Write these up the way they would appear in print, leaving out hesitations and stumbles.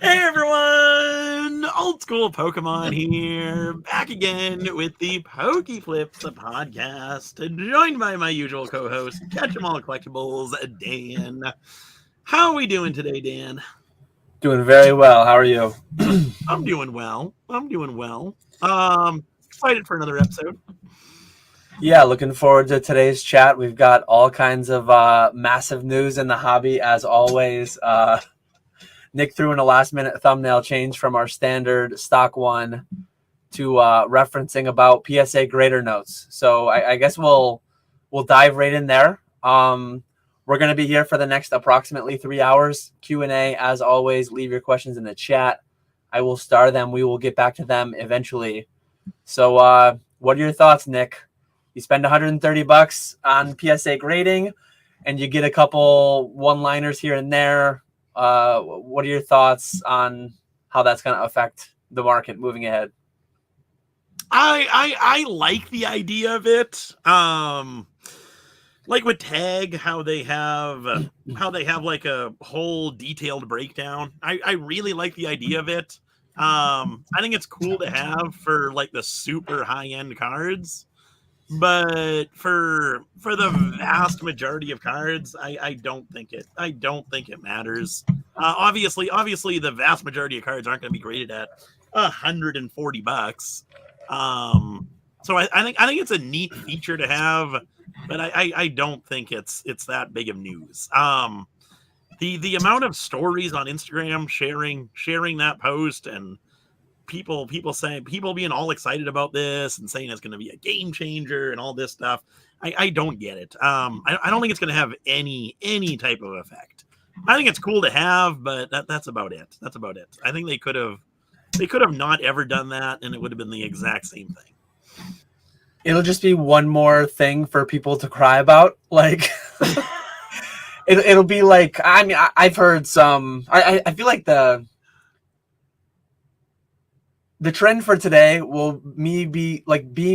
Hey everyone! Old School Pokemon here, back again with the PokeFlipz podcast, joined by my usual co-host, KetchumAllCollectibles Dan. How are we doing today, Dan? Doing very well. How are you? I'm doing well. Excited for another episode. Yeah, looking forward to today's chat. We've got all kinds of massive news in the hobby, as always. Nick threw in a last-minute thumbnail change from our standard stock one to referencing about PSA grader notes. So I guess we'll dive right in there. We're going to be here for the next approximately 3 hours. Q&A, as always. Leave your questions in the chat. I will star them. We will get back to them eventually. So what are your thoughts, Nick? You spend $130 on PSA grading, and you get a couple one-liners here and there. What are your thoughts on how that's going to affect the market moving ahead? I like the idea of it. Like with Tag, how they have like a whole detailed breakdown. I really like the idea of it. I think it's cool to have for like the super high-end cards. But for the vast majority of cards, I don't think it matters. Obviously, the vast majority of cards aren't going to be graded at $140. So I think it's a neat feature to have, but I don't think it's that big of news. The amount of stories on Instagram sharing that post and people being all excited about this and saying it's going to be a game changer and all this stuff. I don't get it. I don't think it's going to have any type of effect. I think it's cool to have, but that's about it. I think they could have not ever done that, and it would have been the exact same thing. It'll just be one more thing for people to cry about. Like it'll be like, I mean, I've heard some. I feel like the trend for today will be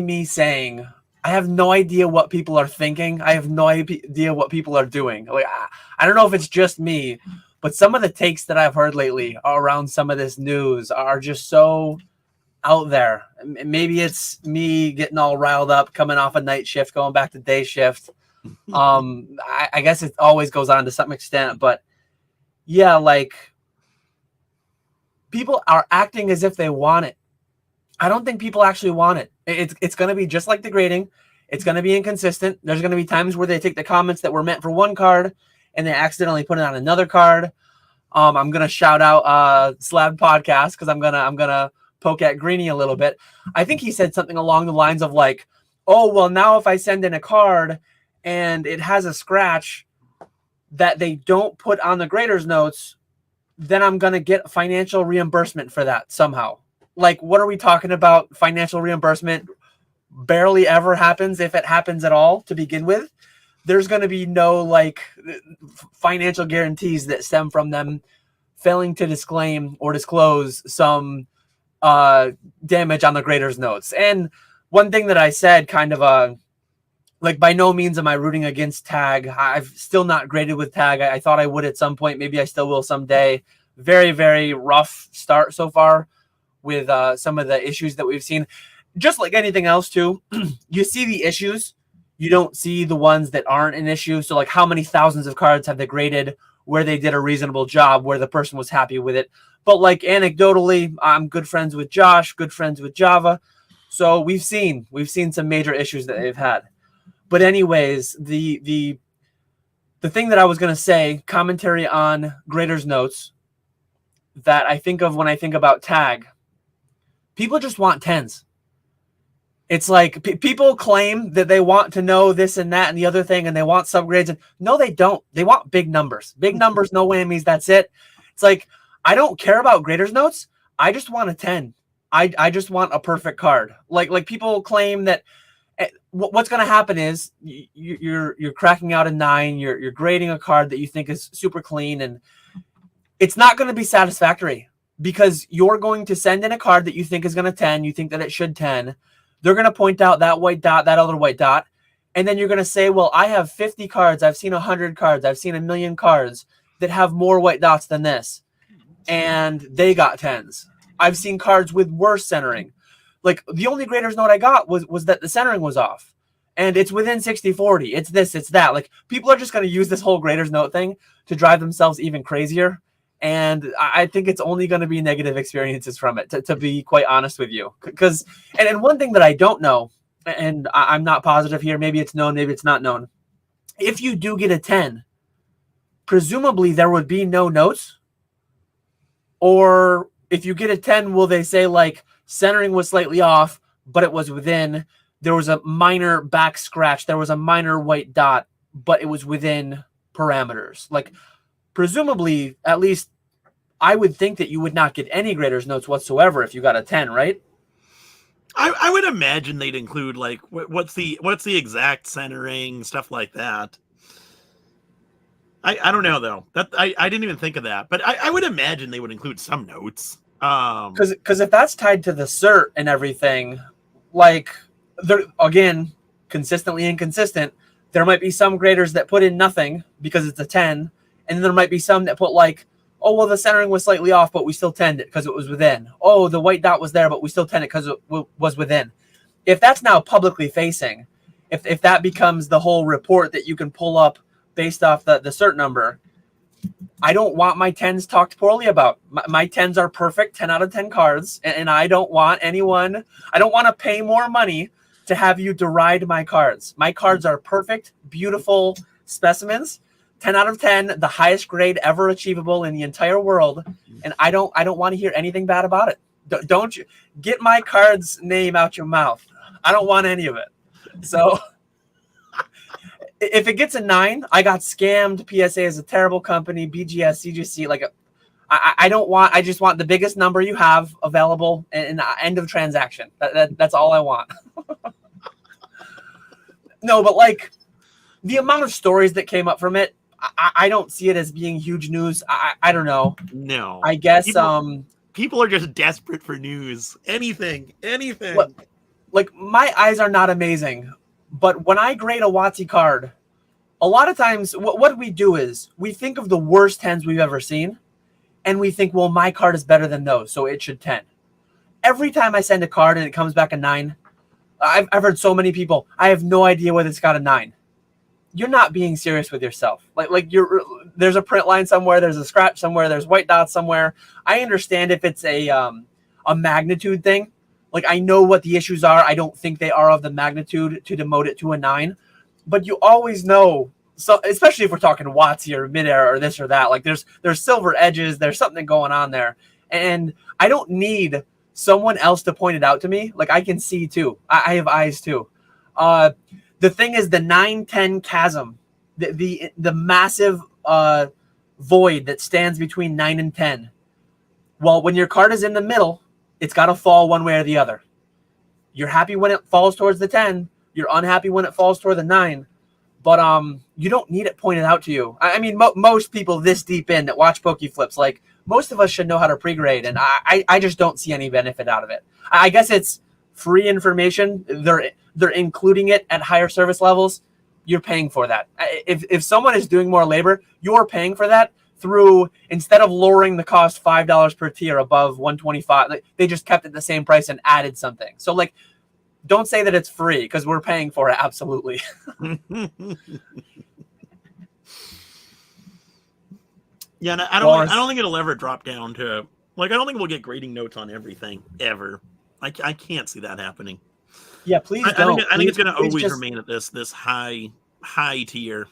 me saying, I have no idea what people are thinking. I have no idea what people are doing. Like, I don't know if it's just me, but some of the takes that I've heard lately around some of this news are just so out there. Maybe it's me getting all riled up, coming off a night shift, going back to day shift. I guess it always goes on to some extent, but yeah, like, people are acting as if they want it. I don't think people actually want it. It's going to be just like the grading. It's going to be inconsistent. There's going to be times where they take the comments that were meant for one card and they accidentally put it on another card. I'm going to shout out Slab Podcast because I'm gonna poke at Greeny a little bit. I think he said something along the lines of like, oh, well, now if I send in a card and it has a scratch that they don't put on the grader's notes, then I'm going to get financial reimbursement for that somehow. Like, what are we talking about? Financial reimbursement barely ever happens, if it happens at all, to begin with. There's going to be no, like, financial guarantees that stem from them failing to disclaim or disclose some damage on the grader's notes. And one thing that I said, kind of like, by no means am I rooting against Tag. I've still not graded with Tag. I thought I would at some point. Maybe I still will someday. Very, very rough start so far with some of the issues that we've seen. Just like anything else, too, you see the issues. You don't see the ones that aren't an issue. So, like, how many thousands of cards have they graded where they did a reasonable job, where the person was happy with it? But, like, anecdotally, I'm good friends with Josh, good friends with Java. So we've seen some major issues that they've had. But anyways, the thing that I was going to say, commentary on grader's notes, that I think of when I think about Tag, people just want 10s. It's like people claim that they want to know this and that and the other thing, and they want subgrades. And no, they don't. They want big numbers. Big numbers, no whammies, that's it. It's like, I don't care about grader's notes. I just want a 10. I just want a perfect card. Like people claim that what's going to happen is you're cracking out a 9. You're grading a card that you think is super clean, and it's not going to be satisfactory because you're going to send in a card that you think is going to 10. You think that it should 10. They're going to point out that white dot, that other white dot, and then you're going to say, well, I have 50 cards. I've seen 100 cards. I've seen 1,000,000 cards that have more white dots than this. and they got 10s. I've seen cards with worse centering. Like, the only grader's note I got was that the centering was off. And it's within 60-40. It's this, it's that. Like, people are just going to use this whole grader's note thing to drive themselves even crazier. And I think it's only going to be negative experiences from it, to be quite honest with you. Because, and one thing that I don't know, and I'm not positive here, maybe it's known, maybe it's not known. If you do get a 10, presumably there would be no notes. Or if you get a 10, will they say, like, centering was slightly off, but it was within? There was a minor back scratch. There was a minor white dot, but it was within parameters. Like, presumably, at least I would think that you would not get any grader's notes whatsoever if you got a 10, right? I would imagine they'd include, like, what's the exact centering, stuff like that. I don't know, though. I didn't even think of that, but I would imagine they would include some notes. Because if that's tied to the cert and everything, like, they're, again, consistently inconsistent, there might be some graders that put in nothing because it's a 10, and there might be some that put, like, oh, well, the centering was slightly off, but we still 10'd it because it was within. Oh, the white dot was there, but we still 10'd it because it was within. If that's now publicly facing, if that becomes the whole report that you can pull up based off the cert number, I don't want my 10s talked poorly about. My 10s are perfect 10 out of 10 cards, and I don't want anyone, I don't want to pay more money to have you deride my cards. My cards are perfect, beautiful specimens, 10 out of 10, the highest grade ever achievable in the entire world, and I don't want to hear anything bad about it. Don't you get my card's name out your mouth. I don't want any of it. So if it gets a 9, I got scammed. PSA is a terrible company. BGS, CGC, like, I don't want. I just want the biggest number you have available, and end of transaction. That's all I want. No, but, like, the amount of stories that came up from it, I don't see it as being huge news. I don't know. No, I guess people are just desperate for news. Anything. Like, my eyes are not amazing. But when I grade a WotC card, a lot of times what we do is we think of the worst 10s we've ever seen, and we think, well, my card is better than those, so it should 10. Every time I send a card and it comes back a 9, I've heard so many people, I have no idea whether it's got a 9. You're not being serious with yourself. Like there's a print line somewhere, there's a scratch somewhere, there's white dots somewhere. I understand if it's a magnitude thing. Like, I know what the issues are. I don't think they are of the magnitude to demote it to a 9. But you always know, so especially if we're talking WotC or Midair or this or that, like, there's silver edges, there's something going on there. And I don't need someone else to point it out to me. Like, I can see too. I have eyes too. The thing is the 9-10 chasm, the massive void that stands between 9 and 10. Well, when your card is in the middle, it's got to fall one way or the other. You're happy when it falls towards the 10. You're unhappy when it falls toward the 9. But you don't need it pointed out to you. I mean, most people this deep in that watch PokeFlipz, like, most of us should know how to pre-grade, and I just don't see any benefit out of it. I guess it's free information. They're including it at higher service levels. You're paying for that. If someone is doing more labor, you're paying for that through, instead of lowering the cost $5 per tier above 125, they just kept it the same price and added something. So, like, don't say that it's free, because we're paying for it. Absolutely. Yeah, and I don't think it'll ever drop down to, like, I don't think we'll get grading notes on everything ever. I can't see that happening. Yeah, please don't. I think it's going to always remain at this high tier.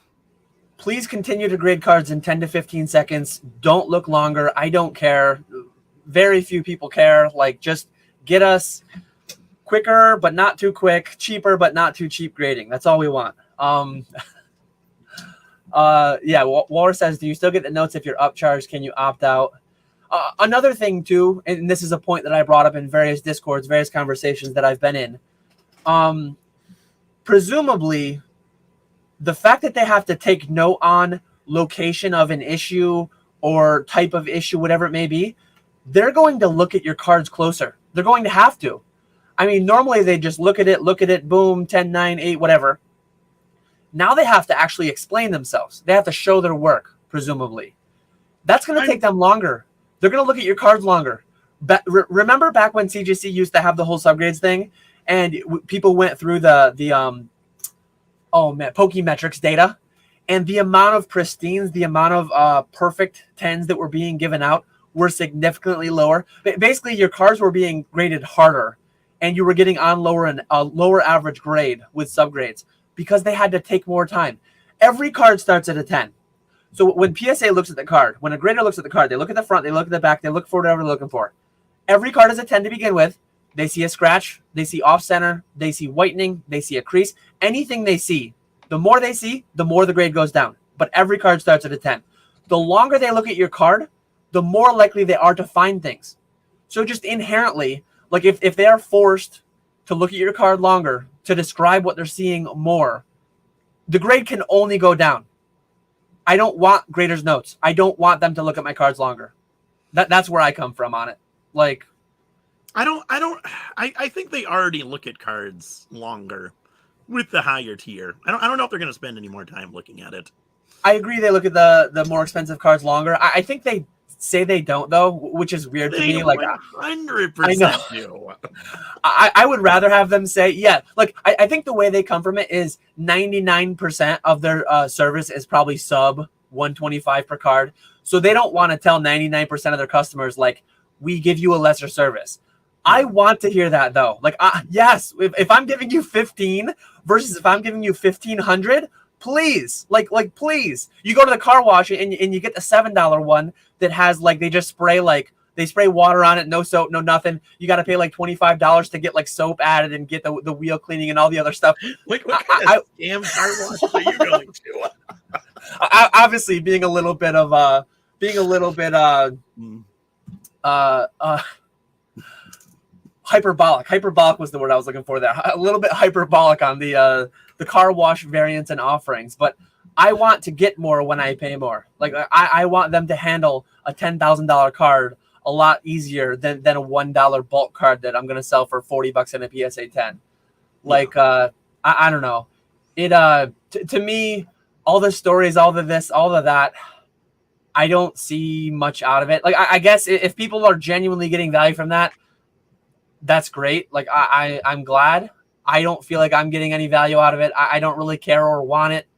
Please continue to grade cards in 10 to 15 seconds. Don't look longer. I don't care. Very few people care. Like, just get us quicker, but not too quick, cheaper, but not too cheap grading. That's all we want. Yeah, Walter says, do you still get the notes if you're upcharged? Can you opt out? Another thing too, and this is a point that I brought up in various Discords, various conversations that I've been in. Presumably, the fact that they have to take note on location of an issue or type of issue, whatever it may be, they're going to look at your cards closer. They're going to have to. I mean, normally they just look at it, boom, 10, 9, 8, whatever. Now they have to actually explain themselves. They have to show their work, presumably. That's going to take them longer They're going to look at your cards longer. Remember back when CGC used to have the whole subgrades thing, and people went through the Pokemetrics data, and the amount of pristines, the amount of perfect 10s that were being given out were significantly lower. Basically, your cards were being graded harder, and you were getting on a lower average grade with subgrades because they had to take more time. Every card starts at a 10. So when PSA looks at the card, when a grader looks at the card, they look at the front, they look at the back, they look for whatever they're looking for. Every card is a 10 to begin with. They see a scratch, they see off center, they see whitening, they see a crease. Anything they see, the more they see, the more the grade goes down. But every card starts at a 10. The longer they look at your card, the more likely they are to find things. So just inherently, like if they are forced to look at your card longer, to describe what they're seeing more, the grade can only go down. I don't want graders' notes. I don't want them to look at my cards longer. That's where I come from on it. Like, I think they already look at cards longer with the higher tier. I don't know if they're going to spend any more time looking at it. I agree they look at the more expensive cards longer. I think they say they don't, though, which is weird to me. Like 100% do. I would rather have them say, yeah. Like, I think the way they come from it is 99% of their service is probably sub 125 per card. So they don't want to tell 99% of their customers, like, we give you a lesser service. I want to hear that, though. Like, yes, if I'm giving you 15 versus if I'm giving you 1,500, please, like please. You go to the car wash and you get the $7 one that has, like, they just spray, like, they spray water on it, no soap, no nothing. You got to pay like $25 to get like soap added and get the wheel cleaning and all the other stuff. Like, what kind of scam car wash are you going to? Obviously, being a little bit hyperbolic. Hyperbolic was the word I was looking for there. A little bit hyperbolic on the car wash variants and offerings, but I want to get more when I pay more. Like, I want them to handle a $10,000 card a lot easier than a $1 bulk card that I'm going to sell for $40 in a PSA 10. Like, I don't know. It, to me, all the stories, all of this, all of that, I don't see much out of it. Like, I guess if people are genuinely getting value from that, that's great. Like, I'm glad. I don't feel like I'm getting any value out of it. I don't really care or want it.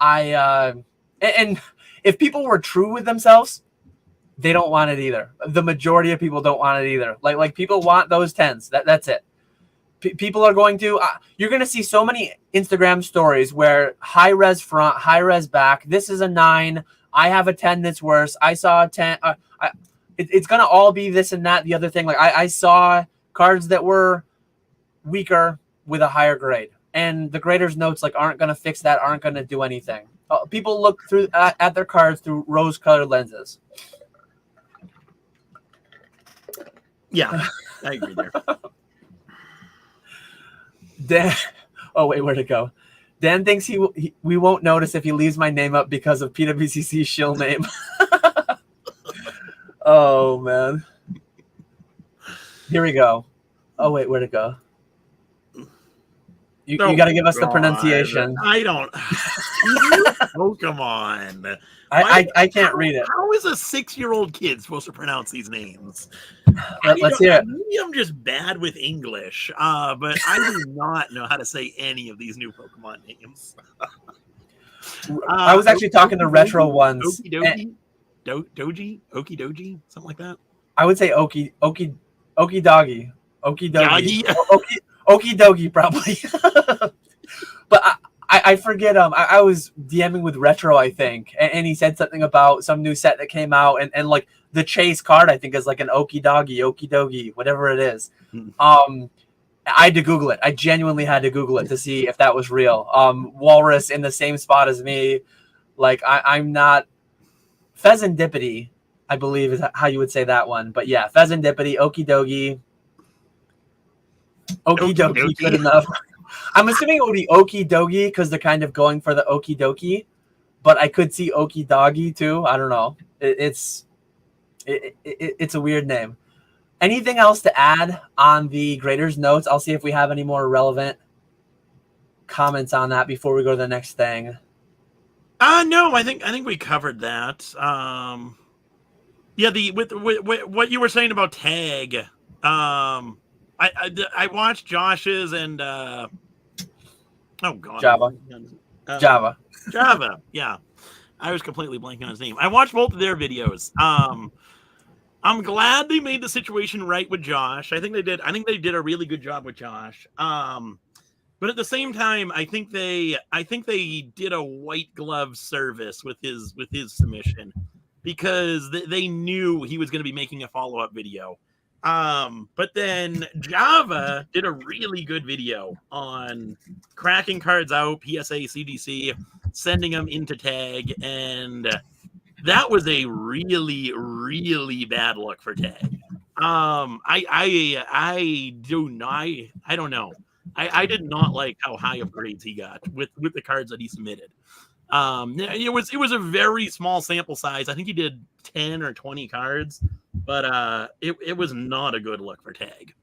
And if people were true with themselves, they don't want it either. The majority of people don't want it either. Like people want those 10s. That's it. People are going to, you're going to see so many Instagram stories where high res front, high res back. This is a 9. I have a 10 that's worse. I saw a 10. It's going to all be this and that. The other thing, like I saw cards that were weaker with a higher grade, and the grader's notes like aren't going to fix that, aren't going to do anything. People look through at their cards through rose-colored lenses. Yeah, I agree there. Dan, oh wait, where'd it go? Dan thinks we won't notice if he leaves my name up because of PWCC's shill name. Oh man. Here we go. Oh wait, where'd it go? You got to give us the pronunciation. I don't. Pokemon. I can't read it. How is a 6-year-old kid supposed to pronounce these names? Let's hear it. Maybe I'm just bad with English, but I do not know how to say any of these new Pokemon names. I was actually talking to retro ones. Okie Doji, Okie Doji, something like that. I would say Okie Doggy, Okie Dogi, Doggy. Okie Dogi probably. But I forget. I was DMing with Retro, I think, and he said something about some new set that came out, and like the chase card, I think, is like an Okie Dogi, whatever it is. I had to Google it. I genuinely had to Google it to see if that was real. Walrus in the same spot as me. Like I'm not Pheasantipity, I believe is how you would say that one. But yeah, Pheasantipity, Okie Dogi. Okie dokie, good enough. I'm assuming it would be Okie Dogi because they're kind of going for the Okie Dokie, but I could see Okie Doggy too. I don't know. It's a weird name. Anything else to add on the graders notes? I'll see if we have any more relevant comments on that before we go to the next thing. No, I think we covered that. Yeah, with what you were saying about tag, I watched Josh's and oh god, Java. Java. Java. Yeah, I was completely blanking on his name. I watched both of their videos. I'm glad they made the situation right with Josh. I think they did. I think they did a really good job with Josh. But at the same time, I think they did a white glove service with his submission because they knew he was going to be making a follow-up video. But then Java did a really good video on cracking cards out, PSA, CDC, sending them into tag, and that was a really, really bad look for tag. I don't know. I did not like how high of grades he got with the cards that he submitted. It was a very small sample size. I think he did 10 or 20 cards, but it was not a good look for tag.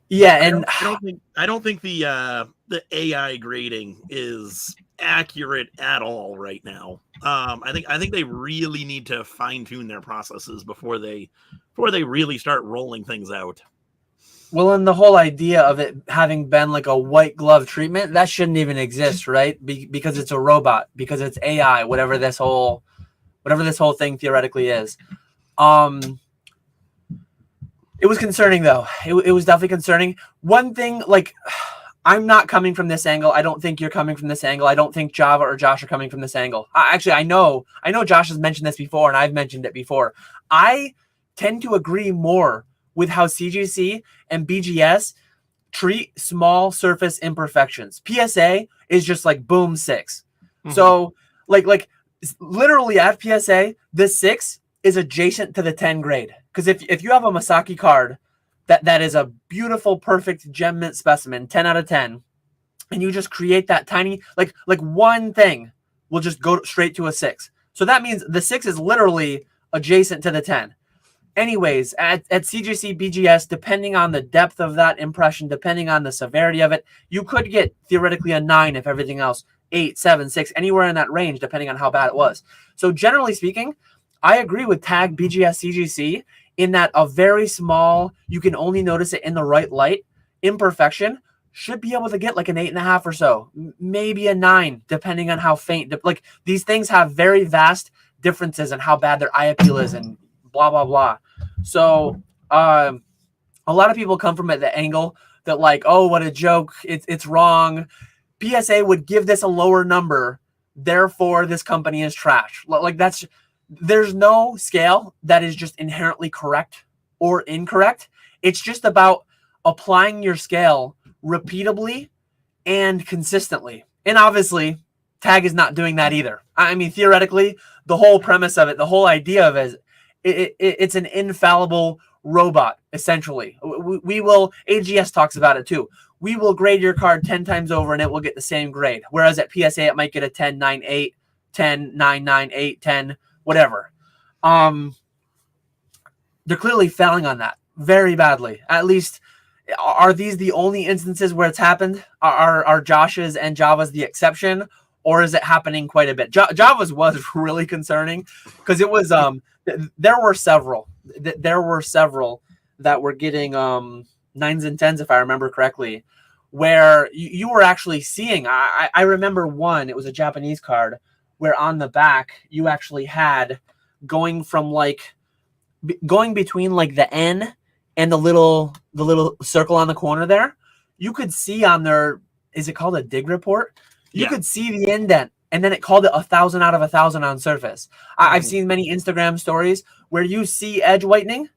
Yeah, and I don't think the AI grading is accurate at all right now. I think they really need to fine tune their processes before they really start rolling things out. well, and the whole idea of it having been like a white glove treatment, that shouldn't even exist, right? Because it's a robot, because it's AI, whatever this whole thing theoretically is. It was concerning though. It was definitely concerning. One thing, like, I'm not coming from this angle. I don't think you're coming from this angle. I don't think Java or Josh are coming from this angle. Actually, I know Josh has mentioned this before, and I've mentioned it before. I tend to agree more with how CGC and BGS treat small surface imperfections. PSA is just like boom 6. Mm-hmm. So like literally at PSA, the 6 is adjacent to the 10 grade. Because if you have a Masaki card that is a beautiful, perfect gem mint specimen, 10 out of 10, and you just create that tiny, like one thing will just go straight to a 6. So that means the 6 is literally adjacent to the 10. Anyways, at CGC, BGS, depending on the depth of that impression, depending on the severity of it, you could get theoretically a 9 if everything else, 8, 7, 6, anywhere in that range, depending on how bad it was. So generally speaking, I agree with tag BGS CGC in that a very small, you can only notice it in the right light, imperfection should be able to get like an 8.5 or so, maybe a 9, depending on how faint. Like these things have very vast differences in how bad their eye appeal is and blah, blah, blah. So a lot of people come from it the angle that like, oh, what a joke. It's wrong. PSA would give this a lower number. Therefore, this company is trash. Like there's no scale that is just inherently correct or incorrect. It's just about applying your scale repeatably and consistently. And obviously, tag is not doing that either. I mean, theoretically, the whole premise of it, the whole idea of it, it's an infallible robot, essentially. We will, AGS talks about it too. We will grade your card 10 times over and it will get the same grade. Whereas at PSA, it might get a 10, 9, 8, 10, 9, 9, 8, 10, whatever. They're clearly failing on that very badly. At least, are these the only instances where it's happened? Are Josh's and Java's the exception? Or is it happening quite a bit? Java's was really concerning because it was there were several that were getting 9s and 10s, if I remember correctly, where you were actually seeing. I remember one. It was a Japanese card where on the back you actually had going between like the N and the little circle on the corner there. You could see on their, is it called a dig report? You could see the indent, and then it called it 1,000 out of 1,000 on surface. I've seen many Instagram stories where you see edge whitening,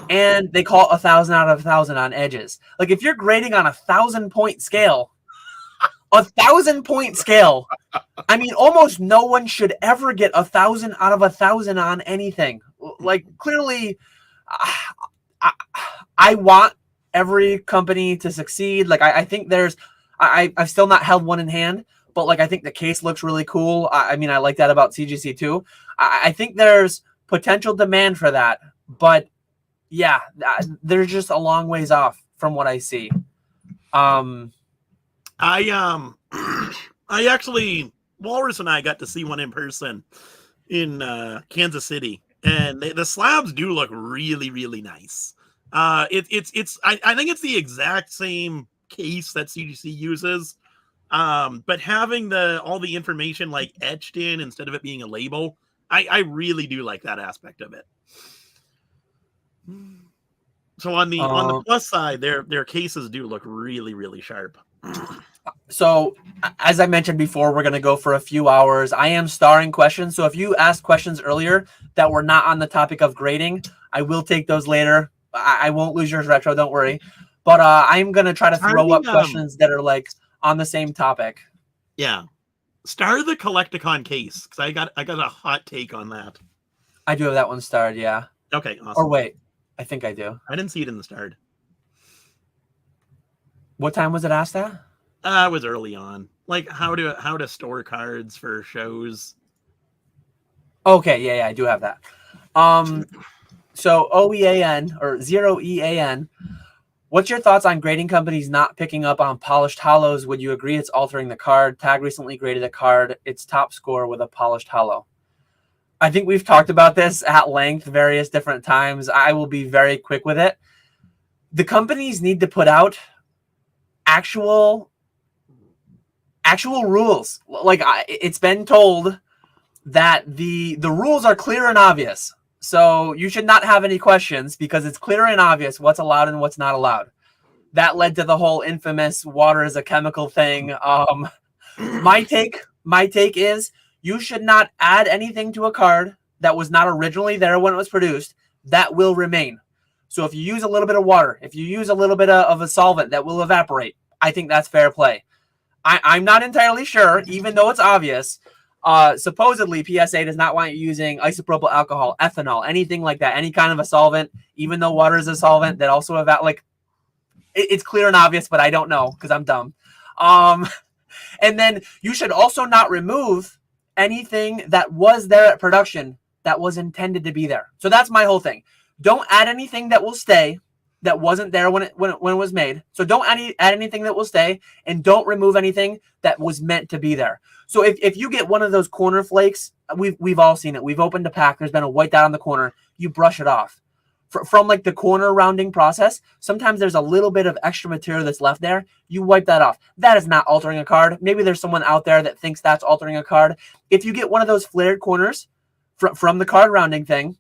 and they call it 1,000 out of 1,000 on edges. Like if you're grading on 1,000-point scale, 1,000-point scale, I mean, almost no one should ever get 1,000 out of 1,000 on anything. Like clearly, I want every company to succeed. Like I think there's. I've still not held one in hand, but like I think the case looks really cool. I mean, I like that about CGC too. I think there's potential demand for that, but yeah, they're just a long ways off from what I see. I actually, Walrus and I got to see one in person in Kansas City, and the slabs do look really, really nice. I think it's the exact same case that CGC uses, but having all the information like etched in instead of it being a label, I really do like that aspect of it. So on the plus side, their cases do look really, really sharp. So as I mentioned before, we're going to go for a few hours. I am starring questions. So if you asked questions earlier that were not on the topic of grading, I will take those later. I won't lose yours, Retro. Don't worry. But I'm going to try to throw up questions that are like on the same topic. Yeah. Star the Collecticon case, because I got a hot take on that. I do have that one starred, yeah. Okay, awesome. Or wait, I think I do. I didn't see it in the starred. What time was it asked at? It was early on. Like how to store cards for shows. Okay, yeah, I do have that. So OEAN or 0EAN. What's your thoughts on grading companies not picking up on polished hollows? Would you agree it's altering the card? Tag recently graded a card, its top score with a polished hollow. I think we've talked about this at length various different times. I will be very quick with it. The companies need to put out actual rules. Like it's been told that the rules are clear and obvious. So you should not have any questions because it's clear and obvious what's allowed and what's not allowed. That led to the whole infamous water is a chemical thing. My take is you should not add anything to a card that was not originally there when it was produced. That will remain. So if you use a little bit of water, if you use a little bit of a solvent that will evaporate, I think that's fair play. I'm not entirely sure, even though it's obvious. Supposedly, PSA does not want you using isopropyl alcohol, ethanol, anything like that, any kind of a solvent, even though water is a solvent that also it's clear and obvious, but I don't know because I'm dumb. And then you should also not remove anything that was there at production that was intended to be there. So that's my whole thing. Don't add anything that will stay that wasn't there when it was made. So don't add anything that will stay, and don't remove anything that was meant to be there. So if you get one of those corner flakes, we've all seen it. We've opened a pack. There's been a white dot on the corner. You brush it off. From like the corner rounding process, sometimes there's a little bit of extra material that's left there. You wipe that off. That is not altering a card. Maybe there's someone out there that thinks that's altering a card. If you get one of those flared corners from the card rounding thing,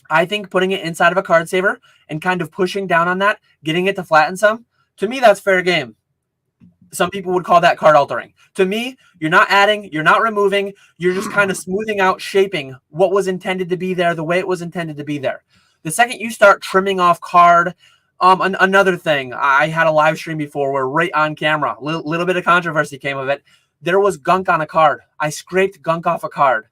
I think putting it inside of a card saver and kind of pushing down on that, getting it to flatten some, to me, that's fair game. Some people would call that card altering. To me, you're not adding, you're not removing, you're just kind of smoothing out, shaping what was intended to be there the way it was intended to be there. The second you start trimming off card, another thing, I had a live stream before where right on camera, little bit of controversy came of it. There was gunk on a card. I scraped gunk off a card.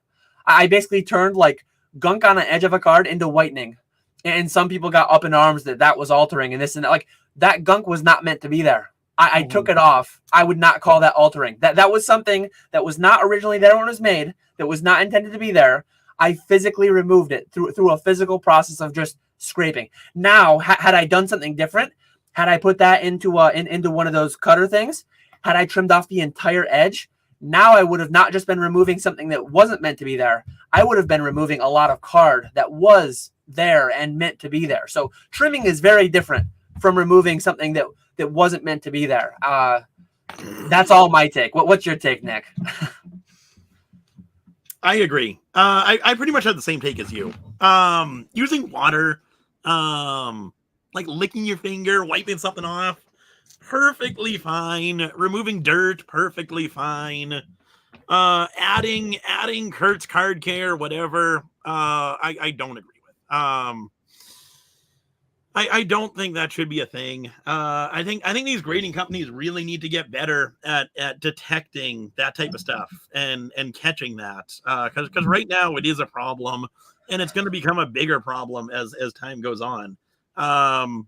I basically turned like gunk on the edge of a card into whitening. And some people got up in arms that was altering and this and that. Like that gunk was not meant to be there. I took it off. I would not call that altering. That was something that was not originally there when it was made, that was not intended to be there. I physically removed it through a physical process of just scraping. Now, had I done something different, had I put that into one of those cutter things, had I trimmed off the entire edge, now I would have not just been removing something that wasn't meant to be there. I would have been removing a lot of card that was there and meant to be there. So trimming is very different from removing something that wasn't meant to be there. That's all my take. What's your take, Nick? I agree. I pretty much had the same take as you. Using water, like licking your finger, wiping something off, perfectly fine. Removing dirt, perfectly fine. Adding Kurt's card care, whatever. I don't agree with. I don't think that should be a thing. I think these grading companies really need to get better at detecting that type of stuff and catching that. Because right now it is a problem, and it's going to become a bigger problem as time goes on.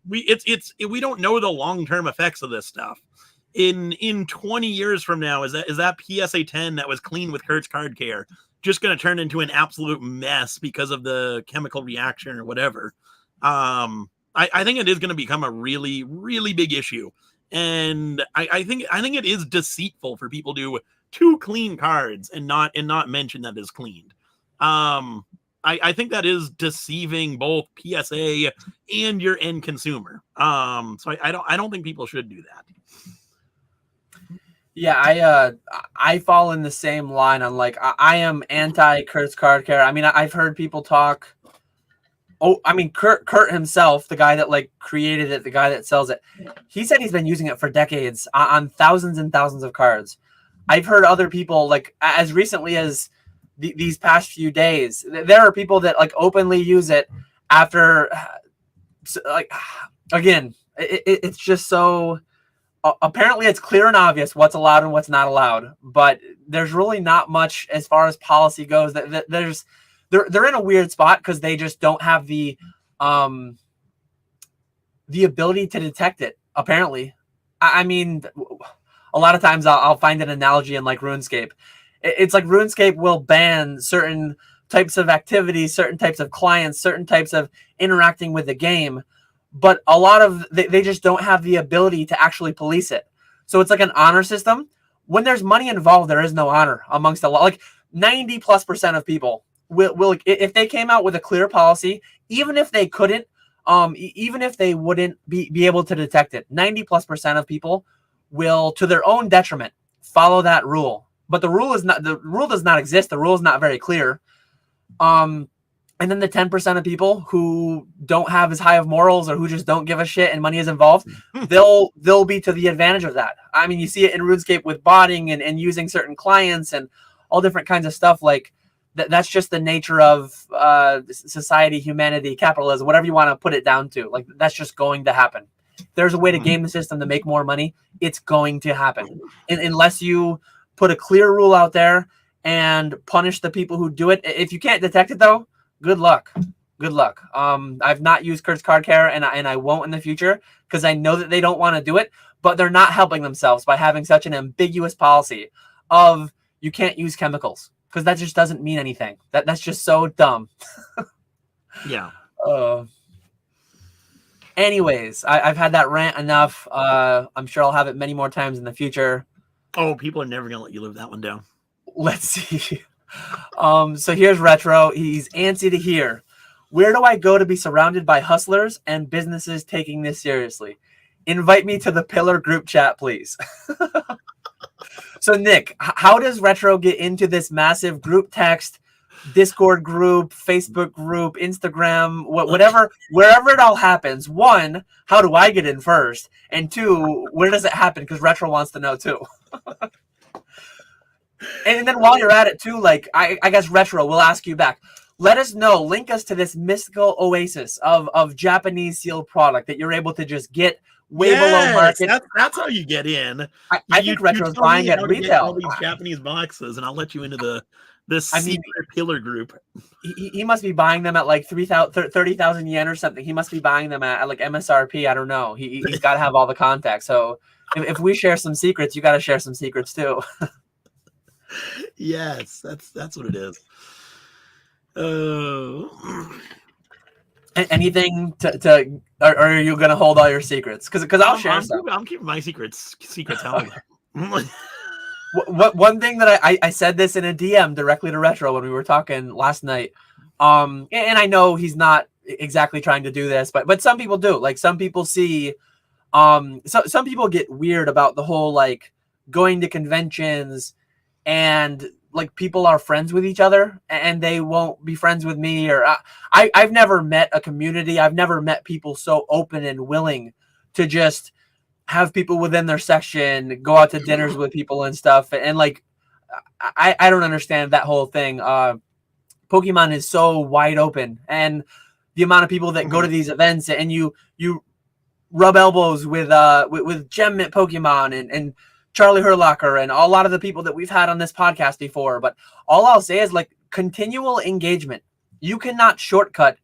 We don't know the long-term effects of this stuff. In 20 years from now, is that PSA 10 that was clean with Kurt's card care just going to turn into an absolute mess because of the chemical reaction or whatever? I think it is going to become a really, really big issue. And I think it is deceitful for people to clean cards and not mention that it's cleaned. I think that is deceiving both PSA and your end consumer. So I don't think people should do that. Yeah, I fall in the same line on like I am anti Kurt's Card Care. I mean, I've heard people talk. Oh, I mean, Kurt himself, the guy that like created it, the guy that sells it, he said he's been using it for decades on thousands and thousands of cards. I've heard other people like as recently as these past few days, there are people that like openly use it after like, again, it's just so apparently it's clear and obvious what's allowed and what's not allowed, but there's really not much as far as policy goes. They're in a weird spot because they just don't have the ability to detect it. Apparently, I mean, a lot of times I'll find an analogy in like RuneScape. It's like RuneScape will ban certain types of activities, certain types of clients, certain types of interacting with the game, but a lot of they just don't have the ability to actually police it. So it's like an honor system. When there's money involved, there is no honor amongst a lot. Like 90+% of people will if they came out with a clear policy, even if they couldn't, even if they wouldn't be able to detect it, 90+% of people will, to their own detriment, follow that rule. But the rule does not exist. The rule is not very clear. And then the 10% of people who don't have as high of morals or who just don't give a shit and money is involved, they'll be to the advantage of that. I mean, you see it in RuneScape with botting and using certain clients and all different kinds of stuff. Like that's just the nature of society, humanity, capitalism, whatever you want to put it down to. Like that's just going to happen. If there's a way to game the system to make more money, it's going to happen. Unless you put a clear rule out there and punish the people who do it. If you can't detect it though, good luck. Good luck. I've not used Kurt's Card Care and I won't in the future because I know that they don't want to do it, but they're not helping themselves by having such an ambiguous policy of you can't use chemicals because that just doesn't mean anything. That's just so dumb. Yeah. Anyways, I've had that rant enough. I'm sure I'll have it many more times in the future. Oh, people are never going to let you live that one down. Let's see. So here's Retro. He's antsy to hear. Where do I go to be surrounded by hustlers and businesses taking this seriously? Invite me to the Pillar group chat, please. So, Nick, how does Retro get into this massive group text, Discord group, Facebook group, Instagram, whatever, wherever it all happens? One, how do I get in first? And two, where does it happen? Because Retro wants to know too. And then while you're at it too, like I guess Retro will ask you back. Let us know. Link us to this mystical oasis of Japanese sealed product that you're able to just get way below market. That's how you get in. I think Retro's buying at retail. All these Japanese boxes, and I'll let you into this secret Pillar group. He must be buying them at like 30,000 yen or something. He must be buying them at like MSRP. I don't know. He's got to have all the contacts. So if we share some secrets, you got to share some secrets too. Yes, that's what it is. Anything to or are you gonna hold all your secrets? Because I'll share some. I'm keeping my secrets held. One thing that I said this in a DM directly to Retro when we were talking last night. And I know he's not exactly trying to do this, but some people do. Like some people see, some people get weird about the whole like going to conventions and like people are friends with each other and they won't be friends with me, or I've never met a community. I've never met people so open and willing to just have people within their section, go out to dinners with people and stuff. And like, I don't understand that whole thing. Pokemon is so wide open, and the amount of people that go to these events and you rub elbows with Gem Mint Pokemon and Charlie Herlocker and a lot of the people that we've had on this podcast before. But all I'll say is like continual engagement. You cannot shortcut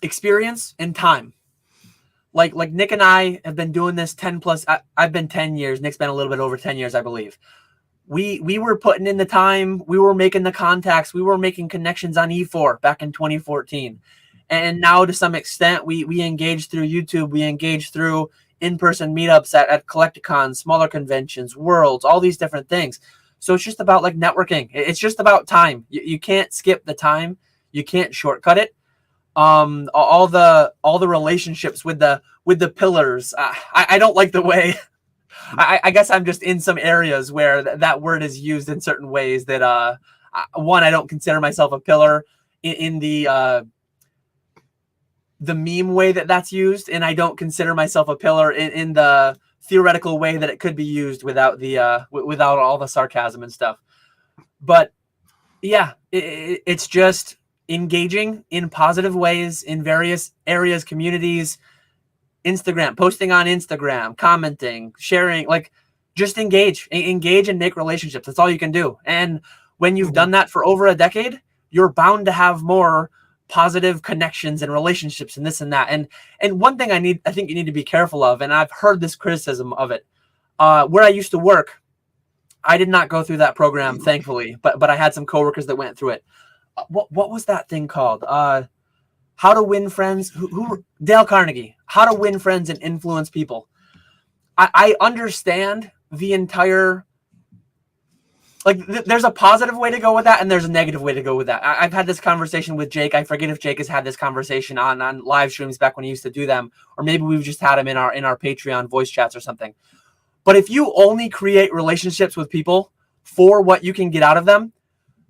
experience and time. Like Nick and I have been doing this 10 plus. I've been 10 years. Nick's been a little bit over 10 years, I believe. We were putting in the time. We were making the contacts. We were making connections on E4 back in 2014. And now to some extent, we engage through YouTube. We engage through in-person meetups at Collecticons, smaller conventions, worlds, all these different things. So it's just about like networking. It's just about time. You can't skip the time. You can't shortcut it. All the relationships with the pillars. I don't like the way. I guess I'm just in some areas where that word is used in certain ways that one, I don't consider myself a pillar in the meme way that's used, and I don't consider myself a pillar in the theoretical way that it could be used without the without all the sarcasm and stuff. But yeah, it's just engaging in positive ways in various areas, communities, Instagram, posting on Instagram, commenting, sharing, like just engage and make relationships. That's all you can do. And when you've done that for over a decade, you're bound to have more positive connections and relationships and this and that. And one thing I think you need to be careful of, and I've heard this criticism of it, where I used to work, I did not go through that program, thankfully, but I had some coworkers that went through it. What was that thing called? How to Win Friends? Who Dale Carnegie. How to Win Friends and Influence People. I understand the entire, like, there's a positive way to go with that, and there's a negative way to go with that. I've had this conversation with Jake. I forget if Jake has had this conversation on live streams back when he used to do them, or maybe we've just had him in our Patreon voice chats or something. But if you only create relationships with people for what you can get out of them,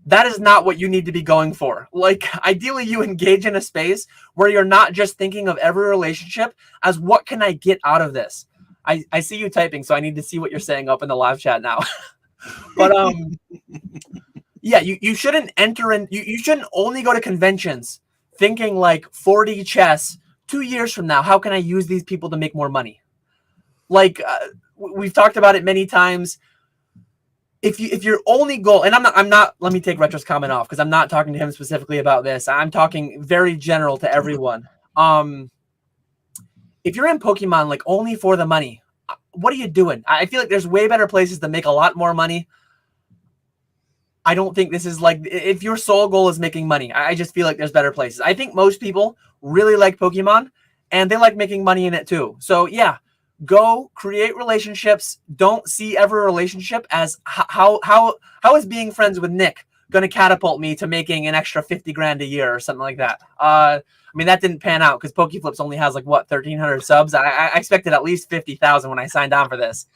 that is not what you need to be going for. Like, ideally, you engage in a space where you're not just thinking of every relationship as what can I get out of this. I see you typing, so I need to see what you're saying up in the live chat now. But yeah, you shouldn't enter in. You shouldn't only go to conventions thinking like 4D chess. 2 years from now, how can I use these people to make more money? Like we've talked about it many times. If your only goal, and I'm not, let me take Retro's comment off because I'm not talking to him specifically about this. I'm talking very general to everyone. If you're in Pokemon like only for the money, what are you doing? I feel like there's way better places to make a lot more money. I don't think this is like, if your sole goal is making money, I just feel like there's better places. I think most people really like Pokemon and they like making money in it too. So yeah, go create relationships. Don't see every relationship as how is being friends with Nick going to catapult me to making an extra 50 grand a year or something like that. I mean, that didn't pan out because PokeFlipz only has like what, 1,300 subs. I expected at least 50,000 when I signed on for this.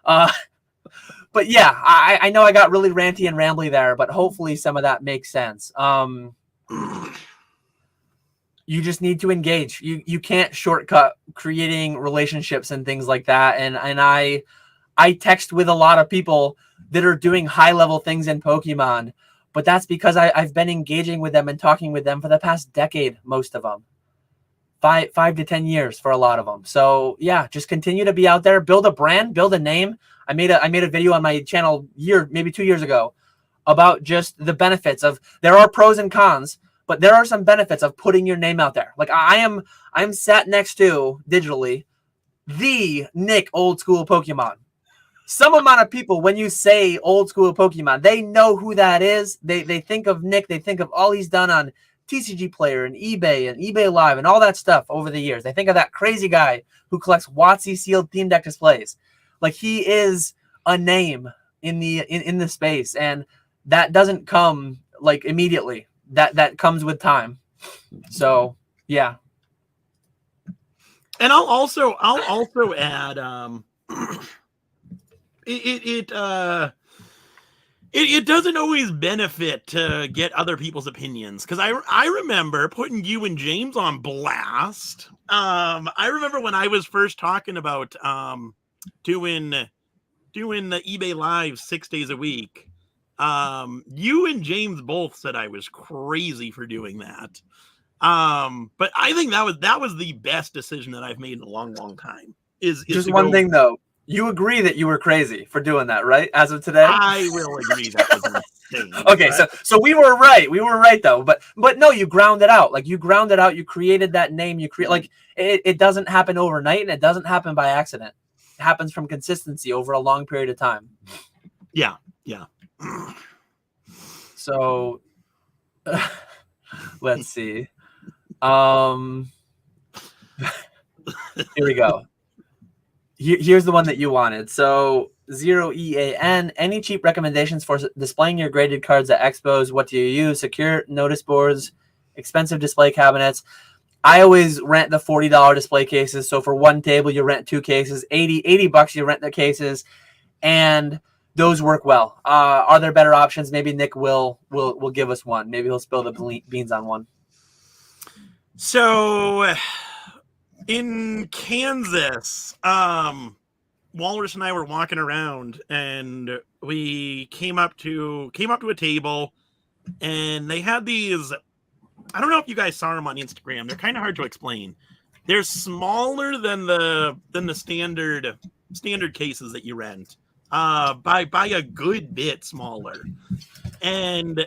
But yeah, I know I got really ranty and rambly there, but hopefully some of that makes sense. You just need to engage. You can't shortcut creating relationships and things like that. And I text with a lot of people that are doing high level things in Pokemon, but that's because I've been engaging with them and talking with them for the past decade, most of them. 5 to 10 years for a lot of them. So yeah, just continue to be out there, build a brand, build a name. I made a video on my channel maybe 2 years ago about just the benefits of, there are pros and cons, but there are some benefits of putting your name out there. Like I'm sat next to digitally the Nick Old School Pokemon. Some amount of people, when you say Old School Pokemon, they know who that is. They think of Nick. They think of all he's done on TCG Player and eBay Live and all that stuff over the years. They think of that crazy guy who collects WotC sealed Theme Deck displays. Like, he is a name in the space, and that doesn't come like immediately. That comes with time. So yeah. And I'll also add it doesn't always benefit to get other people's opinions, because I remember putting you and James on blast. I remember when I was first talking about doing the eBay Live 6 days a week. You and James both said I was crazy for doing that. But I think that was the best decision that I've made in a long time. Is just one thing though. You agree that you were crazy for doing that, right? As of today, I will agree that was insane. Okay, so we were right. We were right though. But no, you ground it out. Like, you ground it out. You created that name. You create, like, it doesn't happen overnight, and it doesn't happen by accident. It happens from consistency over a long period of time. Yeah. So let's see. Here we go. Here's the one that you wanted. So 0EAN. Any cheap recommendations for displaying your graded cards at expos? What do you use? Secure notice boards, expensive display cabinets. I always rent the $40 display cases. So for one table, you rent 2 cases. $80 you rent the cases, and those work well. Are there better options? Maybe Nick will give us one. Maybe he'll spill the beans on one. So in Kansas, Walrus and I were walking around, and we came up to a table, and they had these. I don't know if you guys saw them on Instagram. They're kind of hard to explain. They're smaller than the standard cases that you rent, by a good bit smaller. And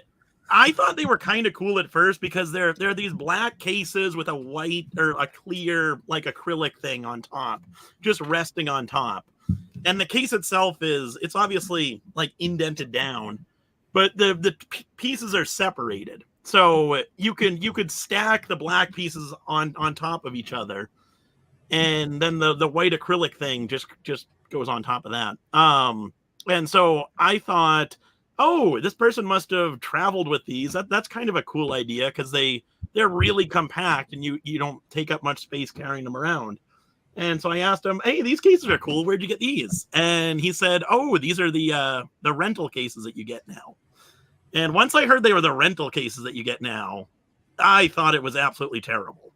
I thought they were kind of cool at first because they're these black cases with a white or a clear like acrylic thing on top, just resting on top. And the case itself it's obviously like indented down, but the pieces are separated. So you could stack the black pieces on top of each other, and then the white acrylic thing just goes on top of that. And so I thought, oh, this person must have traveled with these. That's kind of a cool idea because they're really compact and you don't take up much space carrying them around. And so I asked him, hey, these cases are cool. Where'd you get these? And he said, oh, these are the rental cases that you get now. And once I heard they were the rental cases that you get now, I thought it was absolutely terrible.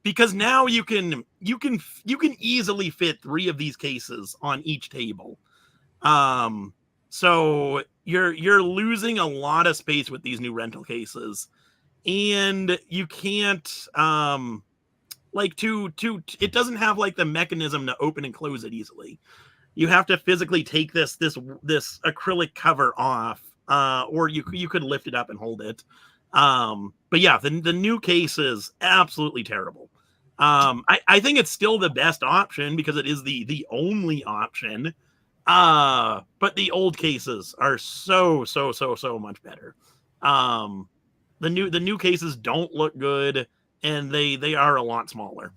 Because now you can easily fit 3 of these cases on each table. So you're losing a lot of space with these new rental cases, and you can't it doesn't have like the mechanism to open and close it easily. You have to physically take this acrylic cover off, or you could lift it up and hold it. But yeah, the new case is absolutely terrible. I think it's still the best option because it is the only option. But the old cases are so much better. The new cases don't look good, and they are a lot smaller.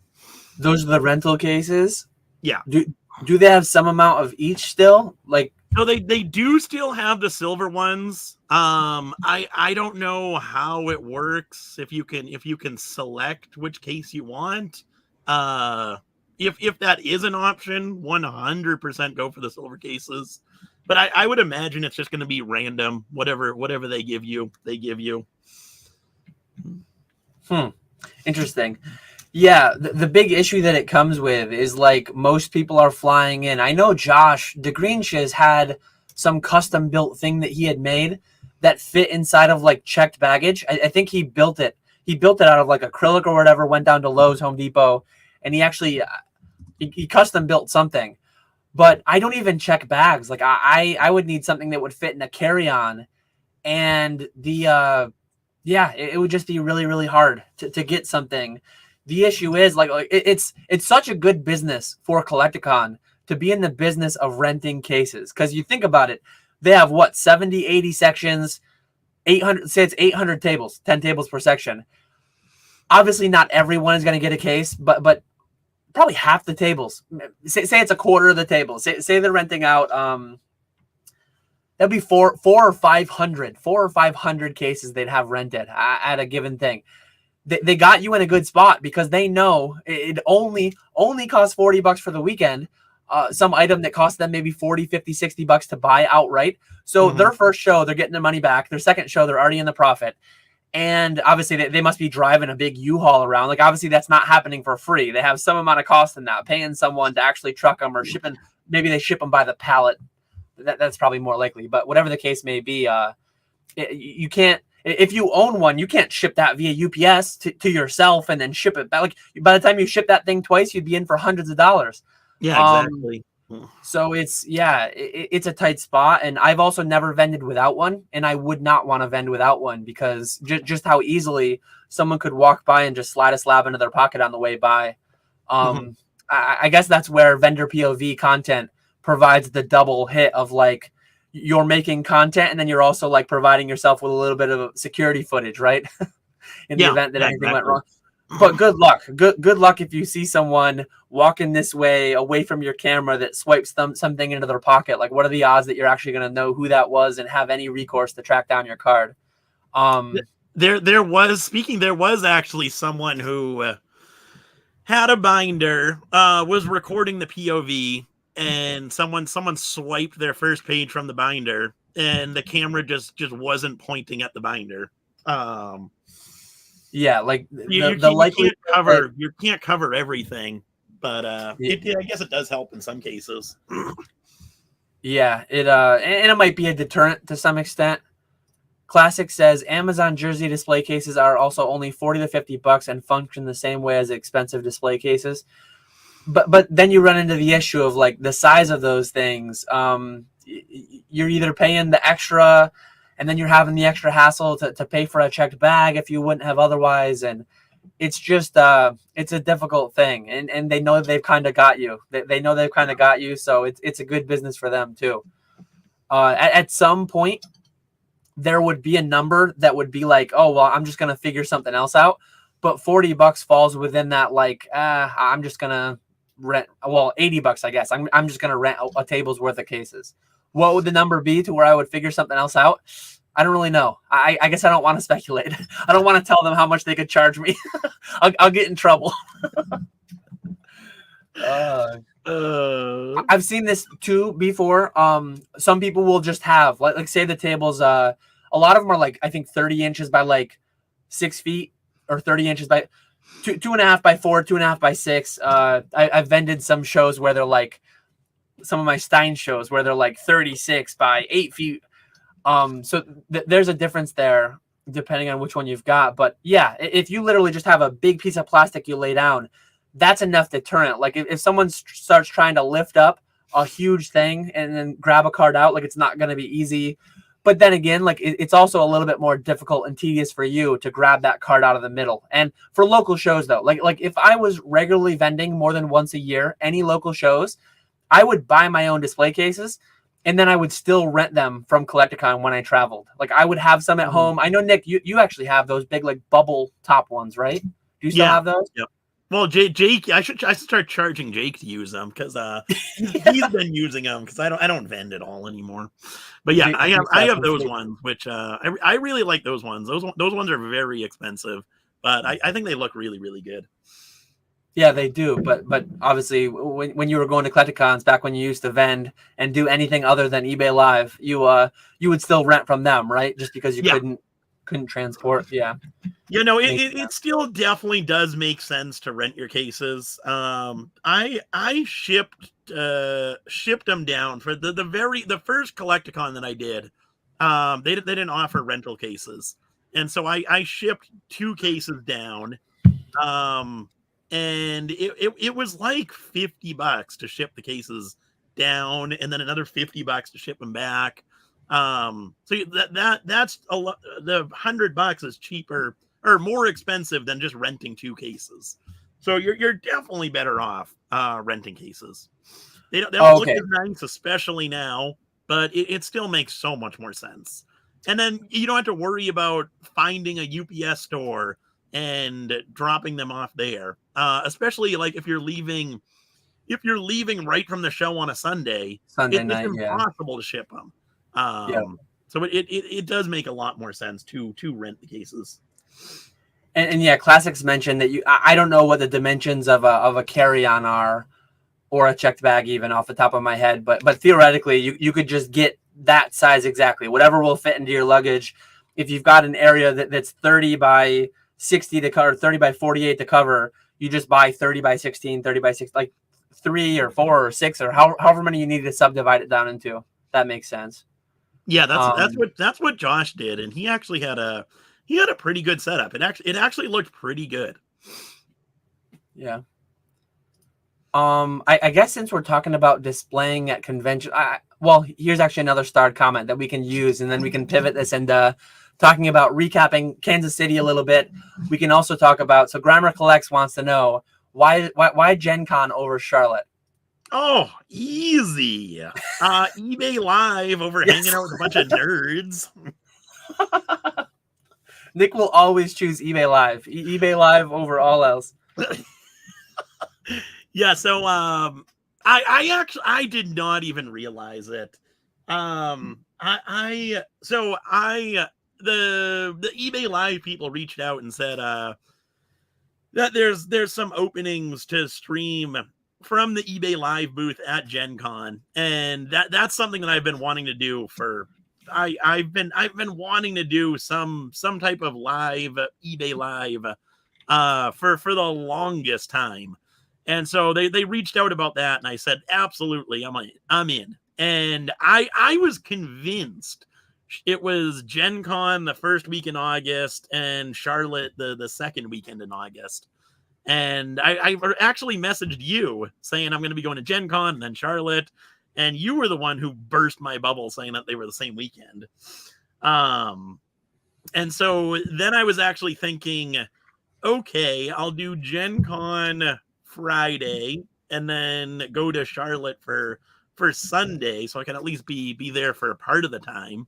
Those are the rental cases? Yeah. Do they have some amount of each still? Like, so they do still have the silver ones. I don't know how it works if you can select which case you want. If that is an option, 100% go for the silver cases. But I would imagine it's just going to be random. Whatever they give you, they give you. Interesting. Yeah, the big issue that it comes with is like most people are flying in. I know Josh, the Green Shiz, had some custom built thing that he had made that fit inside of like checked baggage. I think he built it. He built it out of like acrylic or whatever, went down to Lowe's, Home Depot, and he actually he custom built something. But I don't even check bags. Like I would need something that would fit in a carry-on, and it would just be really, really hard to get something. The issue is like it's such a good business for Collecticon to be in the business of renting cases. Because you think about it, they have what, 70, 80 sections, 800, say it's 800 tables, 10 tables per section. Obviously not everyone is going to get a case, but probably half the tables, say it's a quarter of the tables, say they're renting out, that'd be 400 or 500 cases they'd have rented at a given thing. They got you in a good spot because they know it only costs $40 for the weekend. Some item that cost them maybe $40, $50, $60 to buy outright. So their first show, they're getting their money back. Their second show, they're already in the profit. And obviously they must be driving a big U-Haul around. Like obviously that's not happening for free. They have some amount of cost in that, paying someone to actually truck them or shipping. Maybe they ship them by the pallet. That's probably more likely. But whatever the case may be, you can't. If you own one, you can't ship that via UPS to yourself and then ship it back. Like by the time you ship that thing twice, you'd be in for hundreds of dollars. Yeah, exactly. So it's a tight spot. And I've also never vended without one, and I would not want to vend without one because just how easily someone could walk by and just slide a slab into their pocket on the way by. I guess that's where vendor POV content provides the double hit of like, you're making content and then you're also like providing yourself with a little bit of security footage, right? In the event that anything went wrong. But good luck. Good luck if you see someone walking this way away from your camera that swipes something into their pocket. Like, what are the odds that you're actually going to know who that was and have any recourse to track down your card? There was actually someone who had a binder, was recording the POV, and someone swiped their first page from the binder, and the camera just wasn't pointing at the binder. Yeah, like you can't cover everything, but I guess it does help in some cases. Yeah, and it might be a deterrent to some extent. Classic says Amazon jersey display cases are also only $40 to $50 and function the same way as expensive display cases. But then you run into the issue of like the size of those things. You're either paying the extra, and then you're having the extra hassle to pay for a checked bag if you wouldn't have otherwise, and it's just it's a difficult thing. And they know they've kind of got you. They know they've kind of got you, so it's a good business for them too. At some point, there would be a number that would be like, oh, well, I'm just going to figure something else out. But $40 falls within that, like, I'm just going to rent, well, $80, I guess. I'm just going to rent a table's worth of cases. What would the number be to where I would figure something else out? I don't really know. I guess I don't want to speculate. I don't want to tell them how much they could charge me. I'll get in trouble. I've seen this too before. Some people will just have like say the tables. A lot of them are like I think 30 inches by like 6 feet, or 30 inches by 2.5 by 4, 2.5 by 6. I've vended some shows where they're like some of my Stein shows where they're like 36 by 8 feet. So there's a difference there depending on which one you've got. But yeah, if you literally just have a big piece of plastic you lay down, that's enough deterrent. Like if someone starts trying to lift up a huge thing and then grab a card out, like it's not going to be easy. But then again, like it's also a little bit more difficult and tedious for you to grab that card out of the middle. And for local shows though, like if I was regularly vending more than once a year, any local shows, I would buy my own display cases and then I would still rent them from Collecticon when I traveled. Like I would have some at home. I know, Nick, you actually have those big like bubble top ones, right? Do you still have those? Yep. Well, Jake, I should start charging Jake to use them because he's been using them because I don't vend at all anymore. But yeah, I have those ones, which I really like those ones. Those ones are very expensive, but I think they look really, really good. Yeah, they do. But obviously, when you were going to Collecticons back when you used to vend and do anything other than eBay Live, you would still rent from them, right? Just because you couldn't transport. Yeah. You know, it still definitely does make sense to rent your cases. I shipped them down for the first Collecticon that I did. They didn't offer rental cases, and so I shipped 2 cases down. And it was like $50 to ship the cases down, and then another $50 to ship them back. So that's a lot. The $100 is cheaper or more expensive than just renting 2 cases. So you're definitely better off renting cases. They don't look as nice, especially now, but it still makes so much more sense. And then you don't have to worry about finding a UPS store and dropping them off there. Especially like if you're leaving right from the show on a Sunday night, it's impossible to ship them. So it does make a lot more sense to rent the cases. And yeah, Classics mentioned that I don't know what the dimensions of a carry-on are, or a checked bag even off the top of my head, but theoretically you could just get that size exactly, whatever will fit into your luggage. If you've got an area that's 30 by 60 to cover, 30 by 48 to cover, you just buy 30 by 16, 30 by 6, like 3 or 4 or 6 or however many you need to subdivide it down into. That makes sense. Yeah, that's what Josh did, and he actually had a pretty good setup. It actually looked pretty good. Yeah. I guess since we're talking about displaying at convention, well, here's actually another starred comment that we can use, and then we can pivot this into talking about recapping Kansas City a little bit. We can also talk about, so Grimer Collects wants to know why Gen Con over Charlotte? Oh, easy. eBay Live over hanging out with a bunch of nerds. Nick will always choose eBay Live. eBay Live over all else. Yeah, so I did not even realize it. The eBay Live people reached out and said that there's some openings to stream from the eBay Live booth at Gen Con, and that's something that I've been wanting to do for I've been wanting to do some type of live eBay Live for the longest time. And so they reached out about that, and I said, absolutely, I'm in. And I was convinced it was Gen Con the first week in August and Charlotte the second weekend in August. And I actually messaged you saying I'm going to be going to Gen Con and then Charlotte. And you were the one who burst my bubble saying that they were the same weekend. And so then I was actually thinking, okay, I'll do Gen Con Friday and then go to Charlotte for Sunday, so I can at least be there for a part of the time.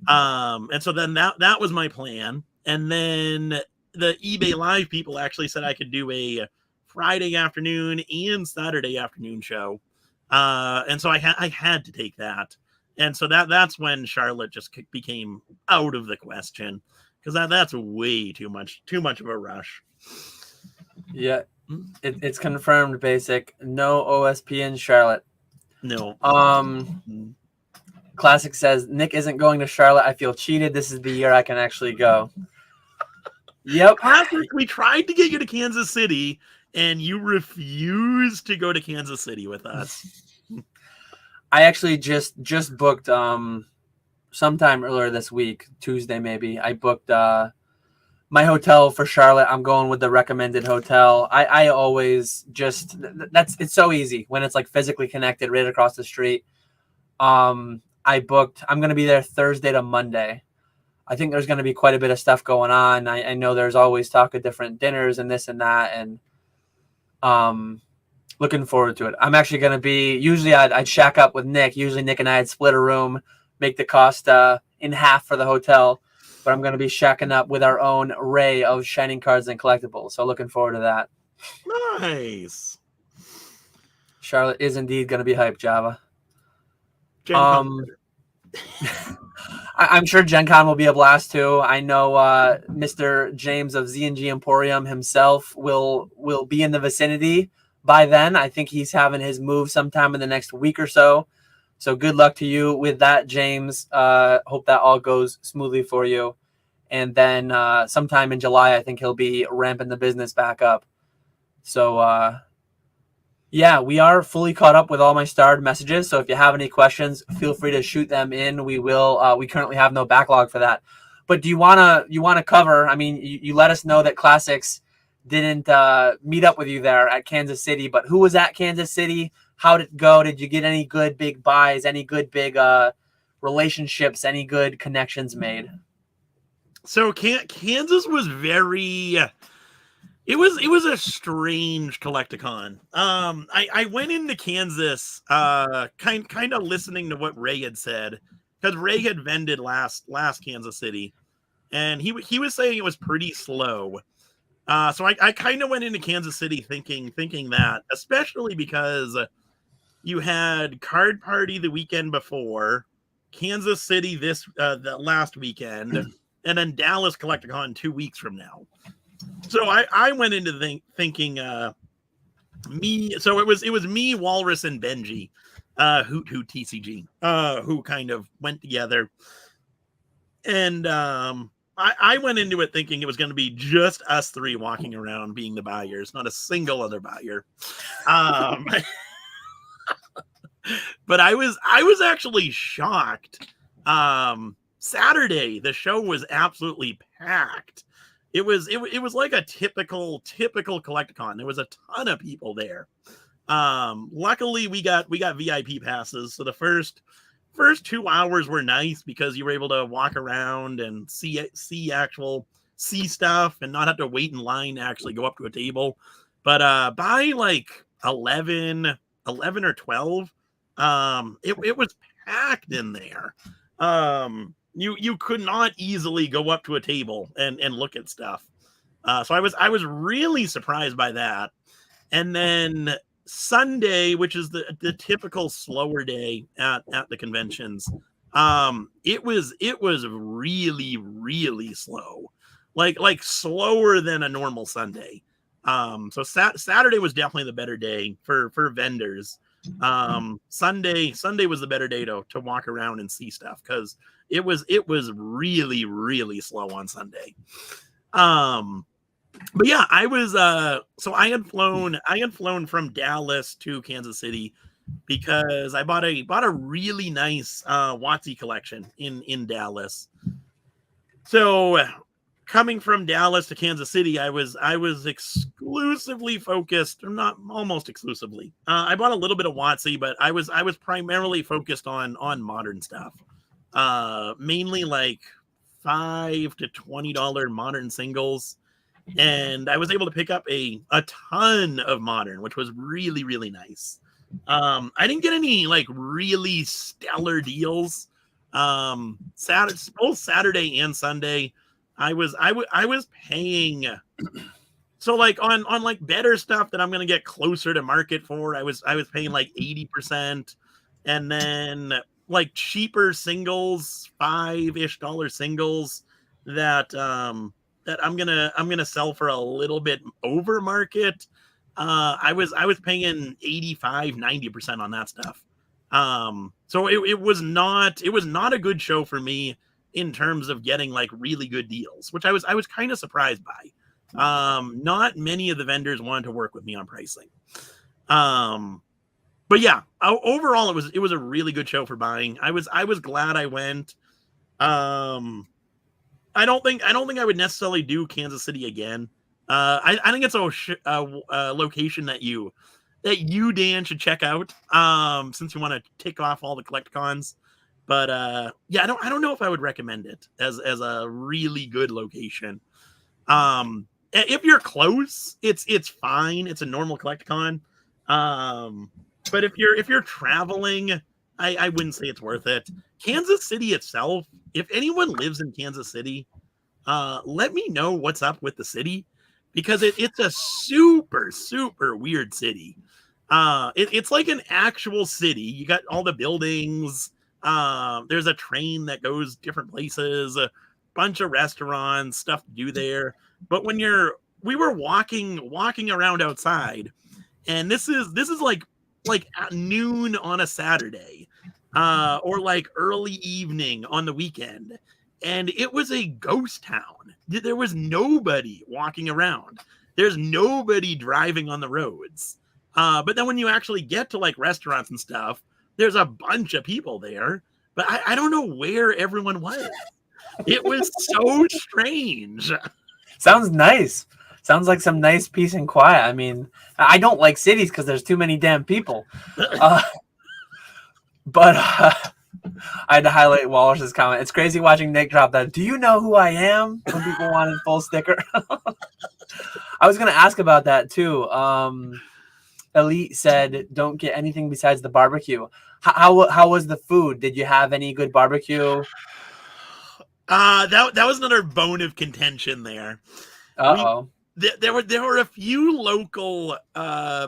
And so then that was my plan. And then the eBay Live people actually said I could do a Friday afternoon and Saturday afternoon show. And so I had to take that. And so that's when Charlotte just became out of the question, because that's way too much of a rush. Yeah, it's confirmed. Basic, no OSP in Charlotte. No. Classic says Nick isn't going to Charlotte. I feel cheated. This is the year I can actually go. Yep. Classic. We tried to get you to Kansas City, and you refused to go to Kansas City with us. I actually just booked sometime earlier this week, Tuesday maybe. I booked my hotel for Charlotte. I'm going with the recommended hotel. I always just it's so easy when it's like physically connected right across the street. I'm going to be there Thursday to Monday. I think there's going to be quite a bit of stuff going on. I know there's always talk of different dinners and this and that, and looking forward to it. I'm actually going to be, usually I'd shack up with Nick. Usually Nick and I'd split a room, make the cost in half for the hotel, but I'm going to be shacking up with our own array of shining cards and collectibles. So looking forward to that. Nice. Charlotte is indeed going to be hyped, Java. I'm sure Gen Con will be a blast too. I know Mr. James of Z&G Emporium himself will be in the vicinity by then. I think he's having his move sometime in the next week or so. So good luck to you with that, James. Hope that all goes smoothly for you. And then sometime in July, I think he'll be ramping the business back up. So yeah, we are fully caught up with all my starred messages. So if you have any questions, feel free to shoot them in. We will. We currently have no backlog for that. But do you wanna cover? I mean, you let us know that Classics didn't meet up with you there at Kansas City, but who was at Kansas City? How did it go? Did you get any good big buys? Any good big relationships? Any good connections made? So Kansas was very. It was a strange Collecticon. I went into Kansas kind of listening to what Ray had said, because Ray had vended last Kansas City, and he was saying it was pretty slow. So I kind of went into Kansas City thinking that, especially because you had Card Party the weekend before, Kansas City the last weekend, and then Dallas Collecticon 2 weeks from now. So I went into thinking me. So it was me, Walrus, and Benji, Hoot TCG, who kind of went together, and I went into it thinking it was going to be just us three walking around being the buyers, not a single other buyer. But I was actually shocked. Saturday, the show was absolutely packed. It was like a typical Collecticon. There was a ton of people there. Luckily we got VIP passes, so the first 2 hours were nice because you were able to walk around and see stuff and not have to wait in line to actually go up to a table. But by like 11 or 12, it was packed in there. you could not easily go up to a table and look at stuff. So I was really surprised by that. And then Sunday, which is the typical slower day at the conventions, it was really, really slow, like slower than a normal Sunday. So Saturday was definitely the better day for vendors. Sunday was the better day to walk around and see stuff, because it was really, really slow on Sunday. But yeah, I was so I had flown from Dallas to Kansas City because I bought a really nice WotC collection in Dallas. So coming from Dallas to Kansas City, I was exclusively focused, or not almost exclusively. I bought a little bit of WotC, but I was primarily focused on modern stuff. Mainly like $5 to $20 modern singles. And I was able to pick up a ton of modern, which was really, really nice. I didn't get any like really stellar deals. Both Saturday and Sunday, I was paying. So like on like better stuff that I'm gonna get closer to market for, I was paying like 80%, and then like cheaper singles, $5-ish singles that that I'm gonna sell for a little bit over market. I was paying 85-90% on that stuff. So it was not a good show for me in terms of getting like really good deals, which I was kind of surprised by. Not many of the vendors wanted to work with me on pricing. But yeah, overall it was a really good show for buying. I was glad I went. I don't think I would necessarily do Kansas City again. I think it's a location that you Dan should check out. Since you want to tick off all the Collecticons. But yeah, I don't know if I would recommend it as a really good location. If you're close, it's fine. It's a normal Collecticon. But if you're traveling, I wouldn't say it's worth it. Kansas City itself, if anyone lives in Kansas City, let me know what's up with the city, because it's a super, super weird city. It's like an actual city. You got all the buildings. There's a train that goes different places, a bunch of restaurants, stuff to do there. But when we were walking around outside, and this is like at noon on a Saturday, or like early evening on the weekend, and it was a ghost town. There was nobody walking around. There's nobody driving on the roads. But then when you actually get to like restaurants and stuff, there's a bunch of people there. But I don't know where everyone was. It was so strange. Sounds nice. Sounds like some nice peace and quiet. I mean, I don't like cities because there's too many damn people. But I had to highlight Walrus's comment. It's crazy watching Nick drop that. Do you know who I am? When people wanted full sticker. I was going to ask about that too. Elite said, don't get anything besides the barbecue. How was the food? Did you have any good barbecue? That was another bone of contention there. Uh-oh. There were a few local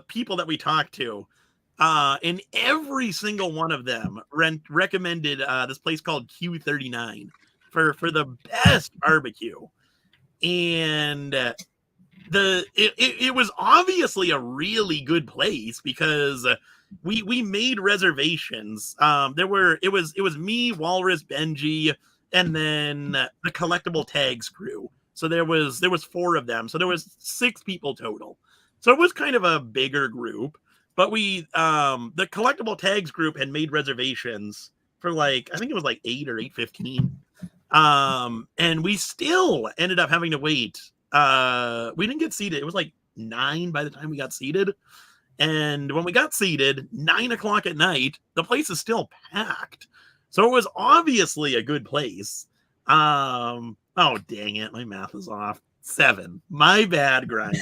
people that we talked to, and every single one of them recommended this place called Q39 for the best barbecue. And it was obviously a really good place because we made reservations. It was me, Walrus, Benji, and then the Collectible Tags crew. So there was 4 of them. So there was 6 people total. So it was kind of a bigger group. But the Collectible Tags group had made reservations for like, I think it was like 8 or 8:15. And we still ended up having to wait. We didn't get seated. It was like 9 by the time we got seated. And when we got seated, 9:00 at night, the place is still packed. So it was obviously a good place. Oh, dang it. My math is off. 7. My bad, Grinder.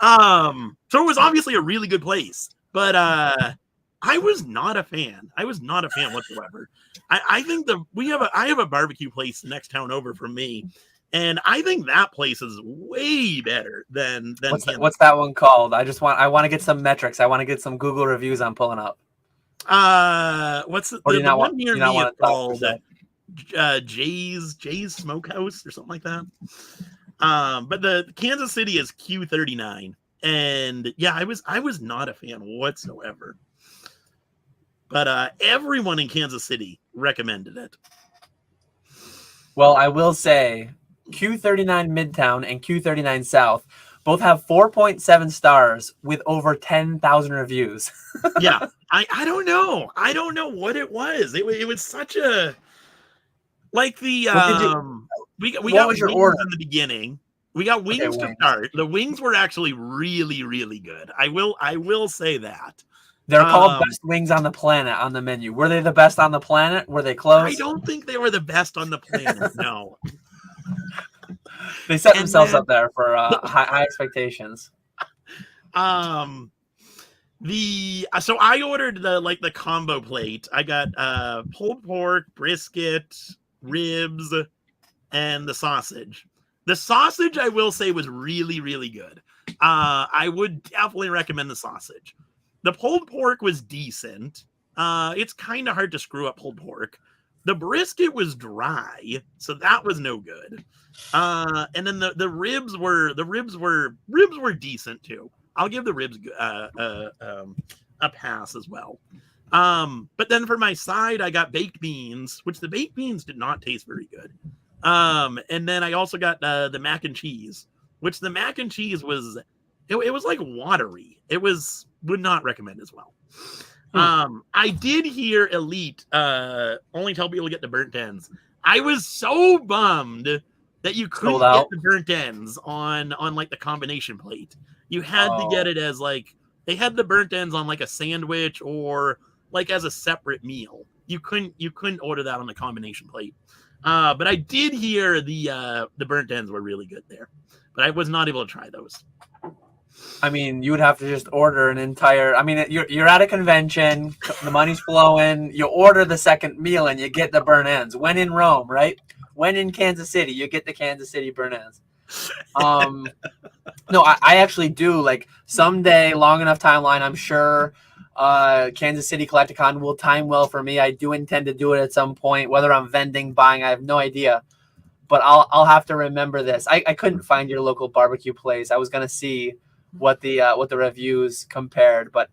So it was obviously a really good place. But I was not a fan. I was not a fan whatsoever. I think I have a barbecue place the next town over from me, and I think that place is way better than what's that one called? I want to get some metrics. I want to get some Google reviews I'm pulling up. What's the one near me is called Jay's Smokehouse or something like that. But the Kansas City is Q39, and yeah, I was not a fan whatsoever. But everyone in Kansas City recommended it. Well, I will say Q39 Midtown and Q39 South both have 4.7 stars with over 10,000 reviews. Yeah, I don't know. I don't know what it was. It was such a like the we got wings in the beginning. We got wings to start. The wings were actually really, really good. I will say that. They're called best wings on the planet on the menu. Were they the best on the planet? Were they close? I don't think they were the best on the planet. No. They set themselves up there for high expectations. So I ordered the combo plate. I got pulled pork, brisket, ribs, and the sausage. The sausage, I will say, was really, really good. I would definitely recommend the sausage. The pulled pork was decent. It's kind of hard to screw up pulled pork. The brisket was dry, so that was no good. And then the ribs were decent too. I'll give the ribs a pass as well. But then for my side, I got baked beans, which the baked beans did not taste very good. And then I also got the mac and cheese, which the mac and cheese was it was like watery. Would not recommend as well. I did hear Elite only tell people to get the burnt ends. I was so bummed that you couldn't get the burnt ends on like the combination plate. You had to get it as like they had the burnt ends on like a sandwich or like as a separate meal. You couldn't order that on the combination plate. But I did hear the burnt ends were really good there, but I was not able to try those. I mean, you would have to just order an entire. I mean, you're at a convention, the money's flowing. You order the second meal and you get the burnt ends. When in Rome, right? When in Kansas City, you get the Kansas City burnt ends. No, I actually do. Like someday, long enough timeline, I'm sure Kansas City Collecticon will time well for me. I do intend to do it at some point. Whether I'm vending, buying, I have no idea. But I'll have to remember this. I couldn't find your local barbecue place. I was gonna see what the reviews compared, but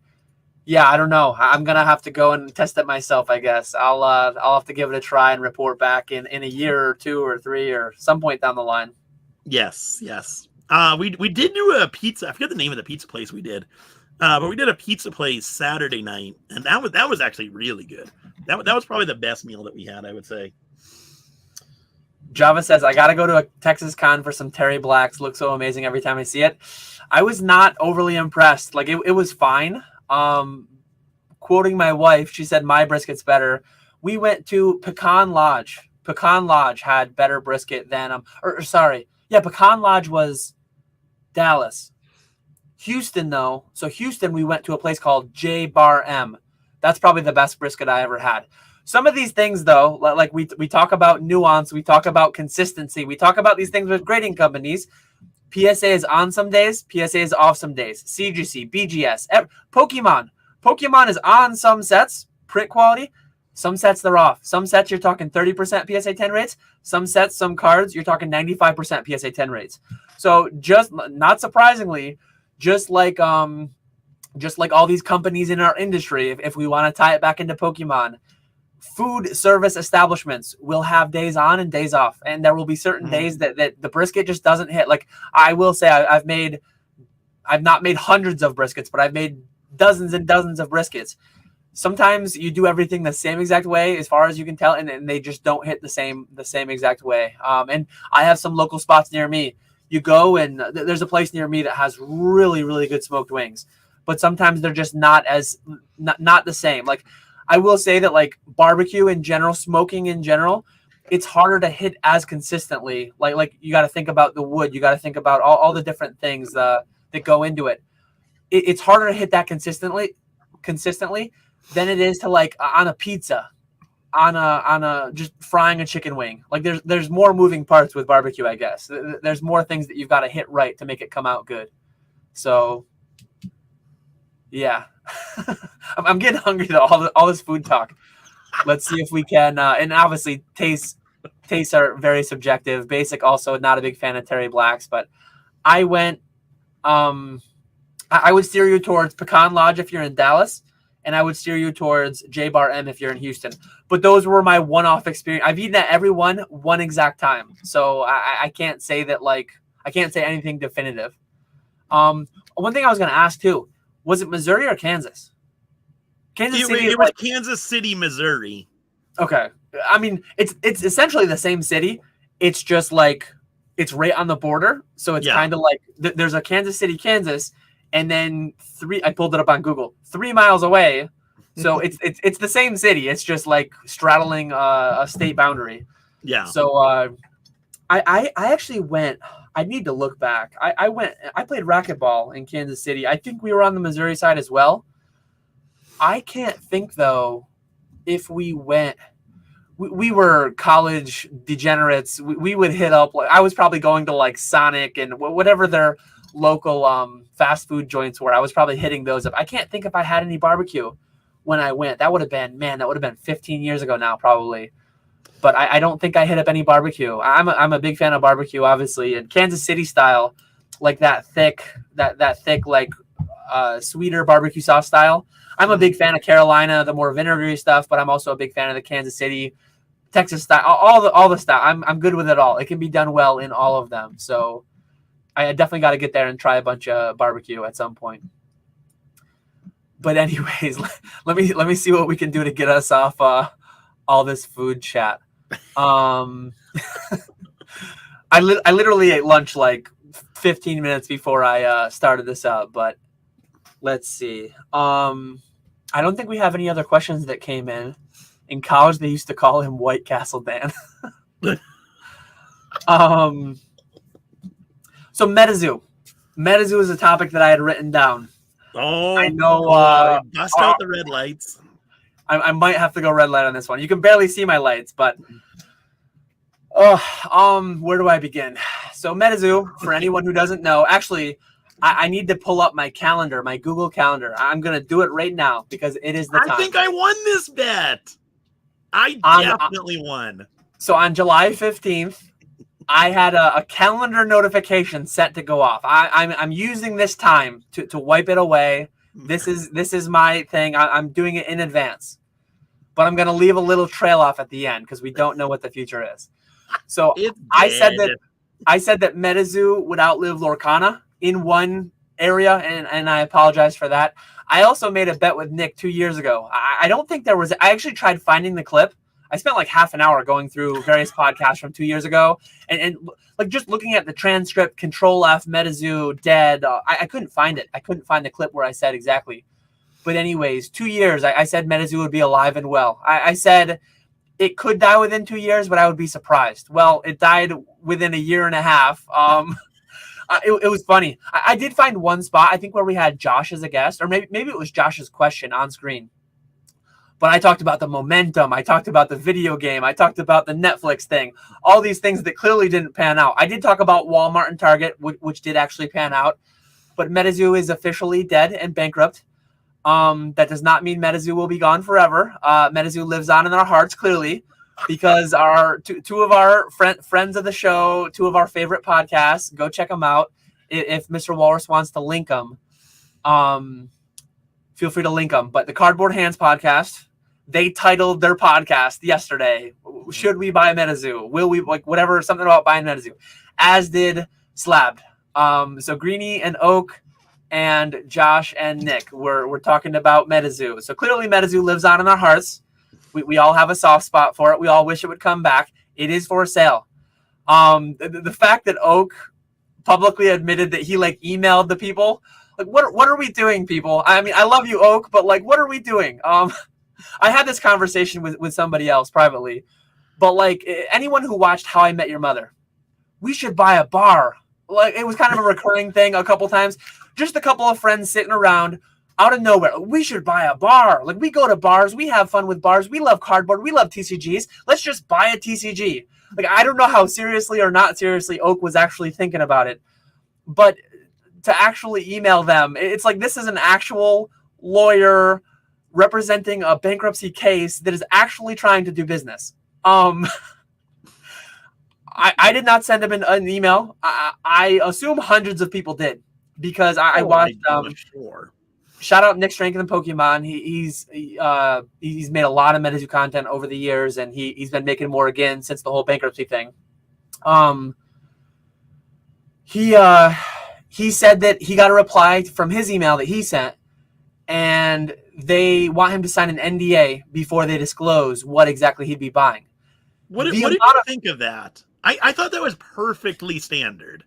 yeah, I don't know. I'm gonna have to go and test it myself. I guess I'll have to give it a try and report back in a year or 2 or 3 or some point down the line. Yes. We did do a pizza. I forget the name of the pizza place we did, but we did a pizza place Saturday night, and that was actually really good. That was probably the best meal that we had, I would say. Java says, I got to go to a Texas con for some Terry Blacks. Looks so amazing every time I see it. I was not overly impressed. Like, it was fine. Quoting my wife, she said, my brisket's better. We went to Pecan Lodge. Pecan Lodge had better brisket than, Pecan Lodge was Dallas. Houston, though. So Houston, we went to a place called J Bar M. That's probably the best brisket I ever had. Some of these things, though, like we talk about nuance, we talk about consistency, we talk about these things with grading companies. PSA is on some days, PSA is off some days. CGC, BGS, Pokemon is on some sets, print quality. Some sets they're off. Some sets you're talking 30% PSA 10 rates. Some sets, some cards you're talking 95% PSA 10 rates. So just not surprisingly, just like all these companies in our industry, if we want to tie it back into Pokemon. Food service establishments will have days on and days off, and there will be certain days that the brisket just doesn't hit. Like I will say, I've not made hundreds of briskets, but I've made dozens and dozens of briskets. Sometimes you do everything the same exact way, as far as you can tell, and they just don't hit the same exact way. And I have some local spots near me. You go and there's a place near me that has really, really good smoked wings, but sometimes they're just not the same. Like. I will say that like barbecue in general, smoking in general, it's harder to hit as consistently. Like you got to think about the wood. You got to think about all the different things that go into it. It's harder to hit that consistently. than it is to like on a pizza, on a just frying a chicken wing. Like there's more moving parts with barbecue, I guess. There's more things that you've got to hit right to make it come out good. So yeah, I'm getting hungry though. All this food talk. Let's see if we can. And obviously, tastes are very subjective. Basic also not a big fan of Terry Black's, but I went. I would steer you towards Pecan Lodge if you're in Dallas, and I would steer you towards J Bar M if you're in Houston. But those were my one-off experience. I've eaten at every one exact time, so I can't say that I can't say anything definitive. One thing I was going to ask too, was it Missouri or Kansas? Kansas City. It was Kansas City, Missouri. Okay, I mean it's essentially the same city. It's just like it's right on the border, so it's kind of like there's a Kansas City, Kansas, and then I pulled it up on Google, 3 miles away. So it's the same city. It's just like straddling a state boundary. Yeah. So I actually went. I need to look back. I played racquetball in Kansas City. I think we were on the Missouri side as well. I can't think though if we went. We were college degenerates. We would hit up. Like I was probably going to like Sonic and whatever their local fast food joints were. I was probably hitting those up. I can't think if I had any barbecue when I went. That would have been 15 years ago now probably. But I don't think I hit up any barbecue. I'm a big fan of barbecue, obviously, and Kansas City style, like that thick like sweeter barbecue sauce style. I'm a big fan of Carolina, the more vinegary stuff, but I'm also a big fan of the Kansas City, Texas style, all the style. I'm good with it all. It can be done well in all of them. So I definitely got to get there and try a bunch of barbecue at some point. But anyways, let me see what we can do to get us off all this food chat. I literally ate lunch like 15 minutes before I started this up, but let's see. I don't think we have any other questions that came in. In college, they used to call him White Castle Dan. So Metazoo. Metazoo is a topic that I had written down. Oh, I know. Bust out the red lights. I might have to go red light on this one. You can barely see my lights, but where do I begin? So Metazoo, for anyone who doesn't know, actually, I need to pull up my calendar, my Google Calendar. I'm gonna do it right now because it is the time. I think I won this bet. I definitely won. So on July 15th, I had a calendar notification set to go off. I'm using this time to wipe it away. This is my thing. I'm doing it in advance, but I'm gonna leave a little trail off at the end because we don't know what the future is. So I said that Metazoo would outlive Lorcana in one area, and I apologize for that. I also made a bet with Nick 2 years ago. I don't think there was. I actually tried finding the clip. I spent like half an hour going through various podcasts from 2 years ago, and like just looking at the transcript, Control F, Metazoo, dead. I couldn't find it. I couldn't find the clip where I said exactly. But anyways, 2 years, I said Metazoo would be alive and well. I said it could die within 2 years, but I would be surprised. Well, it died within a year and a half. It was funny. I did find one spot, I think, where we had Josh as a guest, or maybe it was Josh's question on screen. But I talked about the momentum. I talked about the video game. I talked about the Netflix thing. All these things that clearly didn't pan out. I did talk about Walmart and Target, which did actually pan out. But Metazoo is officially dead and bankrupt. That does not mean Metazoo will be gone forever. Metazoo lives on in our hearts, clearly, because our two of our friends of the show, two of our favorite podcasts, go check them out. If Mr. Walrus wants to link them, feel free to link them. But the Cardboard Hands podcast, they titled their podcast yesterday, "Should we buy Metazoo? Will we?" Like whatever, something about buying Metazoo. As did Slabbed. So Greeny and Oak and Josh and Nick were talking about Metazoo. So clearly Metazoo lives on in our hearts. We all have a soft spot for it. We all wish it would come back. It is for sale. The fact that Oak publicly admitted that he like emailed the people, like what are we doing, people? I mean, I love you, Oak, but like what are we doing? I had this conversation with somebody else privately, but like anyone who watched How I Met Your Mother, we should buy a bar. Like it was kind of a recurring thing a couple times. Just a couple of friends sitting around. out of nowhere, we should buy a bar. Like, we go to bars, we have fun with bars, we love cardboard, we love TCGs. Let's just buy a TCG. Like, I don't know how seriously or not seriously Oak was actually thinking about it, but to actually email them, it's like this is an actual lawyer representing a bankruptcy case that is actually trying to do business. I did not send him an email. I assume hundreds of people did, because I watched. Sure. Shout out Nick Strength and Pokemon. He's made a lot of Metazoo content over the years, and he's been making more again since the whole bankruptcy thing. He said that he got a reply from his email that he sent, and they want him to sign an NDA before they disclose what exactly he'd be buying. What did you think of that? I thought that was perfectly standard.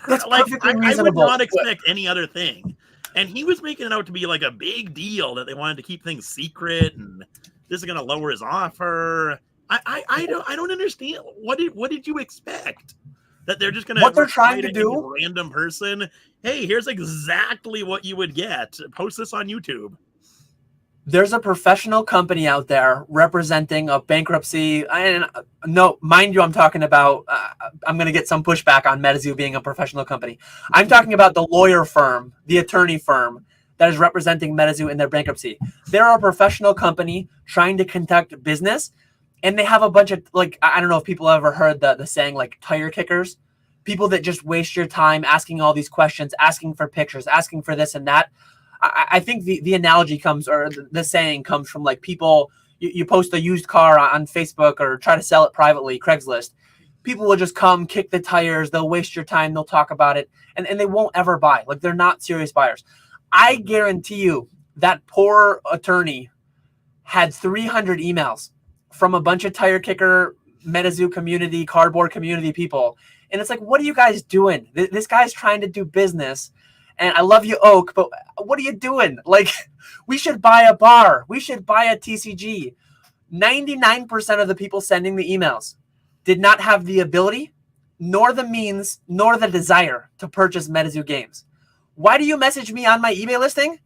That's perfectly reasonable. I would not expect any other thing. And he was making it out to be like a big deal that they wanted to keep things secret, and this is going to lower his offer. I don't understand. What did you expect? That they're just going to what they're trying to do? A random person. Hey, here's exactly what you would get. Post this on YouTube. There's a professional company out there representing a bankruptcy. And no, mind you, I'm talking about, I'm going to get some pushback on Metazoo being a professional company. I'm talking about the lawyer firm, the attorney firm that is representing Metazoo in their bankruptcy. They're a professional company trying to conduct business, and they have a bunch of, like, I don't know if people have ever heard the saying, like, tire kickers, people that just waste your time asking all these questions, asking for pictures, asking for this and that. I think the analogy comes, or the saying comes from, like, people, you post a used car on Facebook or try to sell it privately, Craigslist. People will just come, kick the tires, they'll waste your time, they'll talk about it, and they won't ever buy. Like, they're not serious buyers. I guarantee you that poor attorney had 300 emails from a bunch of tire kicker, Metazoo community, cardboard community people. And it's like, what are you guys doing? This guy's trying to do business. And I love you, Oak, but what are you doing? Like, we should buy a bar. We should buy a TCG. 99% of the people sending the emails did not have the ability, nor the means, nor the desire to purchase Metazoo games. Why do you message me on my eBay listing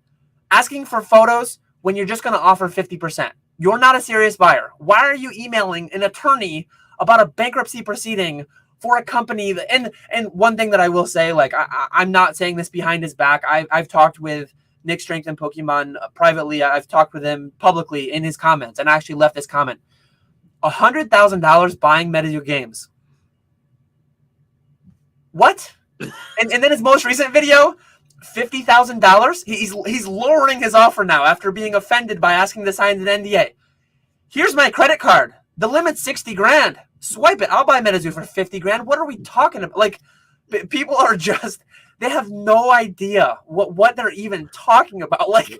asking for photos when you're just going to offer 50%? You're not a serious buyer. Why are you emailing an attorney about a bankruptcy proceeding for a company that, and one thing that I will say, like, I'm not saying this behind his back. I've talked with Nick Strength and Pokemon privately. I've talked with him publicly in his comments, and I actually left this comment. $100,000 buying Metazoo games. What? and then his most recent video, $50,000. He's lowering his offer now after being offended by asking to sign an NDA. Here's my credit card. The limit's 60 grand. Swipe it. I'll buy Metazoo for 50 grand. What are we talking about? Like, people are just, they have no idea what they're even talking about. Like,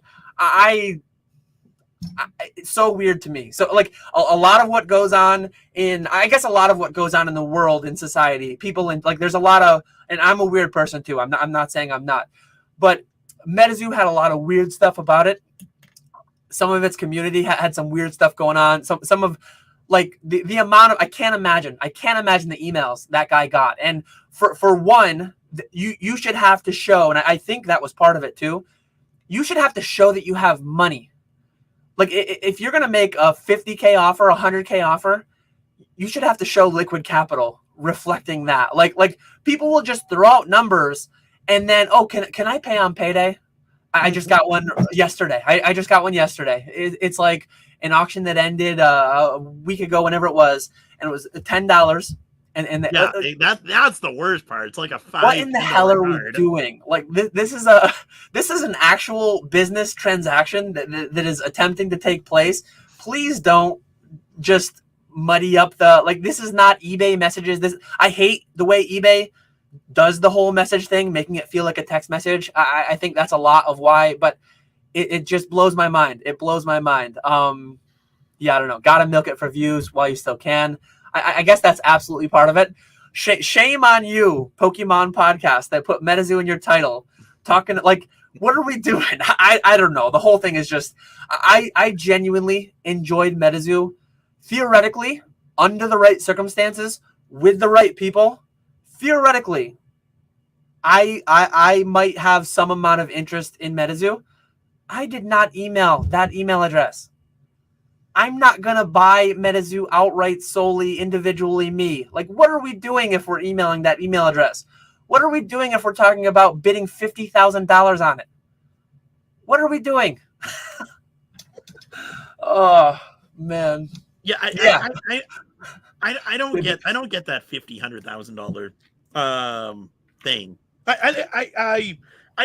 it's so weird to me. So, like, a lot of what goes on in, I guess a lot of what goes on in the world, in society, people in, like, there's a lot of, and I'm a weird person too. I'm not saying I'm not, but Metazoo had a lot of weird stuff about it. Some of its community had some weird stuff going on. Some of, like, the amount of, I can't imagine the emails that guy got. And for one, you should have to show, and I think that was part of it too, you should have to show that you have money. Like, if you're going to make a 50K offer, a 100K offer, you should have to show liquid capital reflecting that. Like people will just throw out numbers and then, oh, can I pay on payday? I just got one yesterday. I just got one yesterday. It's like an auction that ended a week ago, whenever it was, and it was $10. And yeah, that's the worst part. It's like a $5. What in the hell are we doing? Like, this is an actual business transaction that is attempting to take place. Please don't just muddy up the, like, this is not eBay messages. I hate the way eBay does the whole message thing, making it feel like a text message. I think that's a lot of why, but it just blows my mind. It blows my mind. Yeah, I don't know. Gotta milk it for views while you still can. I guess that's absolutely part of it. Shame on you, Pokemon podcast, that put Metazoo in your title. Talking, like, what are we doing? I don't know. The whole thing is just, I genuinely enjoyed Metazoo. Theoretically, under the right circumstances, with the right people, theoretically, I might have some amount of interest in Metazoo. I did not email that email address. I'm not going to buy Metazoo outright solely, individually me. Like, what are we doing if we're emailing that email address? What are we doing if we're talking about bidding $50,000 on it? What are we doing? Oh, man. Yeah, I don't get that $100,000 thing. I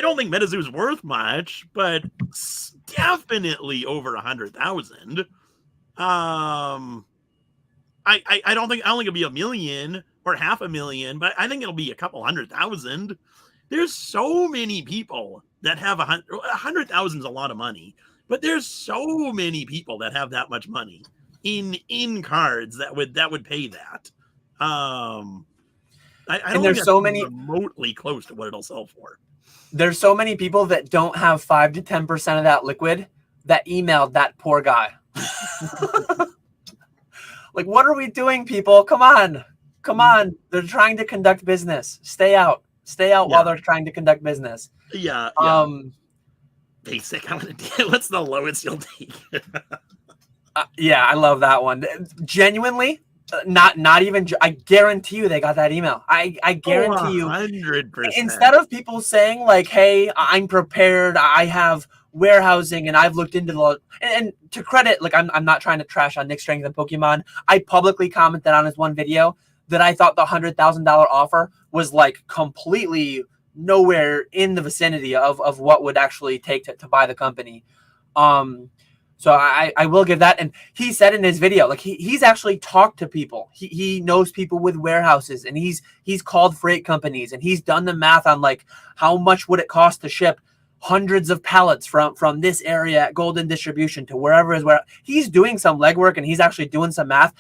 don't think Metazoo's worth much, but definitely over 100,000. I don't think it'll be $1 million or $500,000, but I think it'll be a couple 100,000. There's so many people that have 100,000 is a lot of money, but there's so many people that have that much money in cards that would pay that. I don't think that's remotely close to what it'll sell for. There's so many people that don't have 5 to 10% of that liquid that emailed that poor guy. Like, what are we doing, people? Come on. They're trying to conduct business. Stay out while they're trying to conduct business. Yeah. Basic. What's the lowest you'll take? Yeah, I love that one. Genuinely, not even. I guarantee you they got that email. I guarantee you. 100%. Instead of people saying like, "Hey, I'm prepared. I have warehousing and I've looked into the," and to credit, like I'm not trying to trash on Nick Strength and Pokemon. I publicly commented on his one video that I thought the $100,000 offer was like completely nowhere in the vicinity of what would actually take to buy the company. So I will give that. And he said in his video, like he's actually talked to people. He knows people with warehouses, and he's called freight companies, and he's done the math on like how much would it cost to ship hundreds of pallets from this area at Golden Distribution to wherever is where. He's doing some legwork, and he's actually doing some math.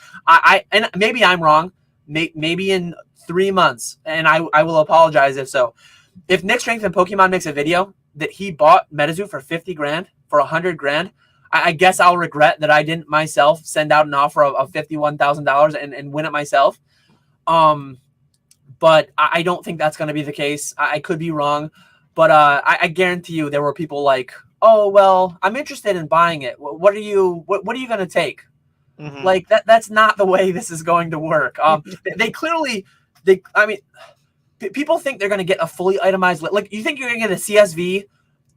And maybe I'm wrong. Maybe in 3 months, and I will apologize if so. If Nick Strength and Pokemon makes a video that he bought Metazoo for 50 grand, for 100 grand, I guess I'll regret that I didn't myself send out an offer of $51,000 and win it myself. But I don't think that's going to be the case. I could be wrong, but I guarantee you there were people like, "Oh, well, I'm interested in buying it. What are you going to take?" Mm-hmm. Like that's not the way this is going to work. People think they're going to get a fully itemized, like you think you're going to get a CSV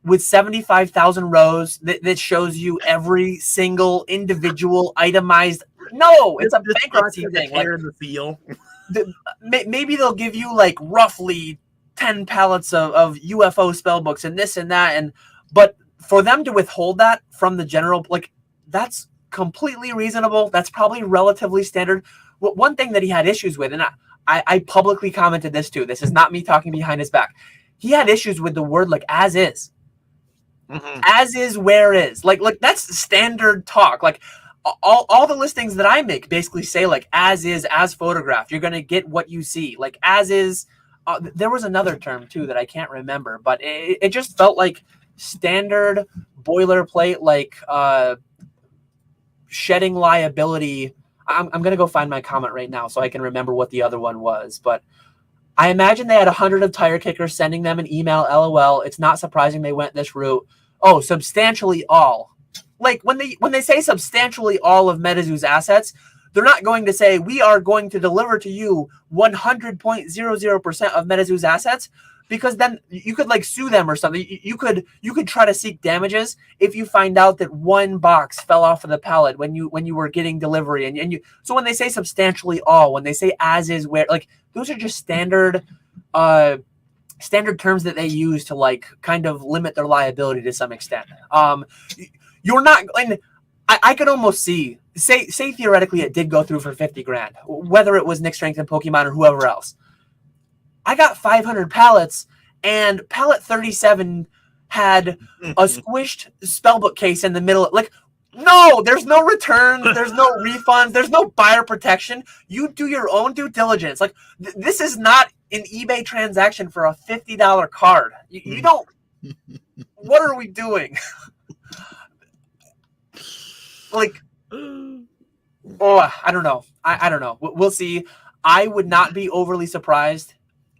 with 75,000 rows that shows you every single individual itemized. No, it's a bankruptcy thing. Like, the seal. Maybe they'll give you like roughly 10 pallets of UFO spell books and this and that, but for them to withhold that from the general, like that's completely reasonable. That's probably relatively standard. One thing that he had issues with, and I publicly commented this too. This is not me talking behind his back. He had issues with the word like as is. Mm-hmm. As is, where is. Like that's standard talk. Like all the listings that I make basically say like as is, as photographed. You're gonna get what you see. Like as is. There was another term too that I can't remember, but it just felt like standard boilerplate, like shedding liability. I'm gonna go find my comment right now so I can remember what the other one was, but I imagine they had 100 of tire kickers sending them an email. LOL. It's not surprising they went this route. Oh, substantially all. Like when they say substantially all of Metazoo's assets, they're not going to say we are going to deliver to you 100.00% of Metazoo's assets, because then you could like sue them or something. You could try to seek damages if you find out that one box fell off of the pallet when you were getting delivery and you. So when they say substantially all, when they say as is, where, like those are just standard terms that they use to like kind of limit their liability to some extent. You're not, and I could almost say theoretically it did go through for 50 grand, whether it was Nick Strength and Pokemon or whoever else. I got 500 pallets, and pallet 37 had a squished spellbook case in the middle. Like, no, there's no returns, there's no refunds, there's no buyer protection. You do your own due diligence. Like, this is not an eBay transaction for a $50 card. You don't. What are we doing? Like, oh, I don't know. I don't know. We'll see. I would not be overly surprised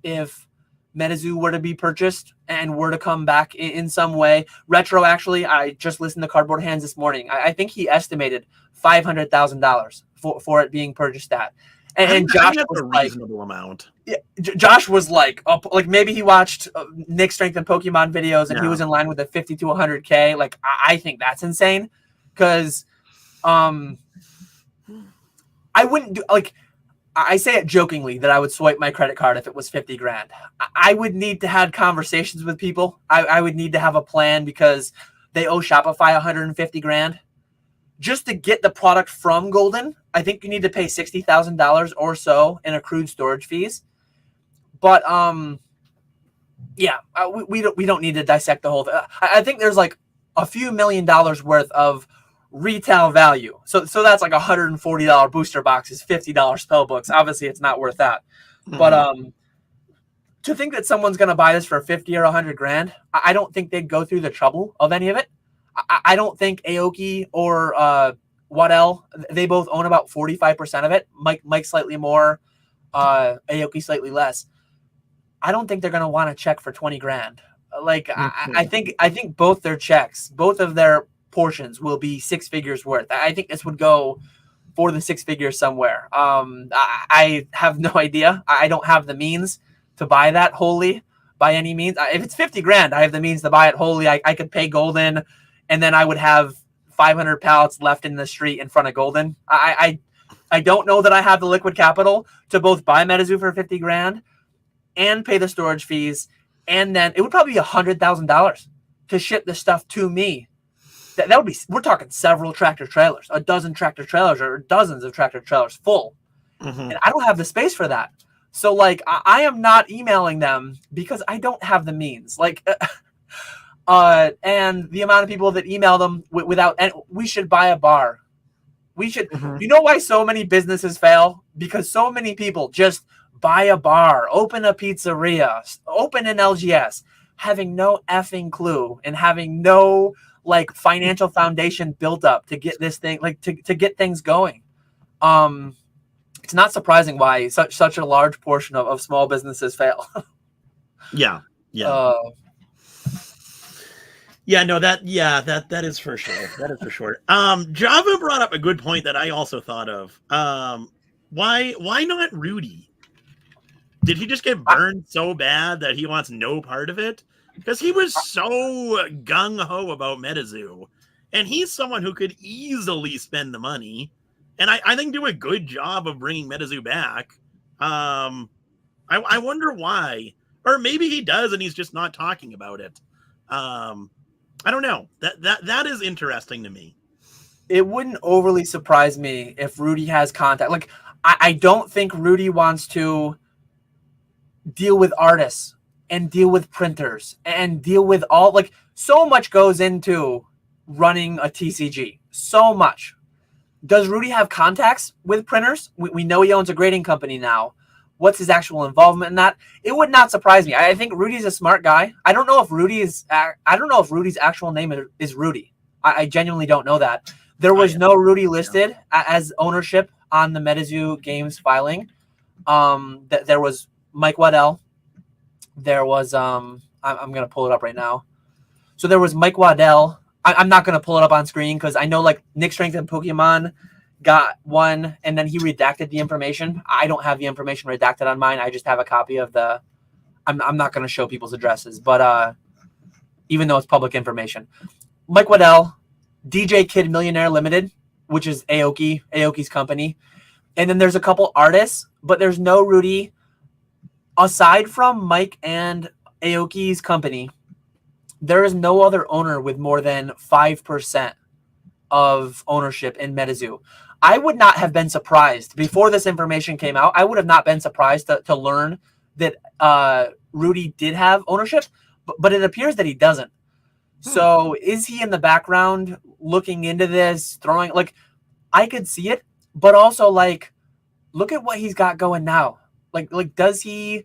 if Metazoo were to be purchased and were to come back in some way. Retro, actually, I just listened to Cardboard Hands this morning. I think he estimated $500,000 for it being purchased at. And Josh that's was a reasonable amount. Yeah, Josh was like maybe he watched Nick Strength and Pokemon videos and he was in line with the 50 to 100K. Like, I think that's insane because I wouldn't do, like, I say it jokingly that I would swipe my credit card if it was 50 grand. I would need to have conversations with people. I would need to have a plan because they owe Shopify 150 grand. Just to get the product from Golden, I think you need to pay $60,000 or so in accrued storage fees. But yeah, we don't need to dissect the whole thing. I think there's like a few $1 million worth of retail value. So that's like $140 booster boxes, $50 spell books. Obviously, it's not worth that. Mm-hmm. But to think that someone's going to buy this for 50 or 100 grand, I don't think they'd go through the trouble of any of it. I don't think Aoki or Waddell, they both own about 45% of it. Mike slightly more, Aoki slightly less. I don't think they're going to want to check for 20 grand. Like, mm-hmm. I think both their checks, both of their portions will be 6 figures worth. I think this would go for the 6 figures somewhere. I have no idea. I don't have the means to buy that wholly by any means. If it's 50 grand, I have the means to buy it wholly. I could pay Golden, and then I would have 500 pallets left in the street in front of Golden. I don't know that I have the liquid capital to both buy Metazoo for 50 grand and pay the storage fees, and then it would probably be $100,000 to ship the stuff to me. That would be, we're talking several tractor trailers, a dozen tractor trailers or dozens of tractor trailers full. Mm-hmm. And I don't have the space for that. So like, I am not emailing them because I don't have the means. Like, and the amount of people that email them without, and we should buy a bar. We should, mm-hmm. You know why so many businesses fail? Because so many people just buy a bar, open a pizzeria, open an LGS, having no effing clue and having no like financial foundation built up to get this thing, like to get things going. It's not surprising why such a large portion of small businesses fail. Yeah. Yeah, no, that is for sure. That is for sure. Java brought up a good point that I also thought of. Why not Rudy? Did he just get burned so bad that he wants no part of it? Because he was so gung-ho about Metazoo. And he's someone who could easily spend the money. And I think do a good job of bringing Metazoo back. I wonder why. Or maybe he does and he's just not talking about it. I don't know. That is interesting to me. It wouldn't overly surprise me if Rudy has contact. Like, I don't think Rudy wants to deal with artists and deal with printers and deal with all, like, so much goes into running a TCG. So much. Does Rudy have contacts with printers? We know he owns a grading company now. What's his actual involvement in that? It would not surprise me. I think Rudy's a smart guy. I don't know if Rudy's actual name is Rudy. I genuinely don't know that. There was no Rudy listed as ownership on the Metazoo Games filing. There was Mike Waddell. There was I'm gonna pull it up right now. So there was Mike Waddell. I'm not gonna pull it up on screen because I know like Nick Strength and Pokemon got one and then he redacted the information. I don't have the information redacted on mine. I just have a copy of the. I'm not gonna show people's addresses, but even though it's public information, Mike Waddell, DJ Kid Millionaire Limited, which is Aoki's company, and then there's a couple artists, but there's no Rudy. Aside from Mike and Aoki's company, there is no other owner with more than 5% of ownership in Metazoo. I would not have been surprised before this information came out. I would have not been surprised to learn that Rudy did have ownership, but it appears that he doesn't. So is he in the background looking into this, throwing, like, I could see it, but also like, look at what he's got going now. Like, does he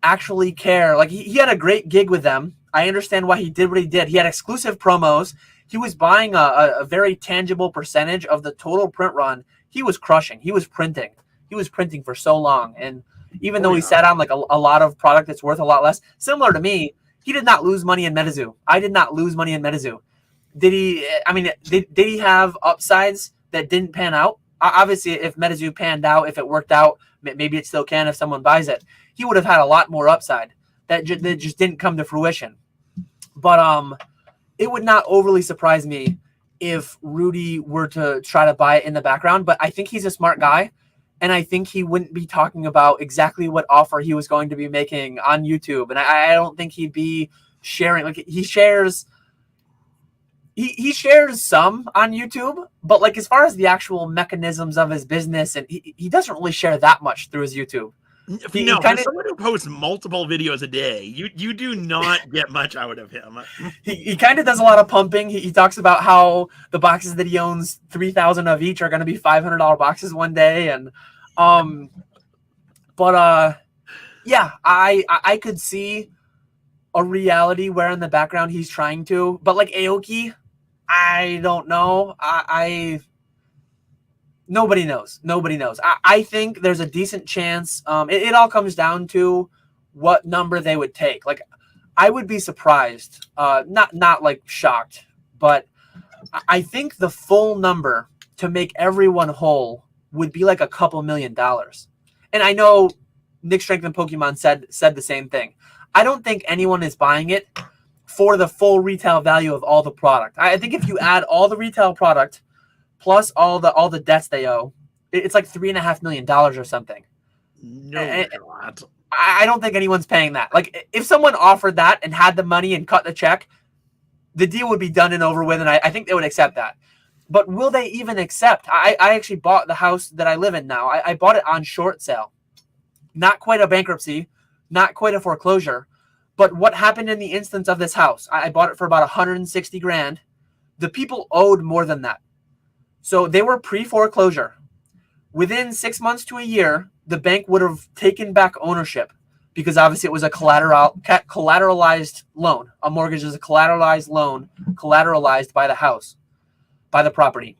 actually care? Like, he had a great gig with them. I understand why he did what he did. He had exclusive promos. He was buying a very tangible percentage of the total print run. He was crushing. He was printing. He was printing for so long. And even though he sat on like a lot of product that's worth a lot less. Similar to me, he did not lose money in Metazoo. I did not lose money in Metazoo. Did he? I mean, did he have upsides that didn't pan out? Obviously, if Metazoo panned out, if it worked out, maybe it still can if someone buys it. He would have had a lot more upside that just didn't come to fruition. But it would not overly surprise me if Rudy were to try to buy it in the background. But I think he's a smart guy, and I think he wouldn't be talking about exactly what offer he was going to be making on YouTube. And I don't think he'd be sharing. Like, he shares some on YouTube, but like as far as the actual mechanisms of his business, and he doesn't really share that much through his YouTube. For someone who posts multiple videos a day, you do not get much out of him. He kind of does a lot of pumping. He talks about how the boxes that he owns, 3,000 of each, are going to be $500 boxes one day, and yeah, I could see a reality where in the background he's trying to, but like Aoki, I don't know. Nobody knows. Nobody knows. I think there's a decent chance. It all comes down to what number they would take. Like, I would be surprised, not like shocked, but I think the full number to make everyone whole would be like a couple $1 million. And I know Nick Strength and Pokemon said the same thing. I don't think anyone is buying it for the full retail value of all the product. I think if you add all the retail product plus all the debts they owe, it's like $3.5 million or something. No, I don't think anyone's paying that. Like, if someone offered that and had the money and cut the check, the deal would be done and over with, and I think they would accept that. But will they even accept? I actually bought the house that I live in now. I bought it on short sale. Not quite a bankruptcy, not quite a foreclosure. But what happened in the instance of this house? I bought it for about 160 grand. The people owed more than that. So they were pre-foreclosure. Within 6 months to a year, the bank would have taken back ownership because obviously it was a collateralized loan. A mortgage is a collateralized loan, collateralized by the house, by the property.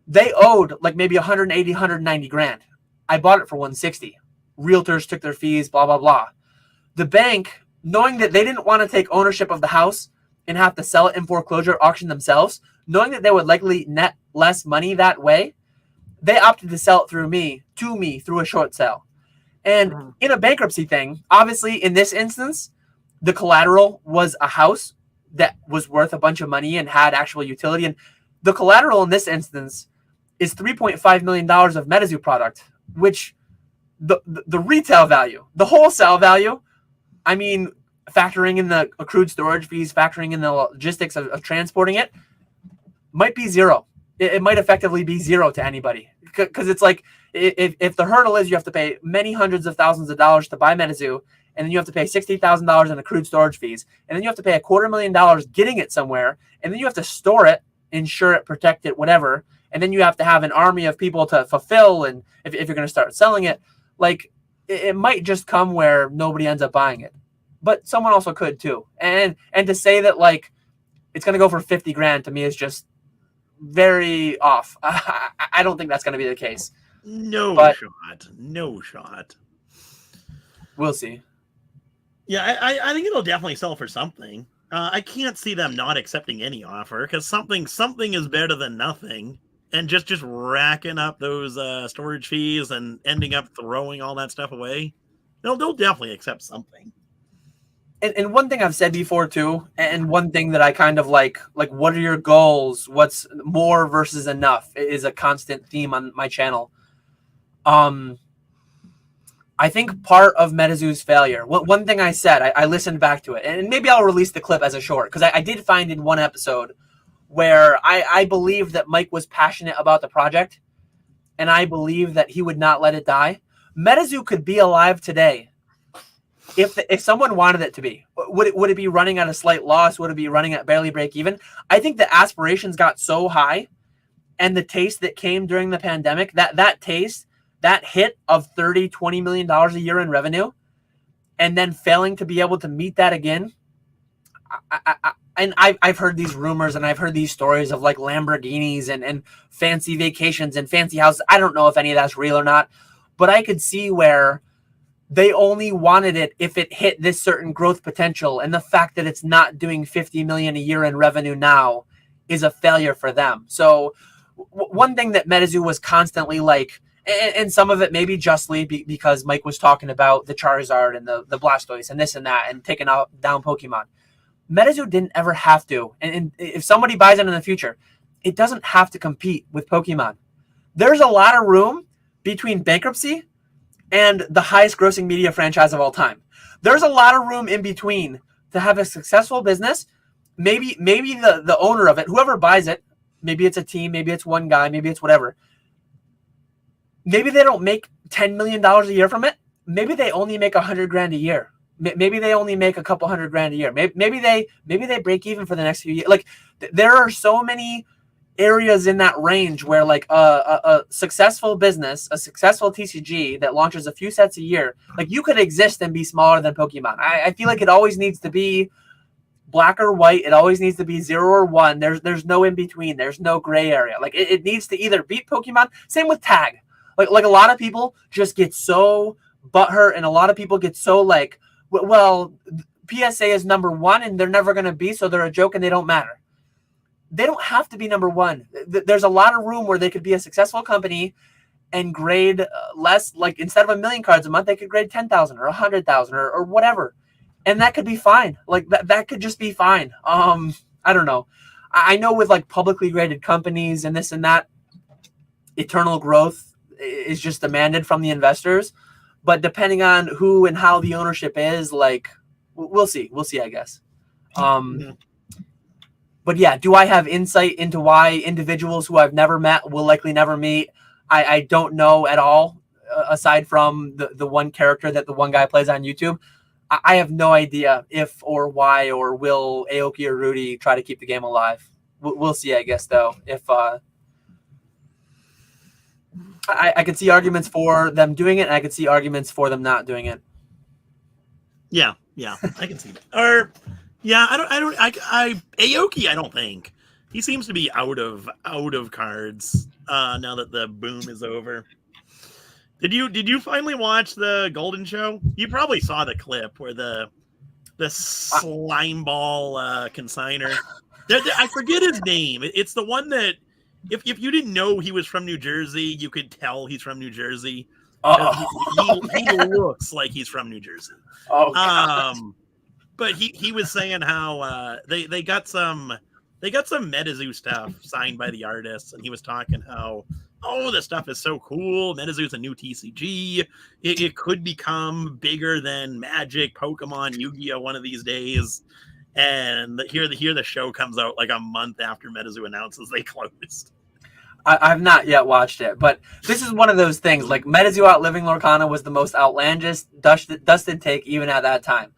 They owed like maybe 180, 190 grand. I bought it for 160. Realtors took their fees, blah, blah, blah. The bank, knowing that they didn't want to take ownership of the house and have to sell it in foreclosure auction themselves, knowing that they would likely net less money that way, they opted to sell it through me through a short sale. And in a bankruptcy thing, obviously in this instance, the collateral was a house that was worth a bunch of money and had actual utility. And the collateral in this instance is $3.5 million of Metazoo product, which the retail value, the wholesale value, I mean, factoring in the accrued storage fees, factoring in the logistics of transporting it, might be zero. It might effectively be zero to anybody. Because it's like, if the hurdle is you have to pay many hundreds of thousands of dollars to buy Metazoo, and then you have to pay $60,000 in accrued storage fees, and then you have to pay $250,000 getting it somewhere, and then you have to store it, insure it, protect it, whatever, and then you have to have an army of people to fulfill, and if you're going to start selling it, like, it might just come where nobody ends up buying it. But someone also could too. And to say that, like, it's going to go for 50 grand to me is just very off. I don't think that's going to be the case. No shot. We'll see. Yeah, I think it'll definitely sell for something. I can't see them not accepting any offer because something is better than nothing. And just racking up those storage fees and ending up throwing all that stuff away, they'll definitely accept something. And one thing I've said before too, and one thing that I kind of like what are your goals? What's more versus enough is a constant theme on my channel. I think part of Metazoo's failure, one thing I said, I listened back to it, and maybe I'll release the clip as a short, because I did find in one episode where I believe that Mike was passionate about the project, and I believe that he would not let it die. Metazoo could be alive today if someone wanted it to be. Would it be running at a slight loss? Would it be running at barely break even? I think the aspirations got so high, and the taste that came during the pandemic, that hit of $30-20 million a year in revenue, and then failing to be able to meet that again. And I've heard these rumors and I've heard these stories of like Lamborghinis and fancy vacations and fancy houses. I don't know if any of that's real or not, but I could see where they only wanted it if it hit this certain growth potential, and the fact that it's not doing 50 million a year in revenue now is a failure for them. So one thing that Metazoo was constantly like, and some of it maybe justly because Mike was talking about the Charizard and the Blastoise and this and that and taking out down Pokemon. Metazoo didn't ever have to, and if somebody buys it in the future, it doesn't have to compete with Pokemon. There's a lot of room between bankruptcy and the highest grossing media franchise of all time. There's a lot of room in between to have a successful business. Maybe the owner of it, whoever buys it, maybe it's a team, maybe it's one guy, maybe it's whatever. Maybe they don't make $10 million a year from it. Maybe they only make $100,000 a year. Maybe they only make a couple $100,000 a year. Maybe they break even for the next few years. Like there are so many areas in that range where like a successful business, a successful TCG that launches a few sets a year, like you could exist and be smaller than Pokemon. I feel like it always needs to be black or white. It always needs to be 0 or 1. There's no in between. There's no gray area. Like it needs to either beat Pokemon. Same with tag. Like a lot of people just get so butthurt, and a lot of people get so like, well, PSA is number 1 and they're never going to be, so they're a joke and they don't matter. They don't have to be number 1. There's a lot of room where they could be a successful company and grade less. Like instead of 1 million cards a month, they could grade 10,000 or 100,000 or whatever. And that could be fine. Like that could just be fine. I don't know. I know with like publicly graded companies and this and that, eternal growth is just demanded from the investors. But depending on who and how the ownership is, like we'll see. We'll see, I guess. But yeah, do I have insight into why individuals who I've never met will likely never meet? I don't know at all, aside from the one character that the one guy plays on YouTube. I have no idea if or why or will Aoki or Rudy try to keep the game alive. We'll see, I guess, though. If I could see arguments for them doing it, and I could see arguments for them not doing it. Yeah, I can see that. Or yeah, Aoki, I don't think. He seems to be out of cards now that the boom is over. Did you finally watch the Golden Show? You probably saw the clip where the slime ball consigner. I forget his name. It's the one that if you didn't know he was from New Jersey, you could tell he's from New Jersey. He looks like he's from New Jersey. But he was saying how they got some Metazoo stuff signed by the artists, and he was talking how, oh, this stuff is so cool. Metazoo's a new TCG. It could become bigger than Magic, Pokemon, Yu-Gi-Oh! One of these days. And here the show comes out like a month after Metazoo announces they closed. I've not yet watched it, but this is one of those things. Like Metazoo Outliving Lorcana was the most outlandish, dusted take even at that time.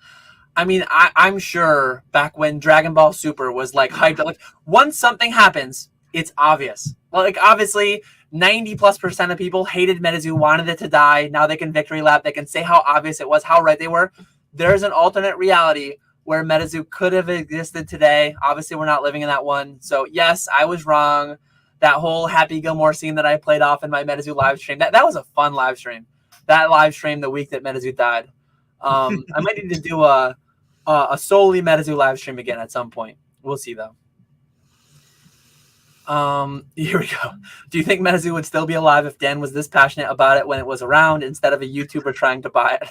I mean, I'm sure back when Dragon Ball Super was like hyped, like once something happens, it's obvious. Like obviously 90+% of people hated Metazoo, wanted it to die. Now they can victory lap. They can say how obvious it was, how right they were. There's an alternate reality where Metazoo could have existed today. Obviously, we're not living in that one. So yes, I was wrong. That whole Happy Gilmore scene that I played off in my Metazoo live stream, that was a fun live stream. That live stream the week that Metazoo died. I might need to do a solely Metazoo live stream again at some point. We'll see though. Here we go. Do you think Metazoo would still be alive if Dan was this passionate about it when it was around instead of a YouTuber trying to buy it?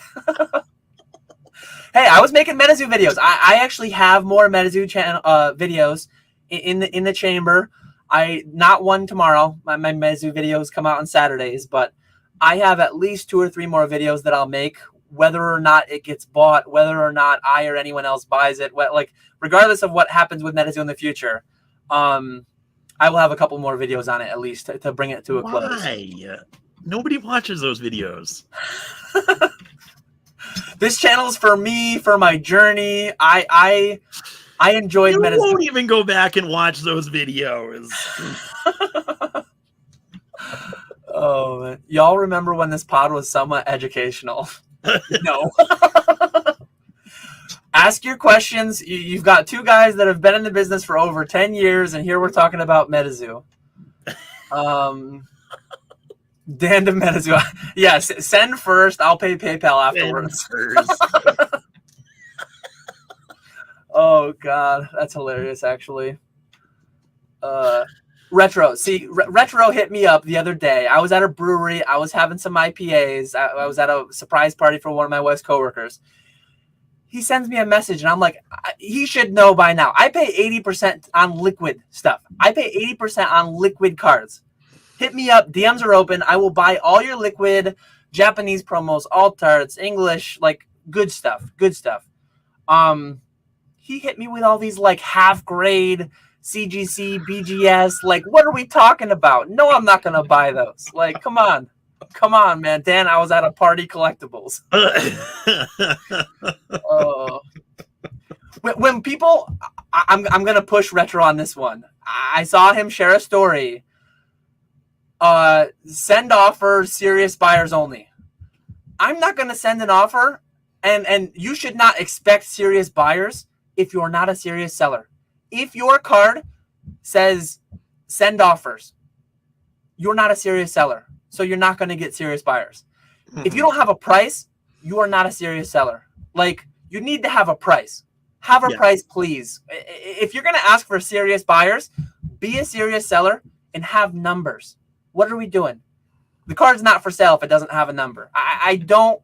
Hey, I was making Metazoo videos. I actually have more Metazoo channel videos in the chamber. Not one tomorrow. My Metazoo videos come out on Saturdays, but I have at least 2 or 3 more videos that I'll make, whether or not it gets bought, whether or not I or anyone else buys it. Like regardless of what happens with Metazoo in the future, I will have a couple more videos on it at least to bring it to a close. Why? Nobody watches those videos. This channel's for me, for my journey. I enjoyed Metazoo. You won't even go back and watch those videos. Oh, man. Y'all remember when this pod was somewhat educational? No. Ask your questions. You've got 2 guys that have been in the business for over 10 years, and here we're talking about Metazoo. Dan to Metazoo. Yes, send first. I'll pay PayPal afterwards. Oh God, that's hilarious. Actually, Retro. See, Retro hit me up the other day. I was at a brewery. I was having some IPAs. I was at a surprise party for one of my wife's coworkers. He sends me a message, and I'm like, he should know by now. I pay 80% on liquid stuff. I pay 80% on liquid cards. Hit me up. DMs are open. I will buy all your liquid, Japanese promos, alt arts, English, like good stuff. Good stuff. He hit me with all these like half grade CGC, BGS. Like, what are we talking about? No, I'm not gonna buy those. Like, come on, man. Dan, I was at a party collectibles. When people, I'm gonna push Retro on this one. I saw him share a story. Send offer, serious buyers only. I'm not gonna send an offer, and you should not expect serious buyers if you're not a serious seller. If your card says send offers, you're not a serious seller, so you're not going to get serious buyers. If you don't have a price, you are not a serious seller. Like, you need to have a price. Have a price, please. If you're going to ask for serious buyers, be a serious seller and have numbers. What are we doing? The card's not for sale if it doesn't have a number. I don't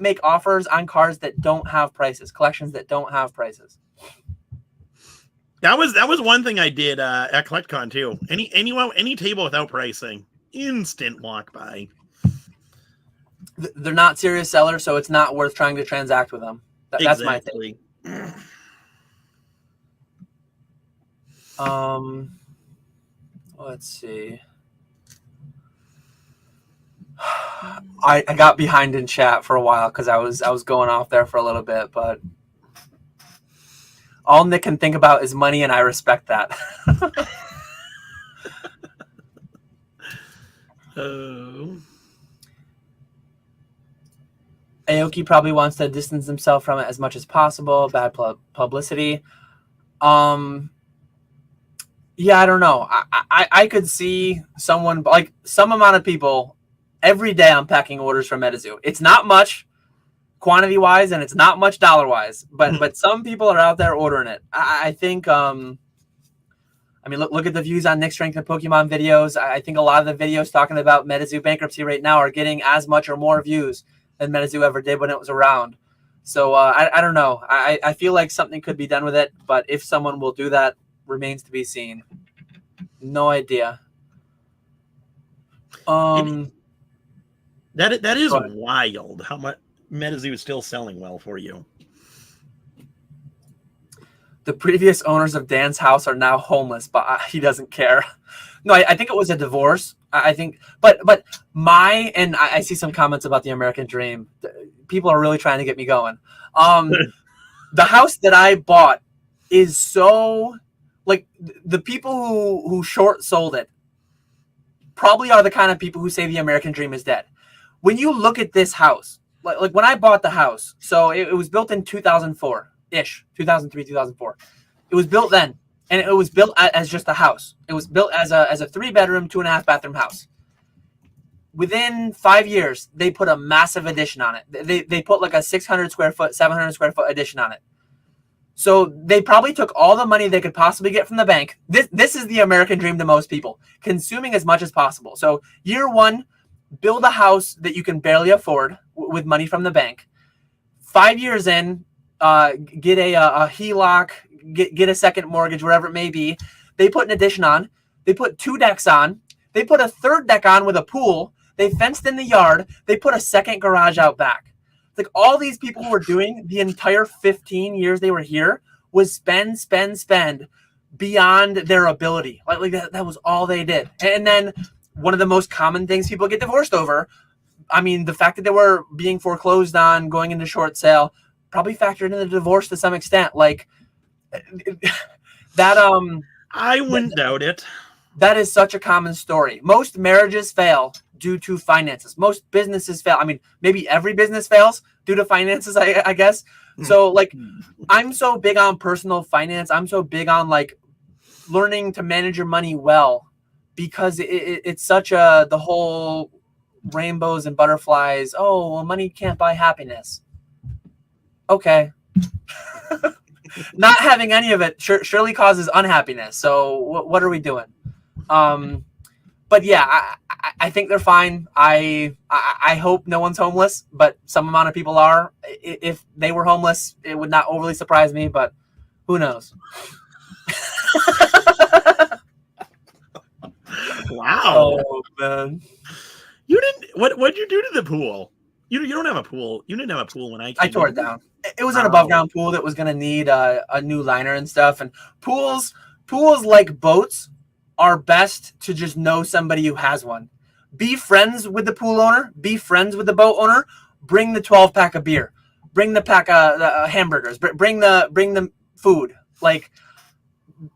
make offers on cards that don't have prices, collections that don't have prices. That was one thing I did at CollectCon too. Any table without pricing, instant walk by. They're not serious sellers, so it's not worth trying to transact with them. That's exactly. my take. Let's see. I got behind in chat for a while because I was going off there for a little bit, but all Nick can think about is money, and I respect that. Aoki probably wants to distance himself from it as much as possible. Bad publicity. Yeah, I don't know. I could see someone, like some amount of people, every day I'm packing orders from Metazoo. It's not much quantity wise, and it's not much dollar wise, but some people are out there ordering it. I think I mean, look at the views on Nick Strength and Pokemon videos. I think a lot of the videos talking about Metazoo bankruptcy right now are getting as much or more views than Metazoo ever did when it was around. So I don't know. I feel like something could be done with it, but if someone will do that remains to be seen. No idea. That is wild how much Metazoo is still selling well for you. The previous owners of Dan's house are now homeless, but he doesn't care. No, I think it was a divorce. I think, but I see some comments about the American dream. People are really trying to get me going. The house that I bought is so, like, the people who short sold it probably are the kind of people who say the American dream is dead. When you look at this house, like when I bought the house, so it was built in 2004-ish, 2003, 2004. It was built then, and it was built as just a house. It was built as a 3-bedroom, 2.5-bathroom house. Within 5 years, they put a massive addition on it. They put like a 600 square foot, 700 square foot addition on it. So they probably took all the money they could possibly get from the bank. This is the American dream to most people, consuming as much as possible. So year one, build a house that you can barely afford with money from the bank. 5 years in, get a HELOC, get a second mortgage, whatever it may be. They put an addition on. They put 2 decks on. They put a 3rd deck on with a pool. They fenced in the yard. They put a 2nd garage out back. Like, all these people were doing the entire 15 years they were here was spend beyond their ability. Like that was all they did. And then one of the most common things people get divorced over, I mean, the fact that they were being foreclosed on, going into short sale, probably factored into the divorce to some extent. Like that. I wouldn't doubt it. That is such a common story. Most marriages fail due to finances. Most businesses fail. I mean, maybe every business fails due to finances, I guess. So, like, I'm so big on personal finance. I'm so big on, like, learning to manage your money well because it's such the whole rainbows and butterflies. Oh, well, money can't buy happiness. Okay. Not having any of it surely causes unhappiness. So what are we doing? But yeah, I think they're fine. I hope no one's homeless, but some amount of people are. If they were homeless, it would not overly surprise me, but who knows? Wow. Oh man. You didn't what'd you do to the pool? You don't have a pool. You didn't have a pool when I came. I tore it down. It was an above ground pool that was gonna need a new liner and stuff. And pools like boats are best to just know somebody who has one. Be friends with the pool owner, be friends with the boat owner, bring the 12-pack of beer, bring the pack of hamburgers, bring the food. Like,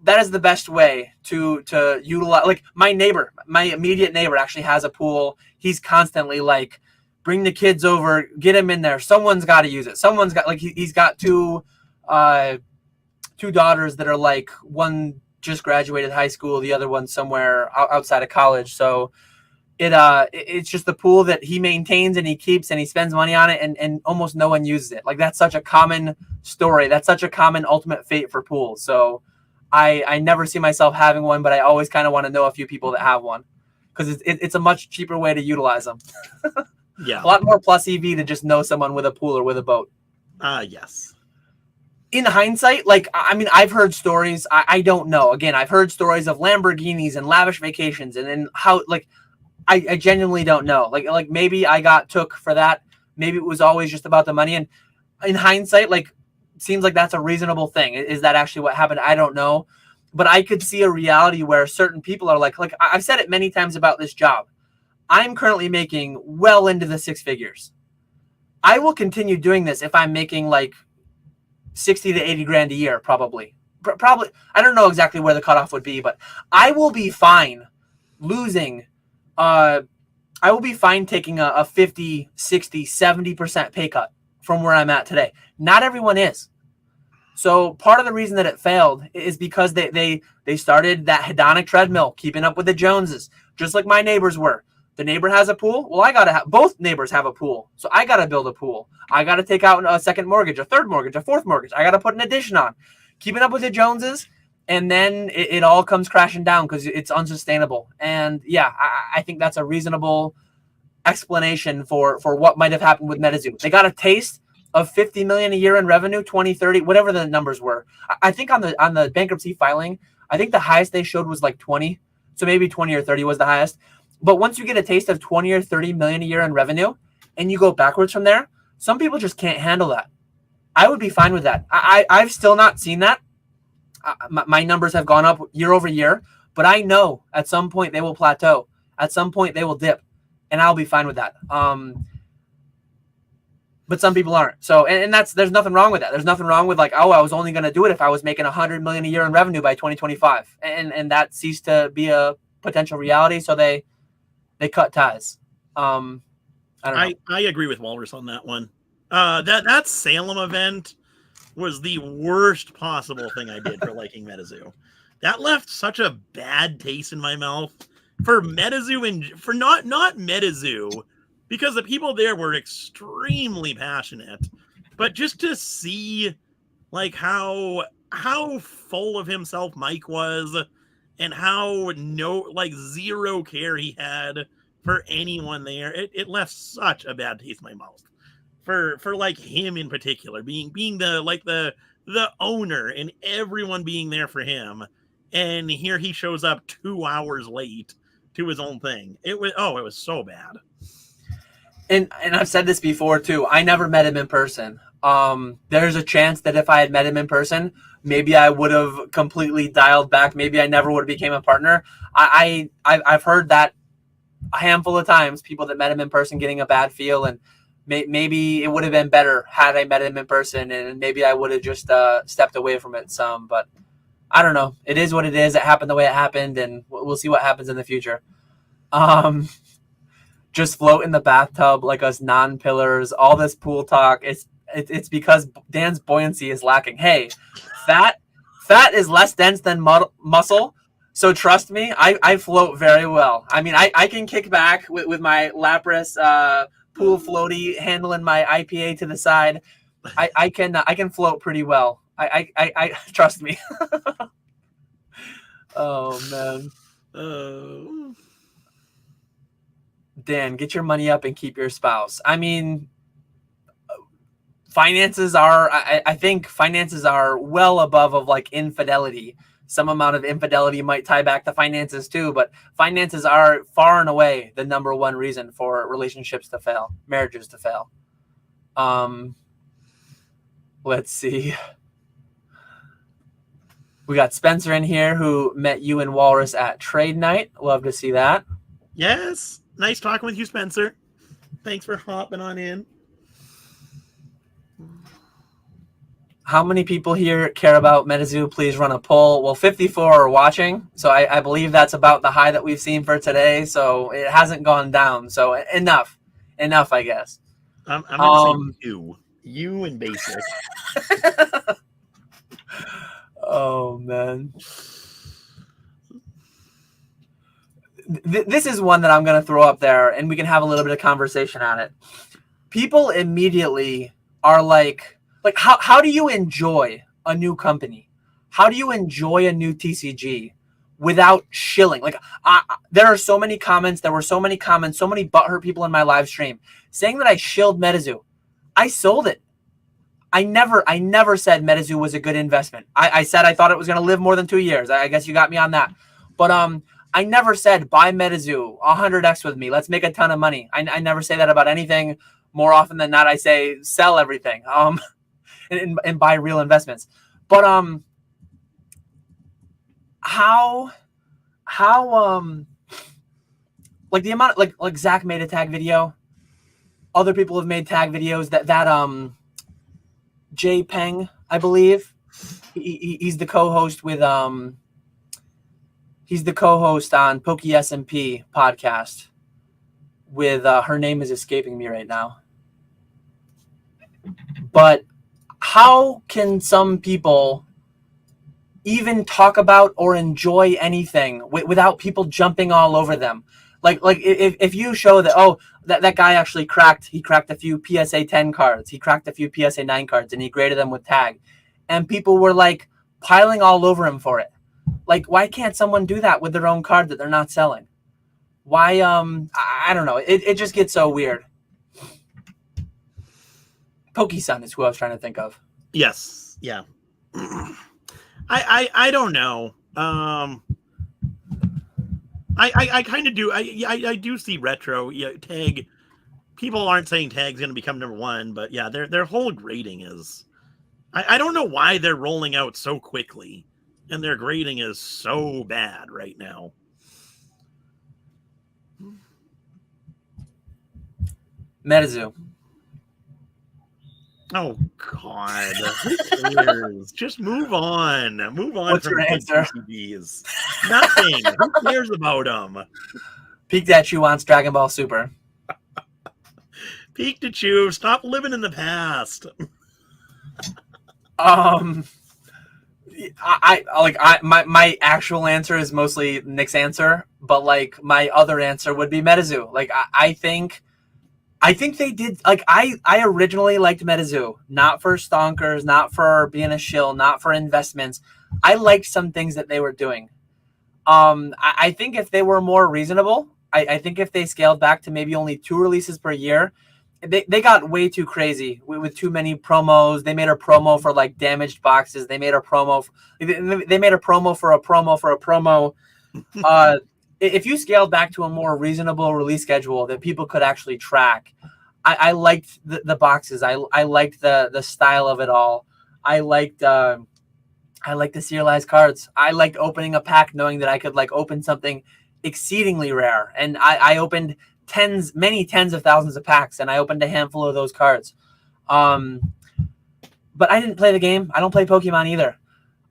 that is the best way to utilize. Like, my immediate neighbor actually has a pool. He's constantly like, bring the kids over, get him in there. Someone's got to use it. Someone's got, like, he's got two daughters that are like, one just graduated high school, the other one somewhere outside of college. So it's just the pool that he maintains and he keeps and he spends money on it, and almost no one uses it. Like, that's such a common story. That's such a common ultimate fate for pools. So I never see myself having one, but I always kind of want to know a few people that have one, because it's a much cheaper way to utilize them. Yeah. A lot more plus EV to just know someone with a pool or with a boat. Yes. In hindsight, like, I mean, I've heard stories. I don't know. Again, I've heard stories of Lamborghinis and lavish vacations, and then how, like, I genuinely don't know. Like maybe I got took for that. Maybe it was always just about the money. And in hindsight, like, seems like that's a reasonable thing. Is that actually what happened? I don't know. But I could see a reality where certain people are like I've said it many times about this job. I'm currently making well into the six figures. I will continue doing this if I'm making like 60 to 80 grand a year, probably. I don't know exactly where the cutoff would be, but I will be fine losing. I will be fine taking a 50, 60, 70% pay cut from where I'm at today. Not everyone is. So part of the reason that it failed is because they started that hedonic treadmill, keeping up with the Joneses, just like my neighbors were. The neighbor has a pool. Well, I got to have, both neighbors have a pool. So I got to build a pool. I got to take out a second mortgage, a third mortgage, a fourth mortgage. I got to put an addition on. Keeping up with the Joneses. And then it all comes crashing down because it's unsustainable. And yeah, I think that's a reasonable explanation for what might have happened with Metazoo. They got a taste of 50 million a year in revenue, 20, 30, whatever the numbers were. I think on the bankruptcy filing, I think the highest they showed was like 20. So maybe 20 or 30 was the highest. But once you get a taste of 20 or 30 million a year in revenue and you go backwards from there, some people just can't handle that. I would be fine with that. I've still not seen that. My numbers have gone up year over year, but I know at some point they will plateau. At some point they will dip, and I'll be fine with that. But some people aren't. So, and there's nothing wrong with that. There's nothing wrong with like, oh, I was only going to do it if I was making 100 million a year in revenue by 2025, and that ceased to be a potential reality. So they cut ties. I don't know. I agree with Walrus on that one. That Salem event was the worst possible thing I did for liking Metazoo. That left such a bad taste in my mouth for Metazoo and for not Metazoo, because the people there were extremely passionate, but just to see like how full of himself Mike was and how zero care he had for anyone there, it left such a bad taste in my mouth. For like him in particular, being the owner and everyone being there for him, and here he shows up 2 hours late to his own thing. It was so bad. And I've said this before too. I never met him in person. There's a chance that if I had met him in person, maybe I would have completely dialed back. Maybe I never would have became a partner. I've heard that a handful of times. People that met him in person getting a bad feel, and maybe it would have been better had I met him in person, and maybe I would have just stepped away from it some. But I don't know. It is what it is. It happened the way it happened, and we'll see what happens in the future. Just float in the bathtub like us non-pillars. All this pool talk. It's because Dan's buoyancy is lacking. Hey, fat is less dense than muscle. So trust me, I float very well. I mean, I can kick back with my Lapras pool floaty, handling my IPA to the side. I can float pretty well. I trust me. Oh man. Dan, get your money up and keep your spouse. I mean, finances are, I think finances are well above of like infidelity. Some amount of infidelity might tie back to finances too, but finances are far and away the number one reason for relationships to fail, marriages to fail. Let's see. We got Spencer in here who met you and Walrus at trade night. Love to see that. Yes. Nice talking with you, Spencer. Thanks for hopping on in. How many people here care about Metazoo? Please run a poll. Well, 54 are watching, so I believe that's about the high that we've seen for today. So it hasn't gone down. So enough, I guess. I'm going to say you and basic. Oh man, this is one that I'm going to throw up there, and we can have a little bit of conversation on it. People immediately are like how do you enjoy a new company? How do you enjoy a new TCG without shilling? Like there are so many comments. There were so many comments, so many butthurt people in my live stream saying that I shilled Metazoo. I sold it. I never said Metazoo was a good investment. I said I thought it was going to live more than 2 years. I guess you got me on that. But I never said buy Metazoo 100x with me. Let's make a ton of money. I never say that about anything. More often than not, I say sell everything and buy real investments. But how like the amount like Zach made a tag video. Other people have made tag videos that Jay Peng, I believe. He's the co-host with he's the co-host on Poke SMP podcast with her name is escaping me right now. But how can some people even talk about or enjoy anything without people jumping all over them? Like if you show that, that guy actually cracked a few PSA 10 cards, he cracked a few PSA 9 cards, and he graded them with tag, and people were like piling all over him for it. Like, why can't someone do that with their own card that they're not selling? Why? I don't know. It just gets so weird. Poke-san is who I was trying to think of. Yes. Yeah. I don't know. I kind of do. I do see retro. Yeah, tag. People aren't saying tag's going to become #1, but yeah, their whole grading is. I don't know why they're rolling out so quickly, and their grading is so bad right now. Metazoo. Oh God! Who cares? Just move on. Move on. What's from your answer? TCGs. Nothing. Who cares about them? Pikachu wants Dragon Ball Super. Pikachu, stop living in the past. My actual answer is mostly Nick's answer, but like my other answer would be Metazoo. Like I think they did, like I originally liked Metazoo, not for stonkers, not for being a shill, not for investments. I liked some things that they were doing. I think if they were more reasonable, I think if they scaled back to maybe only 2 releases per year, they got way too crazy with too many promos. They made a promo for like damaged boxes. They made a promo. They made a promo for a promo for a promo. If you scaled back to a more reasonable release schedule that people could actually track, I liked the boxes. I liked the style of it all. I liked the serialized cards. I liked opening a pack knowing that I could like open something exceedingly rare. And I opened many tens of thousands of packs, and I opened a handful of those cards. But I didn't play the game. I don't play Pokemon either.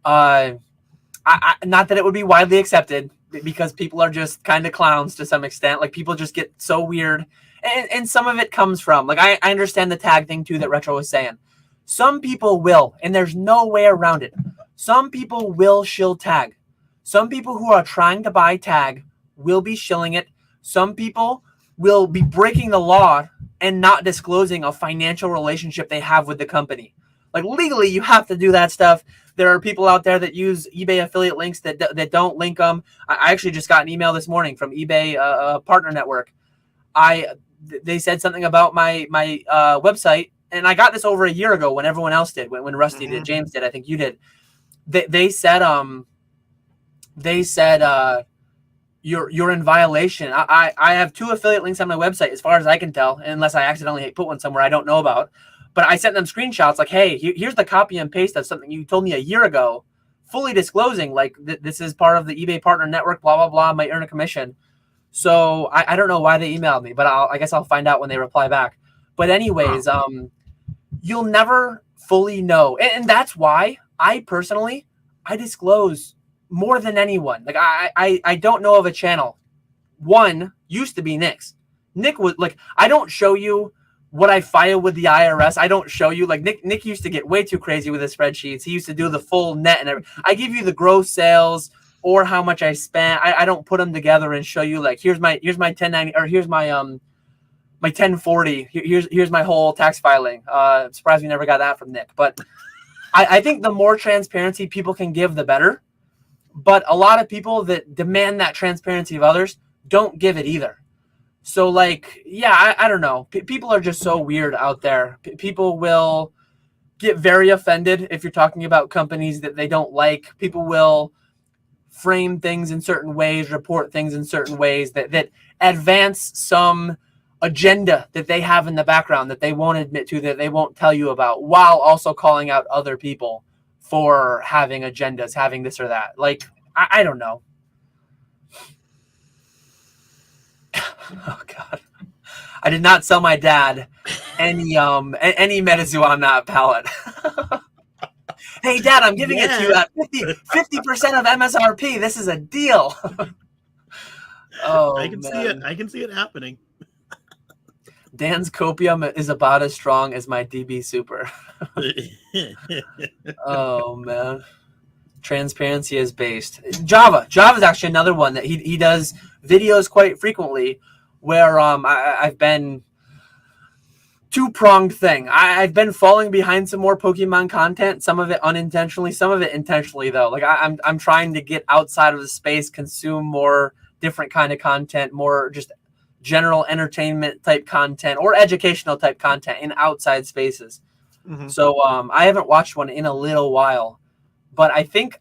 Not that it would be widely accepted, because people are just kind of clowns to some extent. Like, people just get so weird. And some of it comes from, like, I understand the tag thing too that Retro was saying. Some people will, and there's no way around it. Some people will shill tag. Some people who are trying to buy tag will be shilling it. Some people will be breaking the law and not disclosing a financial relationship they have with the company. Like legally, you have to do that stuff. There are people out there that use eBay affiliate links that don't link them. I actually just got an email this morning from eBay Partner Network. They said something about my website, and I got this over a year ago when everyone else did, when Rusty did, James did, I think you did. They said you're in violation. I have 2 affiliate links on my website, as far as I can tell, unless I accidentally put one somewhere I don't know about. But I sent them screenshots like, hey, here's the copy and paste of something you told me a year ago, fully disclosing like this is part of the eBay Partner Network, blah, blah, blah, might earn a commission. So I don't know why they emailed me, but I guess I'll find out when they reply back. But anyways, you'll never fully know. And that's why I personally disclose more than anyone. Like I don't know of a channel. One used to be Nick's. Nick was like, I don't show you what I filed with the IRS. I don't show you, like Nick used to get way too crazy with his spreadsheets. He used to do the full net and everything. I give you the gross sales or how much I spent. I don't put them together and show you like, here's my 1090 or here's my my 1040. Here's my whole tax filing. Surprised we never got that from Nick. But I think the more transparency people can give, the better. But a lot of people that demand that transparency of others don't give it either. So, like, yeah, I don't know. People are just so weird out there. People will get very offended if you're talking about companies that they don't like. People will frame things in certain ways, report things in certain ways that advance some agenda that they have in the background that they won't admit to, that they won't tell you about, while also calling out other people for having agendas, having this or that. Like, I don't know. Oh God, I did not sell my dad any Metazoo on that pallet. Hey Dad, I'm giving it to you at 50% of MSRP. This is a deal. Oh, I can see it. I can see it happening. Dan's copium is about as strong as my DB Super. Oh man. Transparency is based. Java is actually another one that he does videos quite frequently where I've been two-pronged thing. I've been falling behind some more Pokemon content, some of it unintentionally, some of it intentionally though. Like I'm trying to get outside of the space, consume more different kind of content, more just general entertainment type content or educational type content in outside spaces. Mm-hmm. So I haven't watched one in a little while. But I think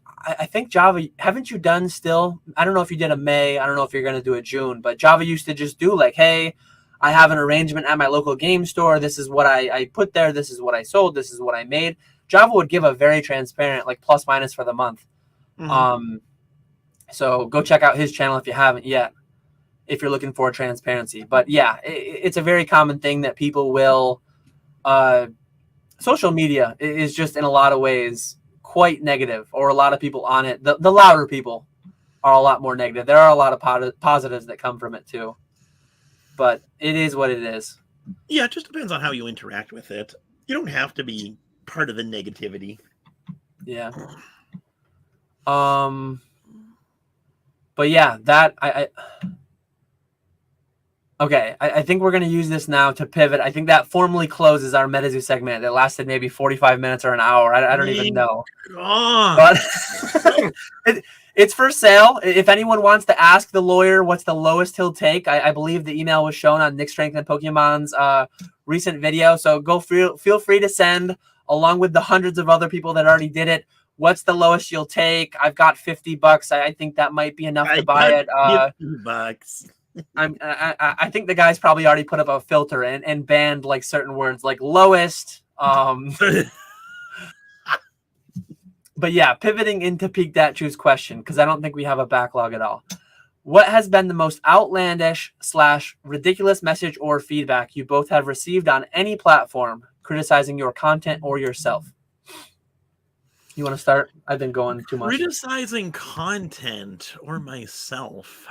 Java, haven't you done still? I don't know if you did a May. I don't know if you're going to do a June. But Java used to just do like, hey, I have an arrangement at my local game store. This is what I put there. This is what I sold. This is what I made. Java would give a very transparent, like plus minus for the month. Mm-hmm. So go check out his channel if you haven't yet, if you're looking for transparency. But yeah, it's a very common thing that people will. Social media is just in a lot of ways quite negative, or a lot of people on it. The louder people are a lot more negative. There are a lot of positives that come from it too, but it is what it is. Yeah, it just depends on how you interact with it. You don't have to be part of the negativity. Yeah. But yeah, that okay, I think we're going to use this now to pivot. I think that formally closes our Metazoo segment that lasted maybe 45 minutes or an hour. I don't even know. But it's for sale. If anyone wants to ask the lawyer what's the lowest he'll take, I believe the email was shown on Nick Strength and Pokemon's recent video. So feel free to send, along with the hundreds of other people that already did it, what's the lowest you'll take? I've got $50. I think that might be enough to buy it. $50. I think the guy's probably already put up a filter and banned like certain words like lowest. But yeah, pivoting into Peak Datchu's question, because I don't think we have a backlog at all. What has been the most outlandish / ridiculous message or feedback you both have received on any platform criticizing your content or yourself? You want to start? I've been going too much. Criticizing content or myself.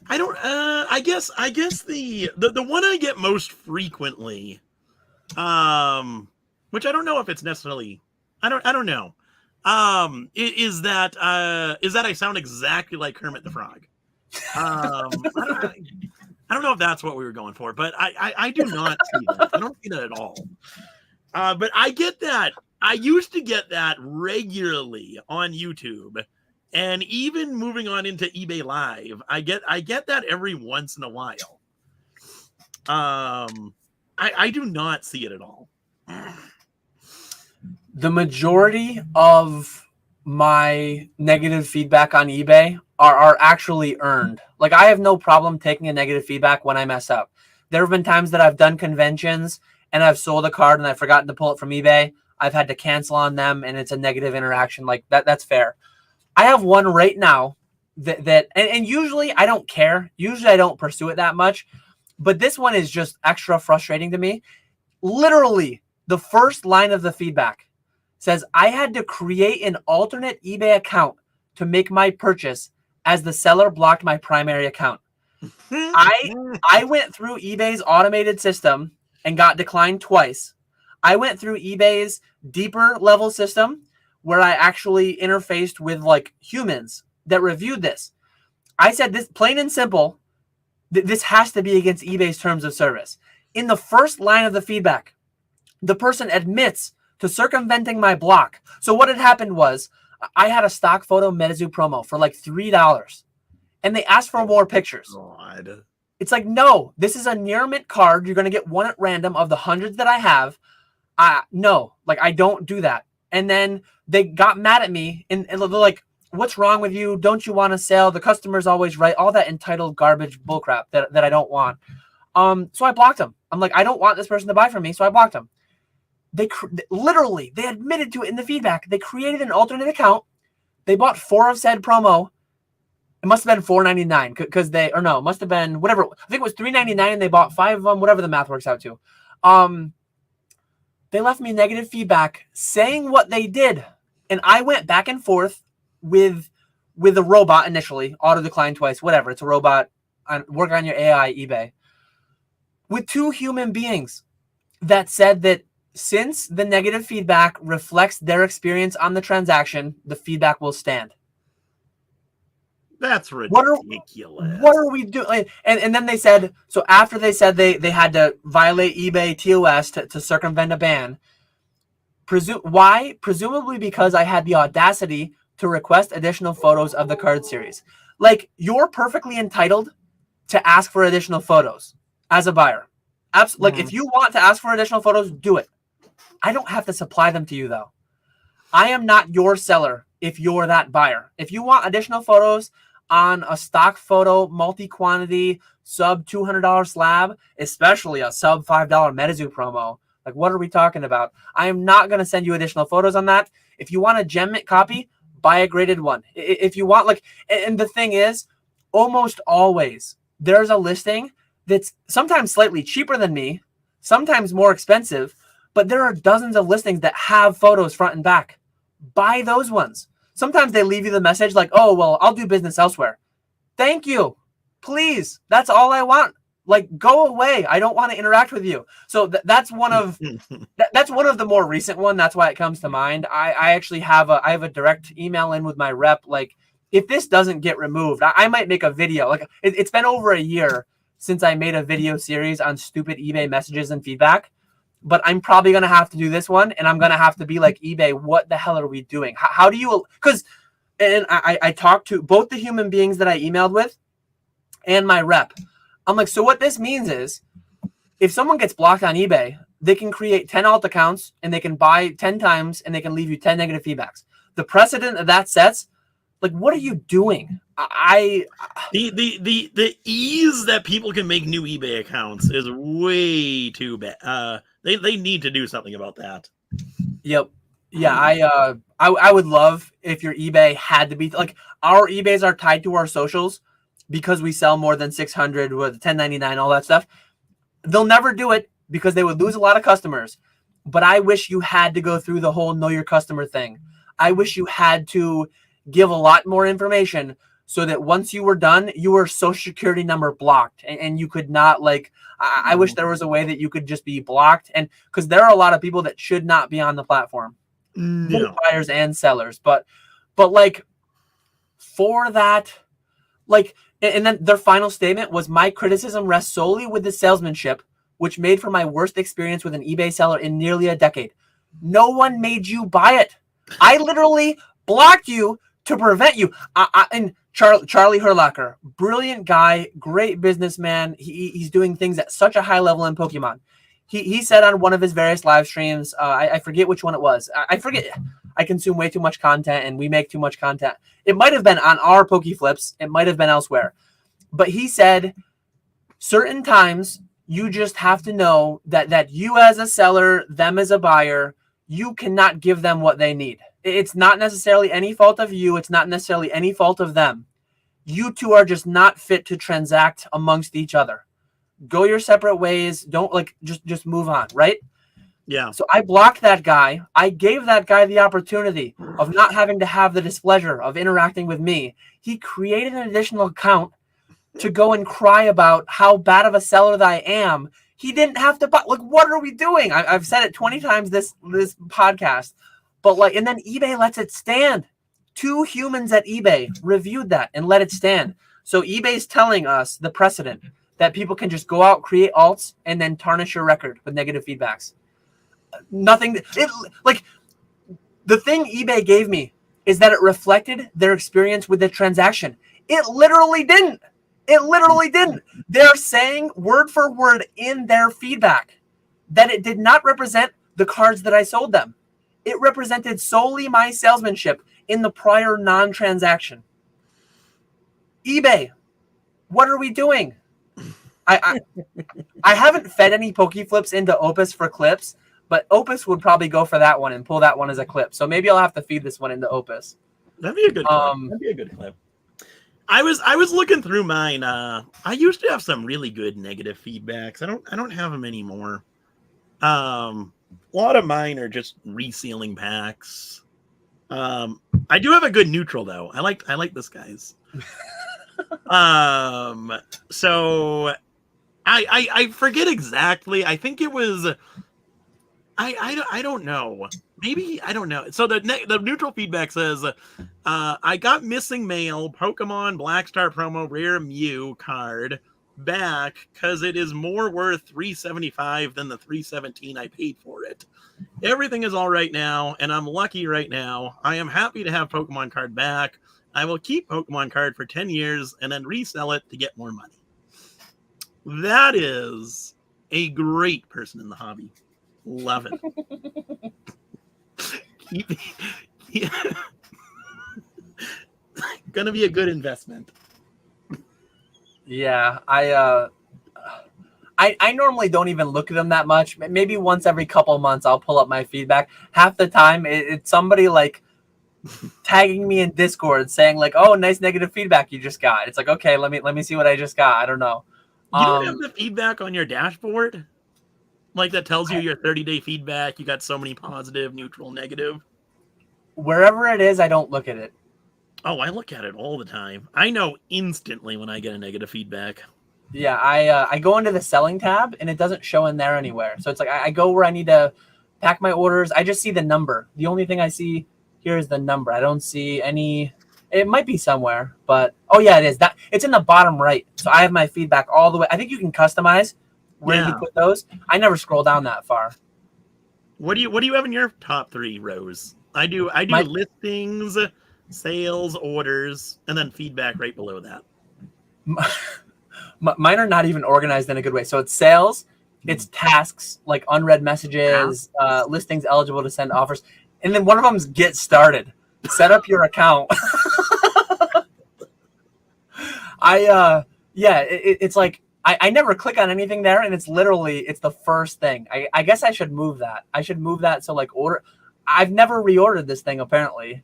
I don't. I guess the one I get most frequently, which I don't know if it's necessarily. I don't know. Is that I sound exactly like Kermit the Frog. I don't know if that's what we were going for, but I do not see that. I don't see that at all. But I get that. I used to get that regularly on YouTube, and even moving on into eBay Live, I get that every once in a while. I do not see it at all. The majority of my negative feedback on eBay are actually earned. Like, I have no problem taking a negative feedback when I mess up. There have been times that I've done conventions and I've sold a card and I've forgotten to pull it from eBay. I've had to cancel on them and it's a negative interaction. Like, that's fair. I have one right now and usually I don't care. Usually I don't pursue it that much. But this one is just extra frustrating to me. Literally, the first line of the feedback says, I had to create an alternate eBay account to make my purchase as the seller blocked my primary account. I went through eBay's automated system and got declined twice. I went through eBay's deeper level system where I actually interfaced with like humans that reviewed this. I said, this plain and simple, this has to be against eBay's terms of service. In the first line of the feedback, the person admits to circumventing my block. So what had happened was I had a stock photo Metazoo promo for like $3 and they asked for more pictures. God. It's like, no, this is a near mint card. You're going to get one at random of the hundreds that I have. No, like I don't do that. And then they got mad at me and they're like, what's wrong with you? Don't you want to sell? The customer's always right. All that entitled garbage bullcrap that I don't want. So I blocked them. I'm like, I don't want this person to buy from me. So I blocked them. They literally, they admitted to it in the feedback. They created an alternate account. They bought 4 of said promo. It must have been $4.99 because it must have been whatever. I think it was $3.99 and they bought 5 of them, whatever the math works out to. They left me negative feedback saying what they did. And I went back and forth with a robot initially, auto decline twice, whatever. It's a robot. Work on your AI, eBay. With 2 human beings that said that since the negative feedback reflects their experience on the transaction, the feedback will stand. That's ridiculous. What are we doing? And then they said, so after they said they had to violate eBay TOS to circumvent a ban, why? Presumably because I had the audacity to request additional photos of the card series. Like, you're perfectly entitled to ask for additional photos as a buyer. Like, if you want to ask for additional photos, do it. I don't have to supply them to you, though. I am not your seller if you're that buyer. If you want additional photos on a stock photo, multi-quantity, sub $200 slab, especially a sub $5 Metazoo promo, like, what are we talking about? I am not going to send you additional photos on that. If you want a gem mint copy, buy a graded one. If you want, like, and the thing is, almost always there's a listing that's sometimes slightly cheaper than me, sometimes more expensive, but there are dozens of listings that have photos front and back. Buy those ones. Sometimes they leave you the message like, oh, well, I'll do business elsewhere. Thank you. Please. That's all I want. Like, go away. I don't want to interact with you. So that's one of that's one of the more recent one. That's why it comes to mind. I actually have a direct email in with my rep. Like, if this doesn't get removed, I might make a video. Like, it's been over a year since I made a video series on stupid eBay messages and feedback. But I'm probably going to have to do this one, and I'm going to have to be like, eBay, what the hell are we doing? How do you – because – and I talked to both the human beings that I emailed with and my rep. I'm like, so what this means is if someone gets blocked on eBay, they can create 10 alt accounts, and they can buy 10 times, and they can leave you 10 negative feedbacks. The precedent that sets, like, what are you doing? The ease that people can make new eBay accounts is way too bad. They need to do something about that. Yep. Yeah, I would love if your eBay had to be like, our eBays are tied to our socials because we sell more than 600 with 1099, all that stuff. They'll never do it because they would lose a lot of customers. But I wish you had to go through the whole know your customer thing. I wish you had to give a lot more information so that once you were done, you were social security number blocked, and you could not like. I wish there was a way that you could just be blocked, and because there are a lot of people that should not be on the platform, both buyers and sellers, but like for that, like, and then their final statement was, my criticism rests solely with the salesmanship, which made for my worst experience with an eBay seller in nearly a decade. No one made you buy it. I literally blocked you to prevent you. And Charlie Herlacher, brilliant guy, great businessman. He's doing things at such a high level in Pokemon. He said on one of his various live streams, I forget which one it was. I forget. I consume way too much content, and we make too much content. It might have been on our PokeFlipz. It might have been elsewhere. But he said, certain times you just have to know that you as a seller, them as a buyer, you cannot give them what they need. It's not necessarily any fault of you. It's not necessarily any fault of them. You two are just not fit to transact amongst each other. Go your separate ways. Don't just move on, right? Yeah. So I blocked that guy. I gave that guy the opportunity of not having to have the displeasure of interacting with me. He created an additional account to go and cry about how bad of a seller that I am. He didn't have to buy. Like, what are we doing? I've said it 20 times this podcast, but and then eBay lets it stand. 2 humans at eBay reviewed that and let it stand. So eBay's telling us the precedent that people can just go out, create alts, and then tarnish your record with negative feedbacks. Nothing. The thing eBay gave me is that it reflected their experience with the transaction. It literally didn't. It literally didn't. They're saying word for word in their feedback that it did not represent the cards that I sold them. It represented solely my salesmanship in the prior non-transaction. eBay, what are we doing? I haven't fed any PokeFlipz into Opus for clips, but Opus would probably go for that one and pull that one as a clip. So maybe I'll have to feed this one into Opus. That'd be a good clip. That'd be a good clip. I was looking through mine. I used to have some really good negative feedbacks. I don't have them anymore. A lot of mine are just resealing packs. I do have a good neutral though. I like this guy's. So I forget exactly. I think it was. I don't know. Maybe I don't know. So the neutral feedback says, I got missing mail Pokemon Black Star promo rare Mew card back because it is more worth $375 than the $317 I paid for it. Everything is all right now, and I'm lucky right now. I am happy to have Pokemon card back. I will keep Pokemon card for 10 years and then resell it to get more money. That is a great person in the hobby. Love it. Yeah. Gonna be a good investment. Yeah, I normally don't even look at them that much. Maybe once every couple of months I'll pull up my feedback. Half the time it's somebody like tagging me in Discord saying like, "Oh, nice negative feedback you just got." It's like, okay, let me see what I just got. I don't know. You don't have the feedback on your dashboard? Like that tells you your 30-day feedback. You got so many positive, neutral, negative. Wherever it is, I don't look at it. Oh, I look at it all the time. I know instantly when I get a negative feedback. Yeah, I go into the selling tab and it doesn't show in there anywhere. So it's like I go where I need to pack my orders. I just see the number. The only thing I see here is the number. I don't see any. It might be somewhere, but oh yeah, it is. That it's in the bottom right. So I have my feedback all the way. I think you can customize where you put those. I never scroll down that far. What do you have in your top 3 rows? I do listings, sales, orders, and then feedback right below that. Mine are not even organized in a good way. So it's sales, it's tasks, like unread messages, listings eligible to send offers. And then one of them is get started. Set up your account. It's like, I never click on anything there, and it's the first thing. I guess I should move that. So like order. I've never reordered this thing apparently.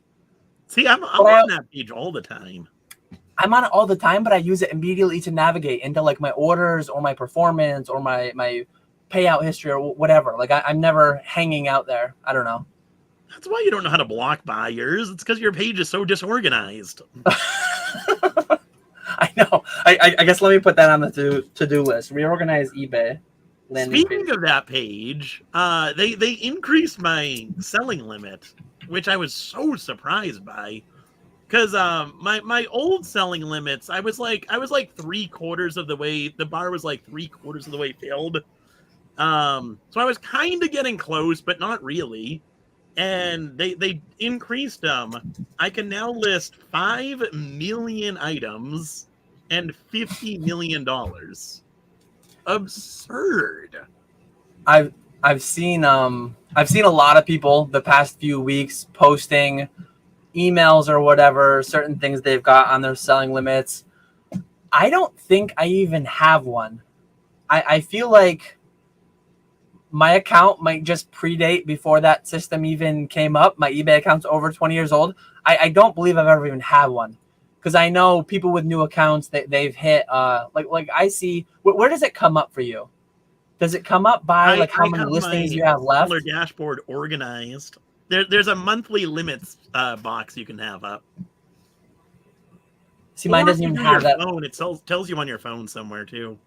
See, I'm on that page all the time. I'm on it all the time, but I use it immediately to navigate into like my orders or my performance or my payout history or whatever. Like I'm never hanging out there. I don't know. That's why you don't know how to block buyers. It's because your page is so disorganized. I know. I guess let me put that on the to-do list. Reorganize eBay landing Speaking page. of that page, they increased my selling limit, which I was so surprised by. Because my old selling limits, I was like 3/4 of the way. The bar was like 3/4 of the way filled. So I was kind of getting close, but not really. And they increased them. I can now list 5 million items and $50 million. Absurd. I've seen a lot of people the past few weeks posting emails or whatever, certain things they've got on their selling limits. I don't think I even have one. I feel like my account might just predate before that system even came up. My eBay account's over 20 years old. I don't believe I've ever even had one. Because I know people with new accounts that they've hit like I see where does it come up for you? Does it come up by like how many listings you have left? Seller dashboard organized. There's a monthly limits box you can have up. See, mine doesn't even have that. Phone, it tells you on your phone somewhere too.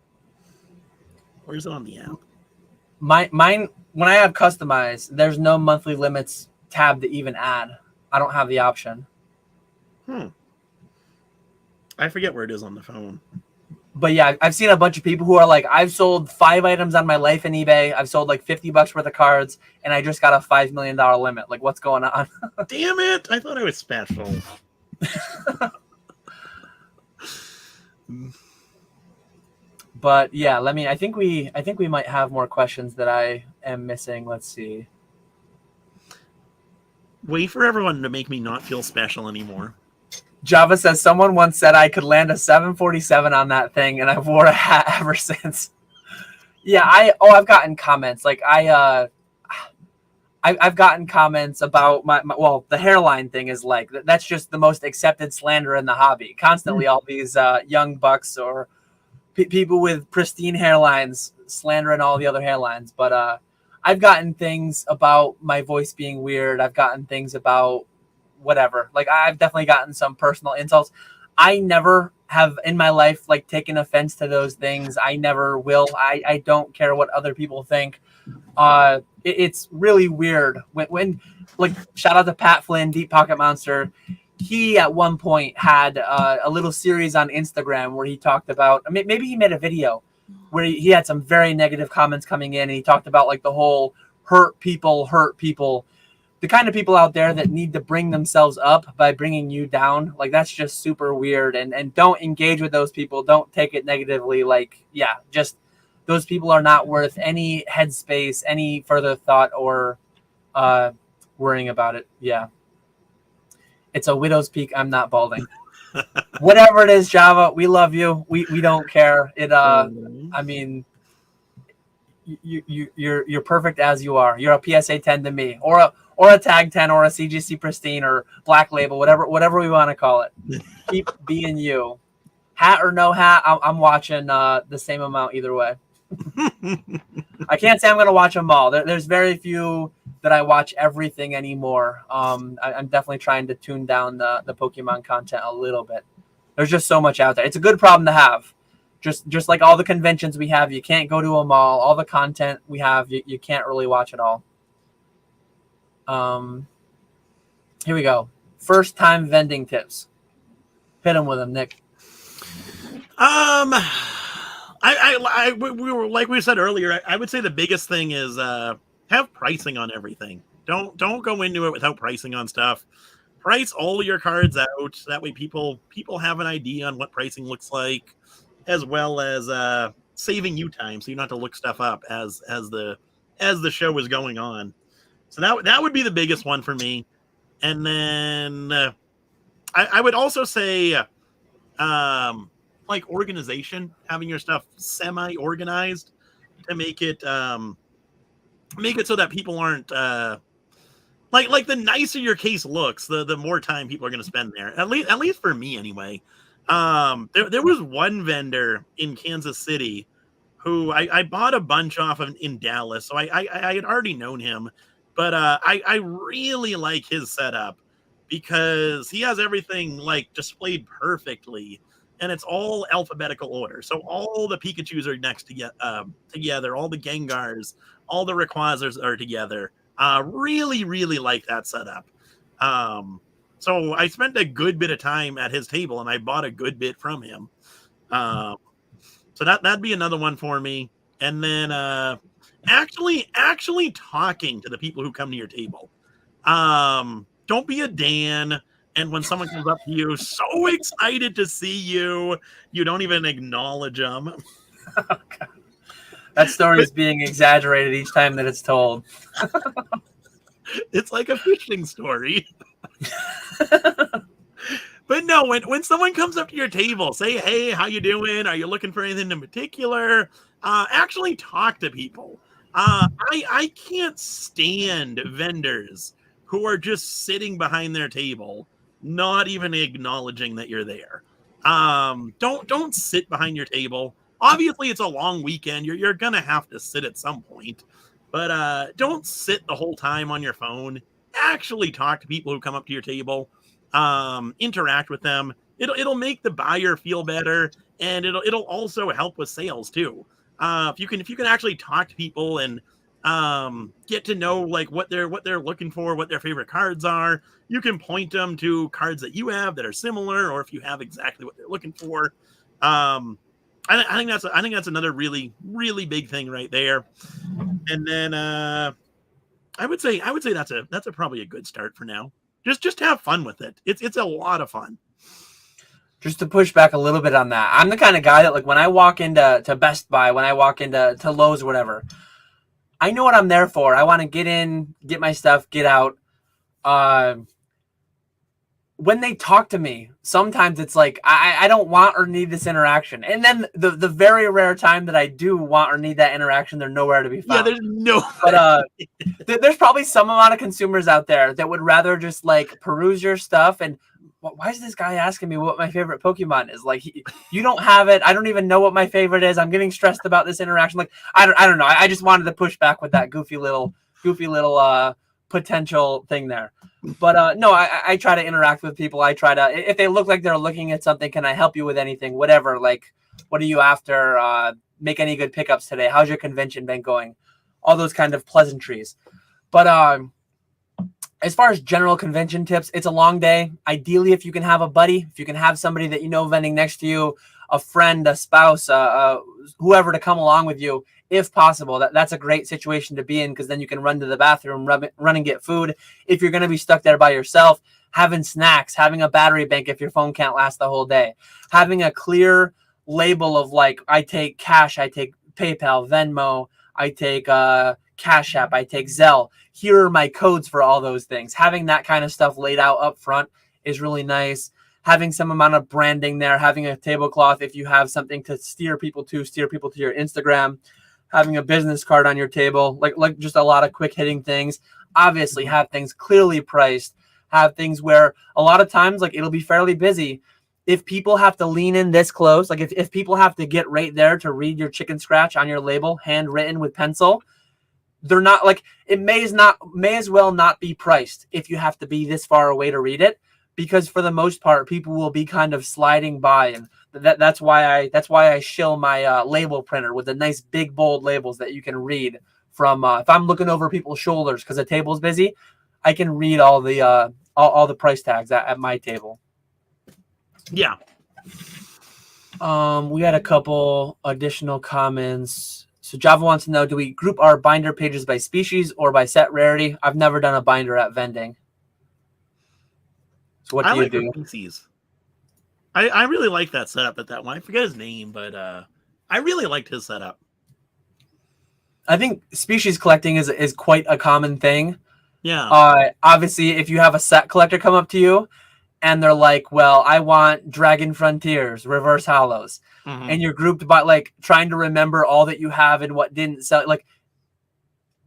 Or is it on the app? Mine when I have customized, there's no monthly limits tab to even add. I don't have the option. I forget where it is on the phone. But yeah, I've seen a bunch of people who are like, I've sold 5 items on my life in eBay. I've sold like $50 worth of cards, and I just got a $5 million limit. Like, what's going on? Damn it! I thought I was special. But yeah, I think we might have more questions that I am missing. Let's see. Wait for everyone to make me not feel special anymore. Java says someone once said I could land a 747 on that thing, and I've wore a hat ever since. Yeah, I've gotten comments like I've gotten comments about my the hairline thing is like that's just the most accepted slander in the hobby. Constantly, all these young bucks or people with pristine hairlines slandering all the other hairlines. But I've gotten things about my voice being weird. I've gotten things about whatever. Like I've definitely gotten some personal insults. I never have in my life like taken offense to those things. I never will. I don't care what other people think. It's really weird when like shout out to Pat Flynn, Deep Pocket Monster. He at one point had a little series on Instagram where he talked about maybe he made a video where he had some very negative comments coming in, and he talked about like the whole hurt people. The kind of people out there that need to bring themselves up by bringing you down, like that's just super weird. And don't engage with those people. Don't take it negatively. Like, yeah, just those people are not worth any headspace, any further thought or worrying about it. Yeah. It's a widow's peak. I'm not balding. Whatever it is, Java, we love you. We don't care. It I mean, you're perfect as you are. You're a PSA 10 to me, or a tag 10, or a CGC pristine, or black label, whatever we want to call it. Keep being you. Hat or no hat, I'm watching the same amount either way. I can't say I'm going to watch them all. There's very few that I watch everything anymore. I'm definitely trying to tune down the Pokemon content a little bit. There's just so much out there. It's a good problem to have. Just like all the conventions we have, you can't go to them all. All the content we have, you can't really watch it all. Here we go. First time vending tips. Hit them with them, Nick. We were like we said earlier. I would say the biggest thing is have pricing on everything. Don't go into it without pricing on stuff. Price all your cards out. That way, people have an idea on what pricing looks like, as well as saving you time, so you don't have to look stuff up as the show is going on. So that would be the biggest one for me. And then I would also say like organization, having your stuff semi-organized to make it so that people aren't like the nicer your case looks, the more time people are going to spend there. At least for me anyway. There was one vendor in Kansas City who I bought a bunch off of in Dallas, so I had already known him, but I really like his setup because he has everything like displayed perfectly. and it's all alphabetical order. So all the Pikachus are next to get together, all the Gengars, all the Rayquazas are together. Really, really like that setup. So I spent a good bit of time at his table, and I bought a good bit from him. So that'd be another one for me. And then actually talking to the people who come to your table. Don't be a Dan. And when someone comes up to you, so excited to see you, you don't even acknowledge them. That story is being exaggerated each time that it's told. It's like a fishing story. But no, when someone comes up to your table, say, hey, how you doing? Are you looking for anything in particular? Actually talk to people. I can't stand vendors who are just sitting behind their table, not even acknowledging that you're there. Don't sit behind your table. Obviously, it's a long weekend. You're gonna have to sit at some point, but don't sit the whole time on your phone. Actually talk to people who come up to your table. Interact with them. It'll make the buyer feel better, and it'll also help with sales too. If you can actually talk to people and get to know like what they're looking for, what their favorite cards are, you can point them to cards that you have that are similar, or if you have exactly what they're looking for. I think that's another really, really big thing right there. And then I would say that's probably a good start for now. Just have fun with it. It's a lot of fun. Just to push back a little bit on that, I'm the kind of guy that like when I walk into Best Buy, when I walk into Lowe's or whatever, I know what I'm there for. I want to get in, get my stuff, get out. When they talk to me, sometimes it's like I don't want or need this interaction. And then the very rare time that I do want or need that interaction, they're nowhere to be found. Yeah, there's no. But there's probably some amount of consumers out there that would rather just like peruse your stuff. And why is this guy asking me what my favorite Pokemon is? Like, you don't have it. I don't even know what my favorite is. I'm getting stressed about this interaction. Like, I don't know. I just wanted to push back with that goofy little potential thing there. But no, I try to interact with people. I try to, if they look like they're looking at something, can I help you with anything? Whatever. Like, what are you after? Make any good pickups today? How's your convention been going? All those kind of pleasantries. But as far as general convention tips, it's a long day. Ideally, if you can have a buddy, if you can have somebody that you know vending next to you, a friend, a spouse, whoever to come along with you, if possible. That's a great situation to be in, because then you can run to the bathroom, run and get food. If you're going to be stuck there by yourself, having snacks, having a battery bank if your phone can't last the whole day, having a clear label of like, I take cash, I take PayPal, Venmo, I take Cash App, I take Zelle. Here are my codes for all those things. Having that kind of stuff laid out up front is really nice. Having some amount of branding there, having a tablecloth if you have something to steer people to your Instagram, having a business card on your table, like just a lot of quick hitting things. Obviously have things clearly priced, have things where a lot of times like it'll be fairly busy. If people have to lean in this close, like if people have to get right there to read your chicken scratch on your label, handwritten with pencil, they're not like, it may as well not be priced if you have to be this far away to read it, because for the most part, people will be kind of sliding by, and that's why I shill my label printer with the nice big bold labels that you can read from. If I'm looking over people's shoulders because the table's busy, I can read all the price tags at my table. Yeah. We had a couple additional comments. So Java wants to know, do we group our binder pages by species or by set rarity? I've never done a binder at vending. So what do you do? Species. I really like that setup at that one. I forget his name, but I really liked his setup. I think species collecting is quite a common thing. Yeah. Obviously, if you have a set collector come up to you and they're like, well, I want Dragon Frontiers, Reverse Hollows. Mm-hmm. And you're grouped by like trying to remember all that you have and what didn't sell. Like,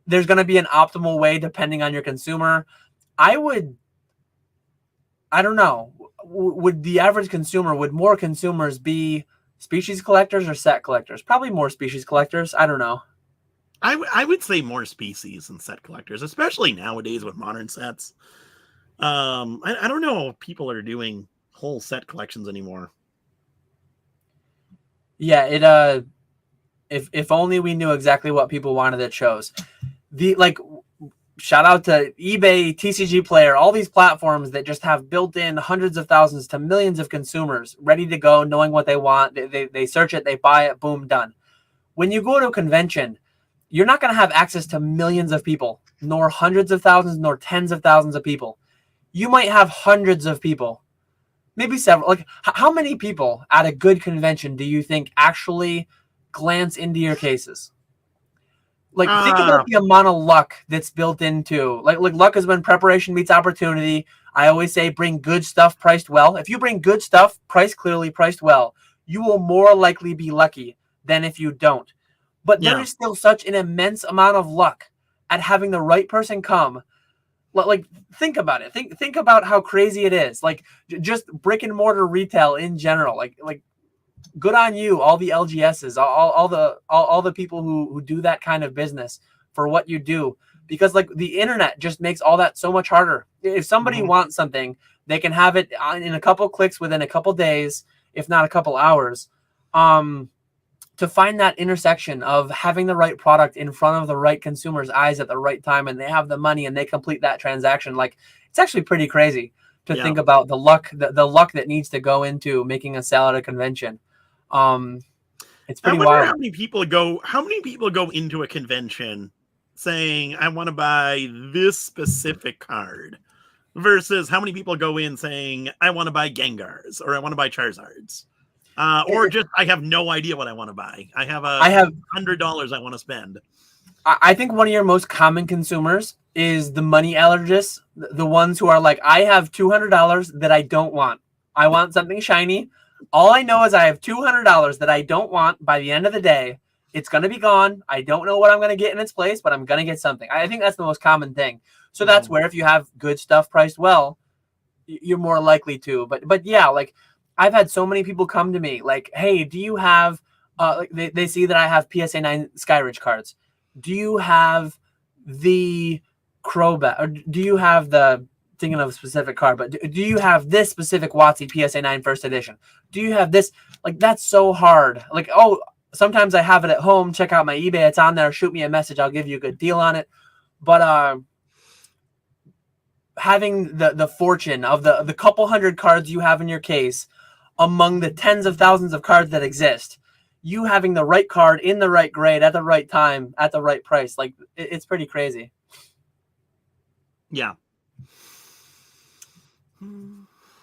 there's going to be an optimal way depending on your consumer. I don't know. Would the average consumer, would more consumers be species collectors or set collectors? Probably more species collectors. I don't know. I would say more species than set collectors, especially nowadays with modern sets. I don't know if people are doing whole set collections anymore. Yeah, it if only we knew exactly what people wanted at shows. Shout out to eBay, TCG Player, all these platforms that just have built in hundreds of thousands to millions of consumers ready to go, knowing what they want. They search it, they buy it, boom, done. When you go to a convention, you're not going to have access to millions of people, nor hundreds of thousands, nor tens of thousands of people. You might have hundreds of people, maybe several. Like, how many people at a good convention do you think actually glance into your cases? Like, think about the amount of luck that's built into, like luck is when preparation meets opportunity. I always say bring good stuff priced well. If you bring good stuff priced clearly, priced well, you will more likely be lucky than if you don't. But there is still such an immense amount of luck at having the right person come. Like, think about it. Think about how crazy it is. Like, just brick and mortar retail in general. Like good on you, all the LGSs, all the people who do that kind of business for what you do, because like the internet just makes all that so much harder. If somebody wants something, they can have it in a couple clicks within a couple days, if not a couple hours. To find that intersection of having the right product in front of the right consumer's eyes at the right time, and they have the money and they complete that transaction, like, it's actually pretty crazy to think about the luck that needs to go into making a sale at a convention. It's pretty wild. How many people go into a convention saying, I want to buy this specific card, versus how many people go in saying, I want to buy Gengars, or I want to buy Charizards, or just, I have no idea what I want to buy. I have $100 I want to spend. I think one of your most common consumers is the money allergists, the ones who are like, I have $200 that I don't want. I want something shiny. All I know is I have $200 that I don't want. By the end of the day, it's going to be gone. I don't know what I'm going to get in its place, but I'm going to get something. I think that's the most common thing. So that's where, if you have good stuff priced well, you're more likely to. But yeah, like, I've had so many people come to me like, hey, do you have, they see that I have PSA 9 Skyridge cards. Do you have the Crobat, or do you have the, thinking of a specific card, but do you have this specific WotC PSA 9 first edition? Do you have this? Like, that's so hard. Like, oh, sometimes I have it at home. Check out my eBay. It's on there. Shoot me a message. I'll give you a good deal on it. But having the fortune of the couple hundred cards you have in your case among the tens of thousands of cards that exist, you having the right card in the right grade at the right time at the right price, like, it's pretty crazy. Yeah.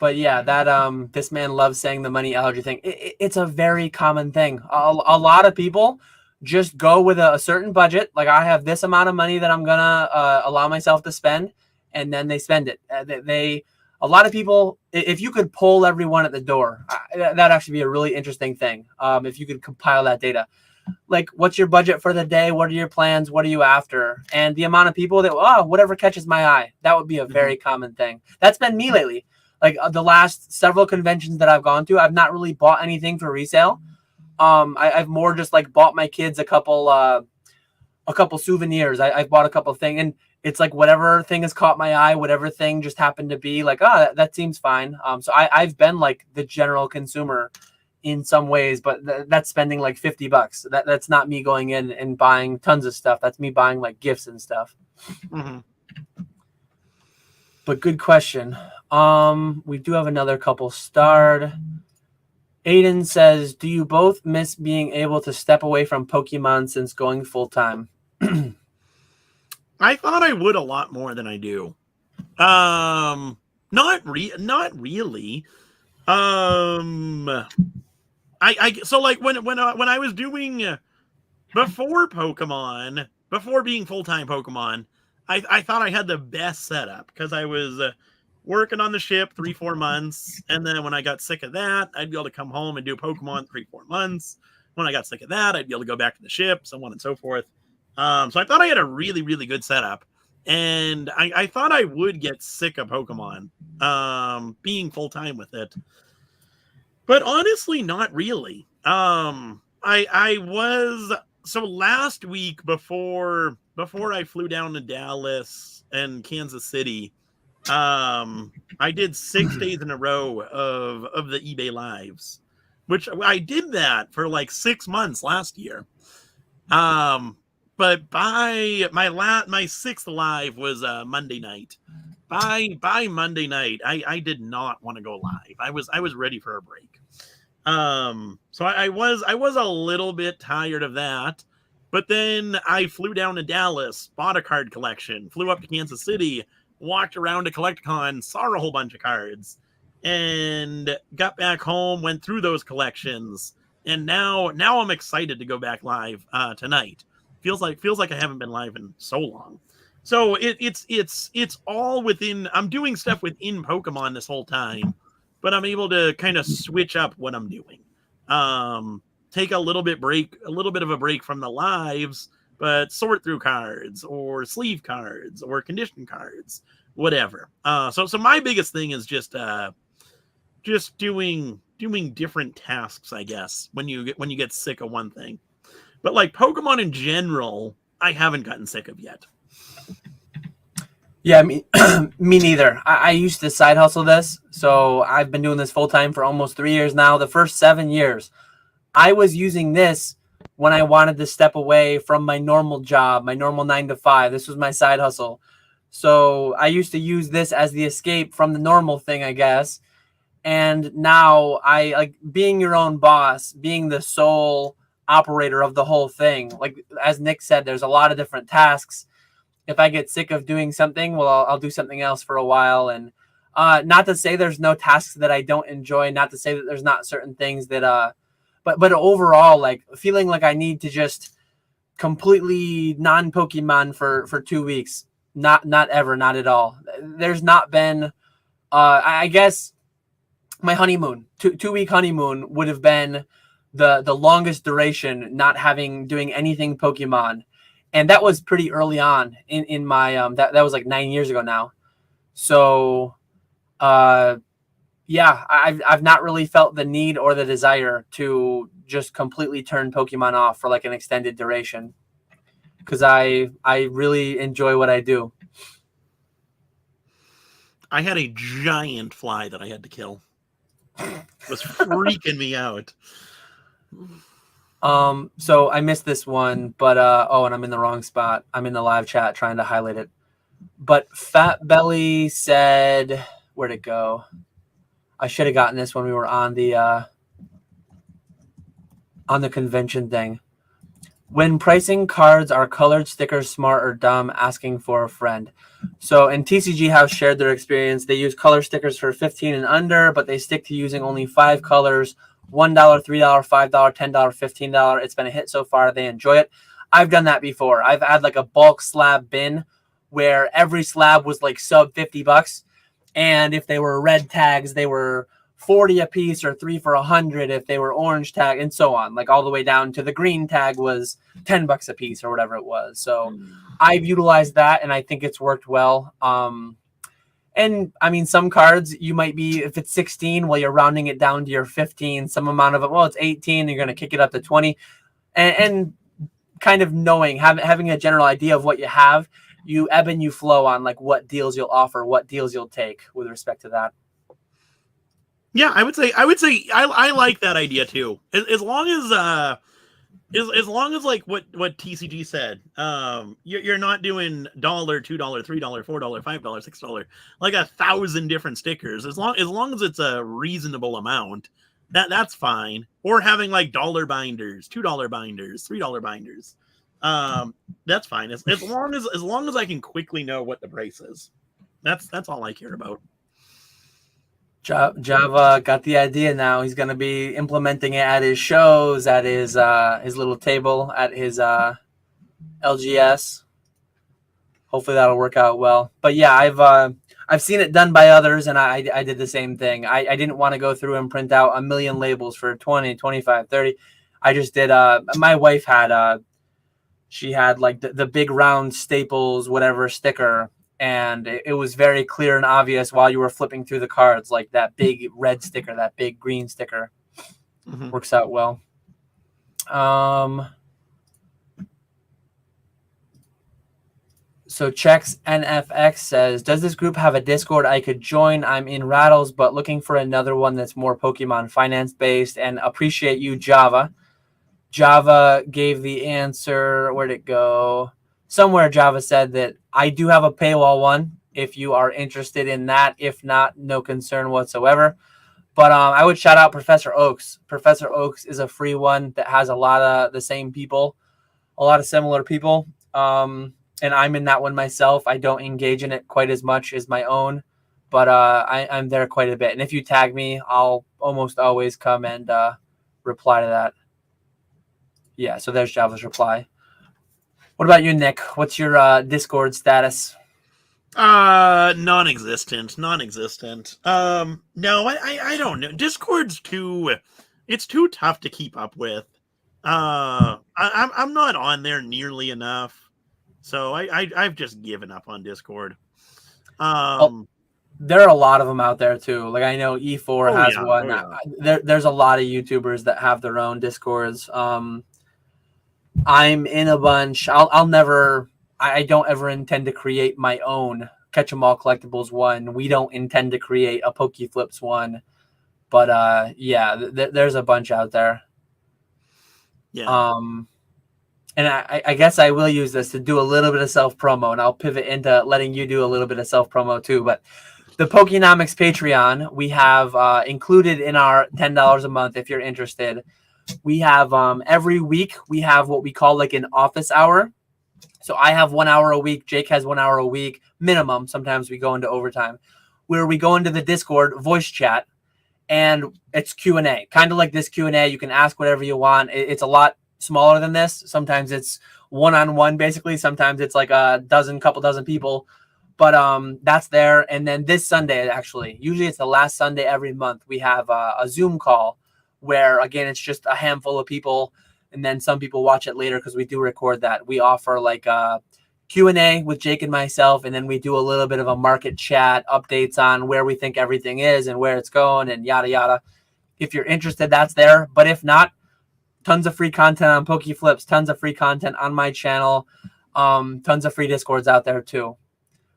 But yeah, that this man loves saying the money allergy thing. It's a very common thing. A lot of people just go with a certain budget. Like, I have this amount of money that I'm gonna allow myself to spend, and then they spend it. A lot of people, if you could poll everyone at the door, that'd actually be a really interesting thing. If you could compile that data, like, what's your budget for the day? What are your plans? What are you after? And the amount of people that, whatever catches my eye, that would be a very common thing. That's been me lately. Like, the last several conventions that I've gone to, I've not really bought anything for resale. I've more just like bought my kids a couple souvenirs. I've bought a couple things, and it's like whatever thing has caught my eye, whatever thing just happened to be like, that seems fine. So I've been like the general consumer in some ways, but that's spending like $50. That's not me going in and buying tons of stuff. That's me buying like gifts and stuff. But good question. We do have another couple starred. Aiden says, do you both miss being able to step away from Pokemon since going full time? I thought I would a lot more than I do. Not really. So like when I was doing before Pokemon, before being full-time Pokemon, I thought I had the best setup because I was working on the ship 3-4 months, and then when I got sick of that, I'd be able to come home and do Pokemon 3-4 months. When I got sick of that, I'd be able to go back to the ship, so on and so forth. So I thought I had a really, really good setup, and I thought I would get sick of Pokemon being full-time with it. But honestly, not really. I was, so last week before I flew down to Dallas and Kansas City, I did 6 days in a row of the eBay lives. which I did that for like 6 months last year. But by my sixth live was Monday night. By Monday night, I did not want to go live. I was ready for a break. So I was a little bit tired of that. But then I flew down to Dallas, bought a card collection, flew up to Kansas City, walked around to Collecticon, saw a whole bunch of cards, and got back home, went through those collections, and now I'm excited to go back live tonight. Feels like I haven't been live in so long. So it's all within. I'm doing stuff within Pokemon this whole time, but I'm able to kind of switch up what I'm doing. Take a little bit of a break from the lives, but sort through cards or sleeve cards or condition cards, whatever. So my biggest thing is just doing different tasks, I guess, when you get sick of one thing. But like Pokemon in general, I haven't gotten sick of yet. Yeah, me neither. I used to side hustle this, so I've been doing this full time for almost 3 years now. The first 7 years, I was using this when I wanted to step away from my normal job, my normal 9 to 5. This was my side hustle. So I used to use this as the escape from the normal thing, I guess. And now I like being your own boss, being the sole operator of the whole thing. Like, as Nick said, there's a lot of different tasks. If I get sick of doing something, well, I'll do something else for a while. And not to say there's no tasks that I don't enjoy, not to say that there's not certain things that, but overall, like feeling like I need to just completely non-Pokemon for 2 weeks. Not ever, not at all. There's not been, I guess my honeymoon, 2 week honeymoon would have been the longest duration, not doing anything Pokemon. And that was pretty early on in my that was like 9 years ago now. So yeah, I've not really felt the need or the desire to just completely turn Pokemon off for like an extended duration, because I really enjoy what I do. I had a giant fly that I had to kill. It was freaking me out. So I missed this one, but and I'm in the wrong spot. I'm in the live chat trying to highlight it. But Fat Belly said, where'd it go? I should have gotten this when we were on the convention thing. When pricing cards, are colored stickers smart or dumb? Asking for a friend. So, and TCG House shared their experience. They use color stickers for 15 and under, but they stick to using only 5 colors. $1, $3, $5, $10, $15. It's been a hit so far. They enjoy it. I've done that before. I've had like a bulk slab bin where every slab was like sub $50. And if they were red tags, they were 40 a piece or 3 for $100 if they were orange tag, and so on, like all the way down to the green tag was $10 a piece or whatever it was. So I've utilized that, and I think it's worked well. And I mean, some cards you might be, if it's 16, well, you're rounding it down to your 15, some amount of it. Well, it's 18, you're going to kick it up to 20, and kind of knowing, having a general idea of what you have, you ebb and you flow on like what deals you'll offer, what deals you'll take with respect to that. Yeah, I would say I like that idea too. As long as like what TCG said, you're not doing $1, $2, $3, $4, $5, $6, like 1,000 different stickers. As long as it's a reasonable amount, that's fine. Or having like $1 binders, $2 binders, $3 binders, that's fine. As long as I can quickly know what the price is, that's all I care about. Java got the idea now. He's going to be implementing it at his shows, at his little table, at his LGS. Hopefully that'll work out well. But yeah, I've seen it done by others, and I did the same thing. I didn't want to go through and print out a million labels for 20, 25, 30. I just did. My wife had she had like the big round Staples whatever sticker. And it was very clear and obvious while you were flipping through the cards, like that big red sticker, that big green sticker. Works out well. So Checks NFX says, does this group have a Discord I could join? I'm in Rattles, but looking for another one that's more Pokemon finance based, and appreciate you, Java. Java gave the answer. Where'd it go? Somewhere Java said that I do have a paywall one if you are interested in that. If not, no concern whatsoever. But I would shout out Professor Oaks. Professor Oaks is a free one that has a lot of the same people, a lot of similar people. And I'm in that one myself. I don't engage in it quite as much as my own, but I'm there quite a bit. And if you tag me, I'll almost always come and reply to that. Yeah, so there's Java's reply. What about you, Nick? What's your Discord status? Non-existent. No, I don't know. Discord's it's too tough to keep up with. I'm not on there nearly enough. So I've just given up on Discord. There are a lot of them out there too. Like I know E4 has one. There's a lot of YouTubers that have their own Discords. I'm in a bunch. I don't ever intend to create my own KetchumAllCollectibles one. We don't intend to create a PokeFlipz one. But there's a bunch out there. Yeah. And I guess I will use this to do a little bit of self-promo, and I'll pivot into letting you do a little bit of self-promo too. But the Pokenomics Patreon, we have included in our $10 a month if you're interested. We have every week, we have what we call like an office hour. So I have 1 hour a week. Jake has 1 hour a week minimum. Sometimes we go into overtime, where we go into the Discord voice chat, and it's Q&A. Kind of like this Q&A. You can ask whatever you want. It's a lot smaller than this. Sometimes it's one-on-one basically. Sometimes it's like couple dozen people, but that's there. And then this Sunday, actually, usually it's the last Sunday every month, we have a Zoom call where, again, it's just a handful of people, and then some people watch it later because we do record that. We offer like a Q&A with Jake and myself, and then we do a little bit of a market chat, updates on where we think everything is and where it's going and yada yada. If you're interested, that's there. But if not, tons of free content on PokeFlipz, tons of free content on my channel, tons of free Discords out there too.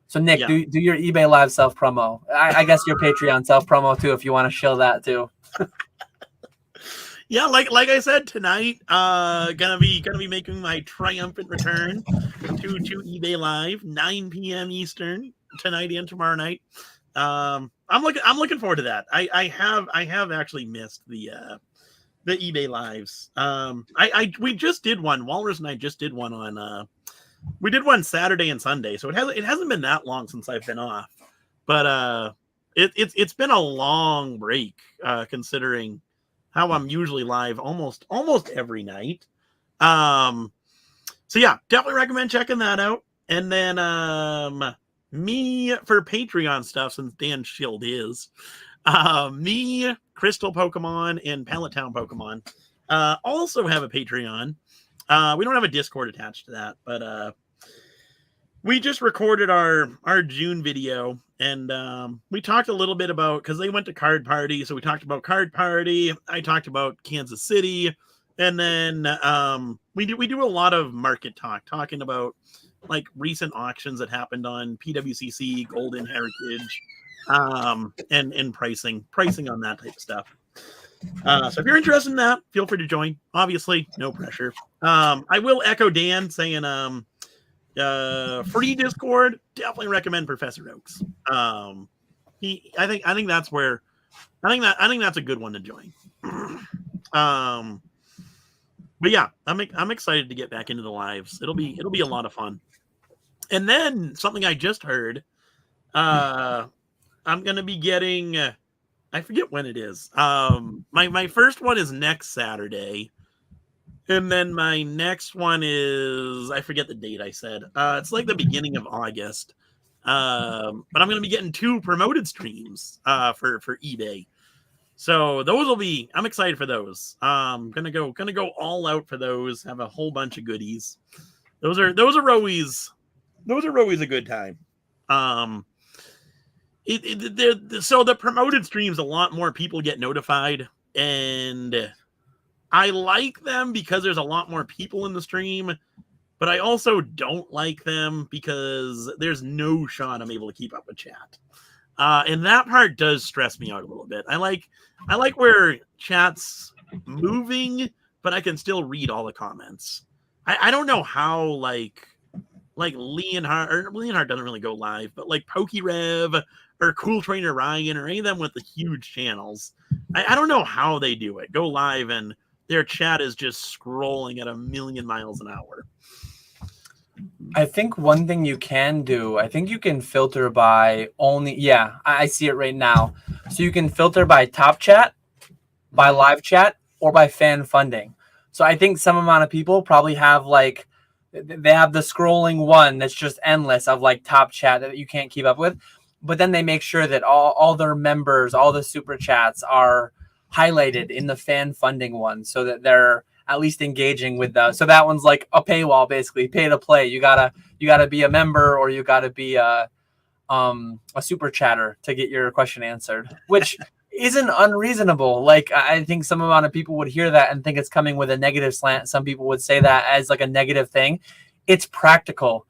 So Nick, do your eBay Live self promo. I guess your Patreon self promo too, if you want to show that too. Yeah, like I said tonight, gonna be making my triumphant return to eBay Live, 9 p.m. Eastern tonight and tomorrow night. I'm looking forward to that. I have actually missed the eBay Lives. We just did one. Walrus and I just did one on. We did one Saturday and Sunday, so it hasn't been that long since I've been off, but it's been a long break considering how I'm usually live almost every night. So yeah, definitely recommend checking that out. And then me for Patreon stuff, since Dan Shield is. Me, Crystal Pokemon, and Pallet Town Pokemon also have a Patreon. We don't have a Discord attached to that, but we just recorded our June video, and we talked a little bit about, because they went to Card Party, so we talked about Card Party. I talked about Kansas City, and then we do a lot of market talking about like recent auctions that happened on PWCC, Golden Heritage. And pricing on that type of stuff. So if you're interested in that, feel free to join. Obviously, no pressure. I will echo Dan saying, free Discord, definitely recommend Professor Oaks. I think that's a good one to join. But yeah, I'm excited to get back into the lives. It'll be a lot of fun. And then something I just heard, I'm going to be getting, I forget when it is. My first one is next Saturday. And then my next one is, I forget the date I said. It's like the beginning of August. But I'm going to be getting 2 promoted streams for eBay. So those will be, I'm excited for those. Gonna go all out for those, have a whole bunch of goodies. Those are always a good time. So the promoted streams, a lot more people get notified, and I like them because there's a lot more people in the stream, but I also don't like them because there's no shot I'm able to keep up with chat. And that part does stress me out a little bit. I like where chat's moving, but I can still read all the comments. I don't know how like Leonhard doesn't really go live, but like PokeRev or Cool Trainer Ryan or any of them with the huge channels, I don't know how they do it. Go live and their chat is just scrolling at 1,000,000 miles an hour. I think one thing you can do, I think you can filter by only, yeah, I see it right now. So you can filter by top chat, by live chat, or by fan funding. So I think some amount of people probably have like, they have the scrolling one that's just endless of like top chat that you can't keep up with. But then they make sure that all their members, all the super chats are highlighted in the fan funding one so that they're at least engaging with the, so that one's like a paywall, basically pay to play. You gotta be a member or you gotta be a super chatter to get your question answered, which isn't unreasonable. Like I think some amount of people would hear that and think it's coming with a negative slant. Some people would say that as like a negative thing. It's practical.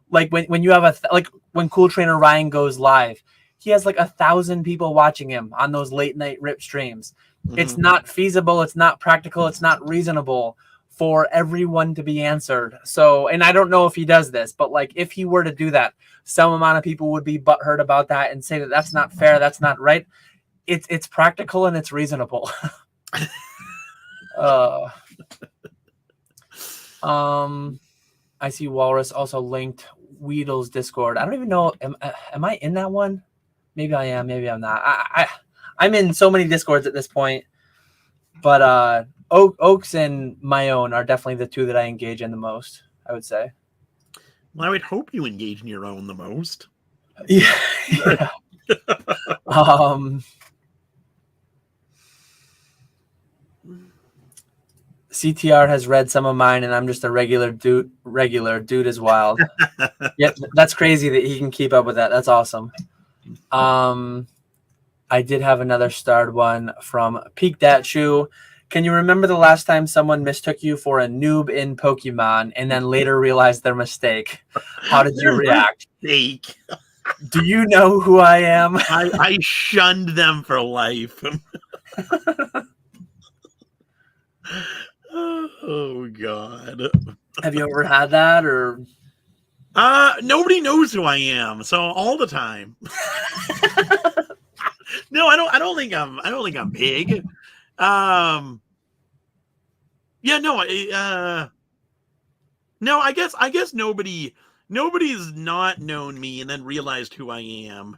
Like when you have like when Cool Trainer Ryan goes live, he has like 1,000 people watching him on those late night rip streams. Mm-hmm. It's not feasible. It's not practical. It's not reasonable for everyone to be answered. So, and I don't know if he does this, but like if he were to do that, some amount of people would be butthurt about that and say that that's not fair. That's not right. It's practical and it's reasonable. I see Walrus also linked Weedle's Discord. I don't even know. Am I in that one? Maybe I am. Maybe I'm not. I'm in so many Discords at this point. But Oaks and my own are definitely the two that I engage in the most, I would say. Well, I would hope you engage in your own the most. Yeah. CTR has read some of mine, and I'm just a regular dude. Dude is wild. Yeah, that's crazy that he can keep up with that. That's awesome. I did have another starred one from Peak Dat Shoe. Can you remember the last time someone mistook you for a noob in Pokemon and then later realized their mistake? How did you react? Mistake. Do you know who I am? I shunned them for life. Oh God. Have you ever had that or? Nobody knows who I am, so all the time. No, I don't think I'm big. Yeah, no, no, I guess nobody's not known me and then realized who I am.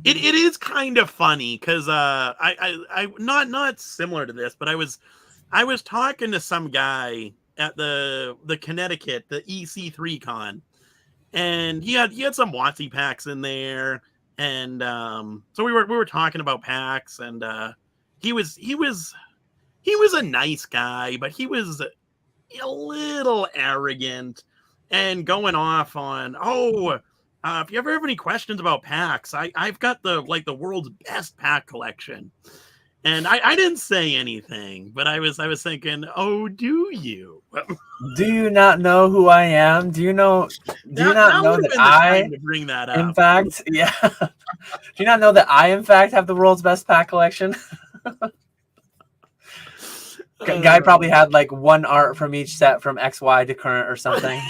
It is kind of funny because I not similar to this, but I was talking to some guy at the Connecticut, the EC3 con, and he had some WotC packs in there, and so we were talking about packs, and he was a nice guy, but he was a little arrogant and going off on, if you ever have any questions about packs, I've got the world's best pack collection. And I didn't say anything, but I was thinking, oh, do you? Do you not know who I am? Do you not know that I bring that up? In fact, yeah. Do you not know that I in fact have the world's best pack collection? Guy probably had like one art from each set from XY to current or something.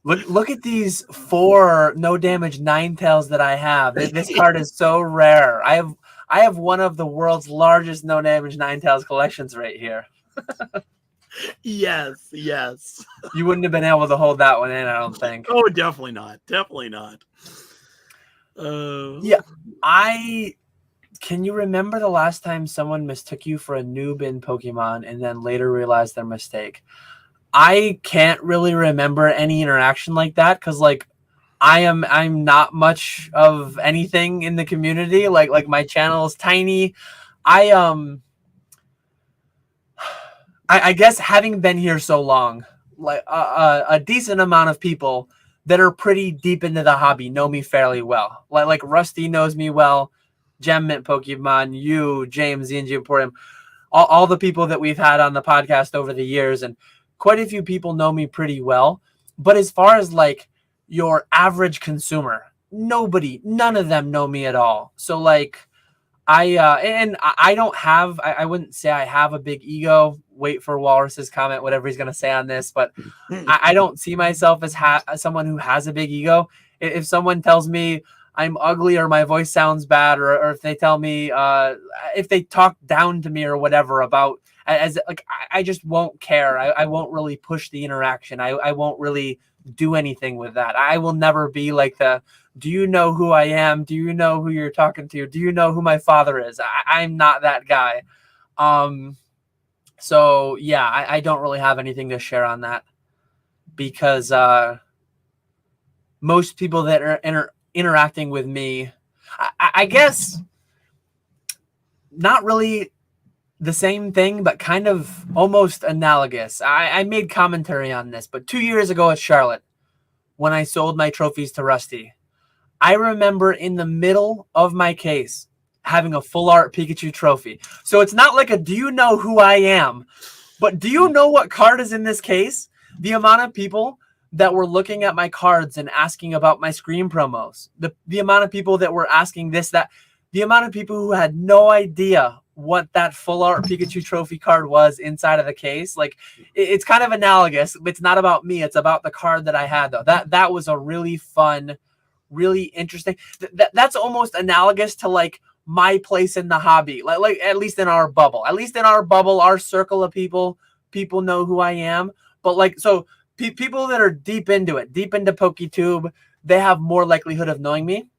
Look at these 4 no damage Ninetales that I have. This card is so rare. I have one of the world's largest no damage Ninetales collections right here. Yes. You wouldn't have been able to hold that one in, I don't think. Oh, definitely not. Yeah, can you remember the last time someone mistook you for a noob in Pokemon and then later realized their mistake? I can't really remember any interaction like that because like I'm not much of anything in the community. Like my channel is tiny. I guess having been here so long, like a decent amount of people that are pretty deep into the hobby know me fairly well. Like Rusty knows me well. Gem Mint Pokemon, you, James, the NG Emporium, all the people that we've had on the podcast over the years, and quite a few people know me pretty well. But as far as like your average consumer, none of them know me at all. So like I don't have, I wouldn't say I have a big ego. Wait for Walrus's comment, whatever he's going to say on this, but I don't see myself as someone who has a big ego. If someone tells me I'm ugly or my voice sounds bad, or if they tell me, if they talk down to me or whatever about, as like, I just won't care. I won't really push the interaction. I won't really do anything with that. I will never be like do you know who I am? Do you know who you're talking to? Do you know who my father is? I'm not that guy. So yeah, I don't really have anything to share on that, because most people that are interacting with me, I guess not really the same thing, but kind of almost analogous. I made commentary on this, but 2 years ago at Charlotte, when I sold my trophies to Rusty, I remember in the middle of my case having a full art Pikachu trophy. So it's not like do you know who I am? But do you know what card is in this case? The amount of people that were looking at my cards and asking about my screen promos, the amount of people that were asking this, that, the amount of people who had no idea what that full art Pikachu trophy card was inside of the case. Like, it's kind of analogous. It's not about me. It's about the card that I had, though. That was a really fun, really interesting. That's almost analogous to like my place in the hobby. Like at least in our bubble, our circle of people know who I am. But like, so people that are deep into PokeTube, they have more likelihood of knowing me.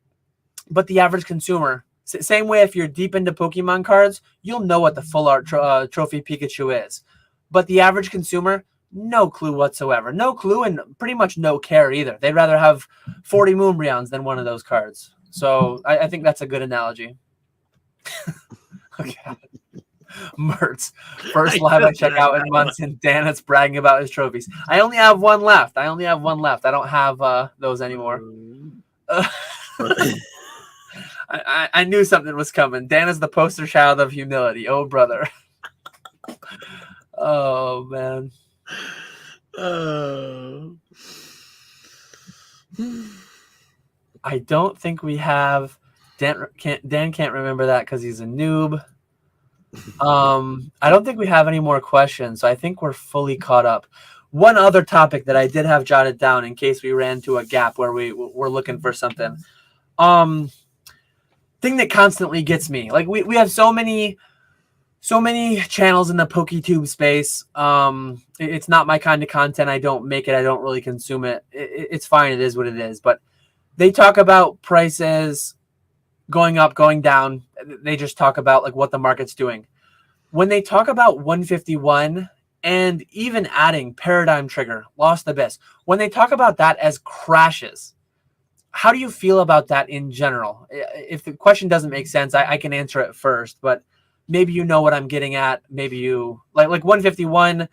But the average consumer, same way, if you're deep into Pokemon cards, you'll know what the full art trophy Pikachu is. But the average consumer, no clue whatsoever. No clue, and pretty much no care either. They'd rather have 40 Moonbreons than one of those cards. So I think that's a good analogy. Okay. Mertz, first live I check out in months, and Dan's bragging about his trophies. I only have one left. I don't have those anymore. I knew something was coming. Dan is the poster child of humility. Oh, brother. Oh, man. I don't think we have. Dan can't remember that because he's a noob. I don't think we have any more questions, so I think we're fully caught up. One other topic that I did have jotted down in case we ran to a gap where we're looking for something. Thing that constantly gets me, like we have so many channels in the PokeTube space. It's not my kind of content. I don't make it. I don't really consume it. It's fine. It is what it is. But they talk about prices going up, going down. They just talk about like what the market's doing. When they talk about 151 and even adding Paradigm Trigger, Lost Abyss, when they talk about that as crashes, how do you feel about that in general? If the question doesn't make sense, I can answer it first, but maybe you know what I'm getting at. Maybe you like 151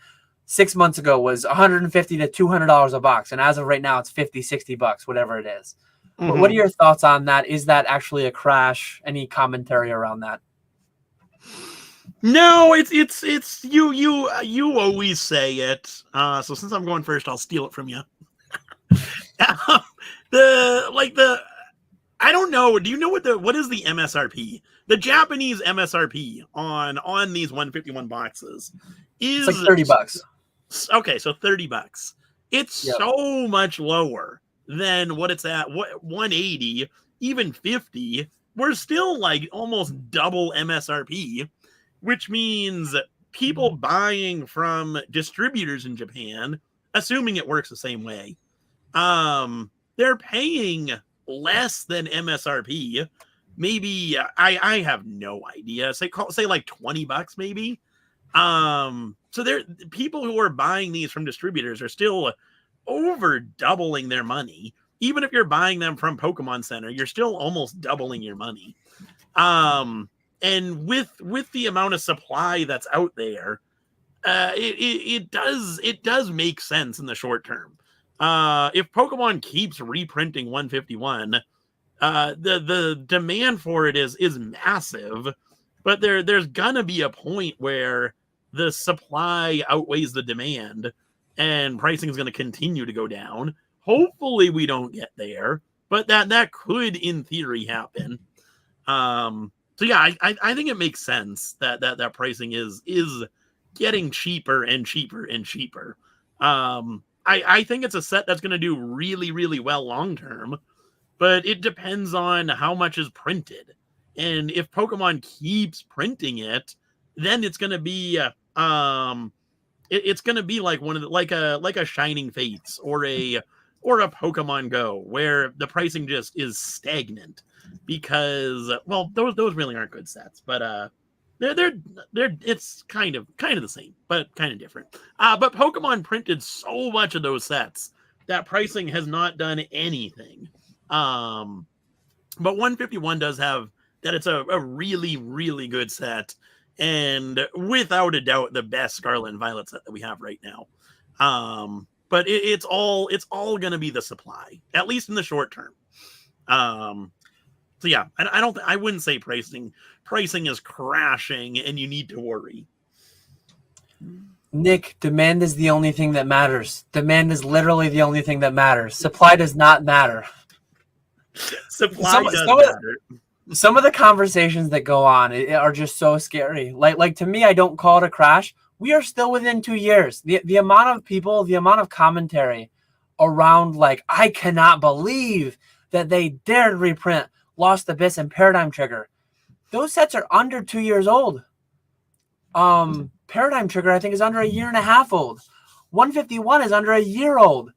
6 months ago was $150 to $200 a box. And as of right now, it's $50, $60, whatever it is. Mm-hmm. What are your thoughts on that? Is that actually a crash? Any commentary around that? No, it's you always say it. So since I'm going first, I'll steal it from you. I don't know. Do you know what is the MSRP? The Japanese MSRP on these 151 boxes is it's like $30. Okay, so $30. It's so much lower than what it's at. What 180, even 50. We're still like almost double MSRP, which means people buying from distributors in Japan, assuming it works the same way, they're paying less than MSRP. Maybe I have no idea. Say like $20 maybe. So there, people who are buying these from distributors are still over doubling their money. Even if you're buying them from Pokemon Center, you're still almost doubling your money. And with the amount of supply that's out there, it does make sense in the short term. If Pokemon keeps reprinting 151, The demand for it is massive, but there's gonna be a point where the supply outweighs the demand, and pricing is going to continue to go down. Hopefully, we don't get there, but that could, in theory, happen. So yeah, I think it makes sense that pricing is getting cheaper and cheaper and cheaper. I think it's a set that's going to do really, really well long term, but it depends on how much is printed. And if Pokemon keeps printing it, then it's going to be it's going to be like one of the, like a Shining Fates or a Pokemon Go, where the pricing just is stagnant because, well, those really aren't good sets, but they're it's kind of the same, but kind of different. But Pokemon printed so much of those sets that pricing has not done anything. But 151 does have that. It's a really, really good set, and without a doubt the best Scarlet and Violet set that we have right now. But it's all going to be the supply, at least in the short term. So yeah, I wouldn't say pricing is crashing and you need to worry. Nick, demand is the only thing that matters. Demand is literally the only thing that matters. Supply does not matter. Supply does matter. Some of the conversations that go on are just so scary. Like to me, I don't call it a crash. We are still within 2 years. The amount of people, the amount of commentary around, like, I cannot believe that they dared reprint Lost Abyss and Paradigm Trigger. Those sets are under 2 years old. Paradigm Trigger, I think, is under 1.5 years old. 151 is under 1 year old.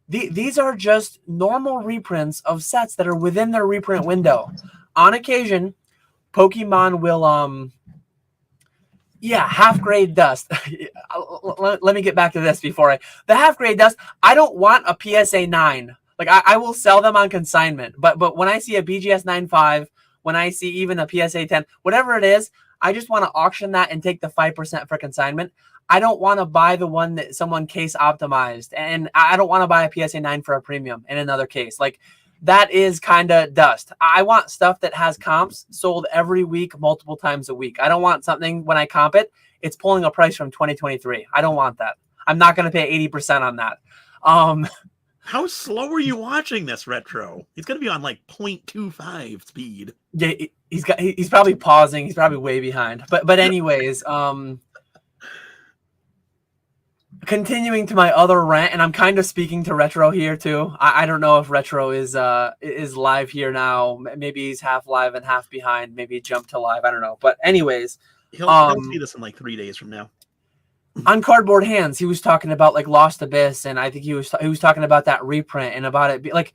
These are just normal reprints of sets that are within their reprint window. On occasion, Pokemon will half-grade dust. Let me get back to this before the half-grade dust. I don't want a PSA 9. Like, I will sell them on consignment. But when I see a BGS 9.5, when I see even a PSA 10, whatever it is, I just want to auction that and take the 5% for consignment. I don't want to buy the one that someone case optimized. And I don't want to buy a PSA 9 for a premium in another case. Like, that is kind of dust. I want stuff that has comps sold every week, multiple times a week. I don't want something when I comp it, it's pulling a price from 2023. I don't want that. I'm not going to pay 80% on that. How slow are you watching this, Retro? He's going to be on like 0.25 speed. Yeah, he's probably pausing. He's probably way behind. But anyways, continuing to my other rant, and I'm kind of speaking to Retro here too. I don't know if Retro is live here now. Maybe he's half live and half behind. Maybe he jumped to live. I don't know. But anyways, he'll see this in like 3 days from now. On Cardboard Hands, he was talking about like Lost Abyss, and I think he was talking about that reprint and about it. Like,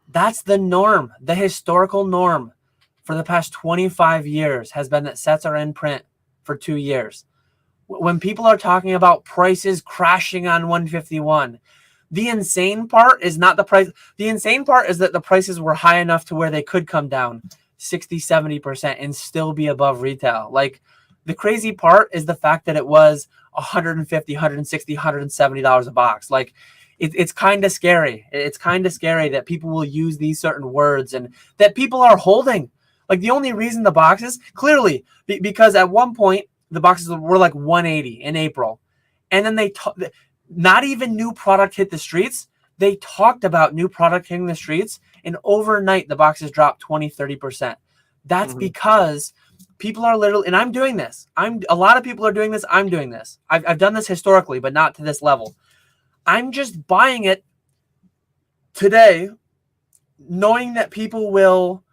that's the norm. The historical norm for the past 25 years has been that sets are in print for 2 years. When people are talking about prices crashing on 151, the insane part is not the price. The insane part is that the prices were high enough to where they could come down 60, 70% and still be above retail. Like, the crazy part is the fact that it was $150, $160, $170 a box. Like, it's kind of scary. It's kind of scary that people will use these certain words and that people are holding. Like, the only reason the boxes, clearly, because at one point, the boxes were like 180 in April. And then not even new product hit the streets. They talked about new product hitting the streets, and overnight the boxes dropped 20, 30%. That's because people are literally, and I'm doing this. A lot of people are doing this. I'm doing this. I've done this historically, but not to this level. I'm just buying it today, knowing that people will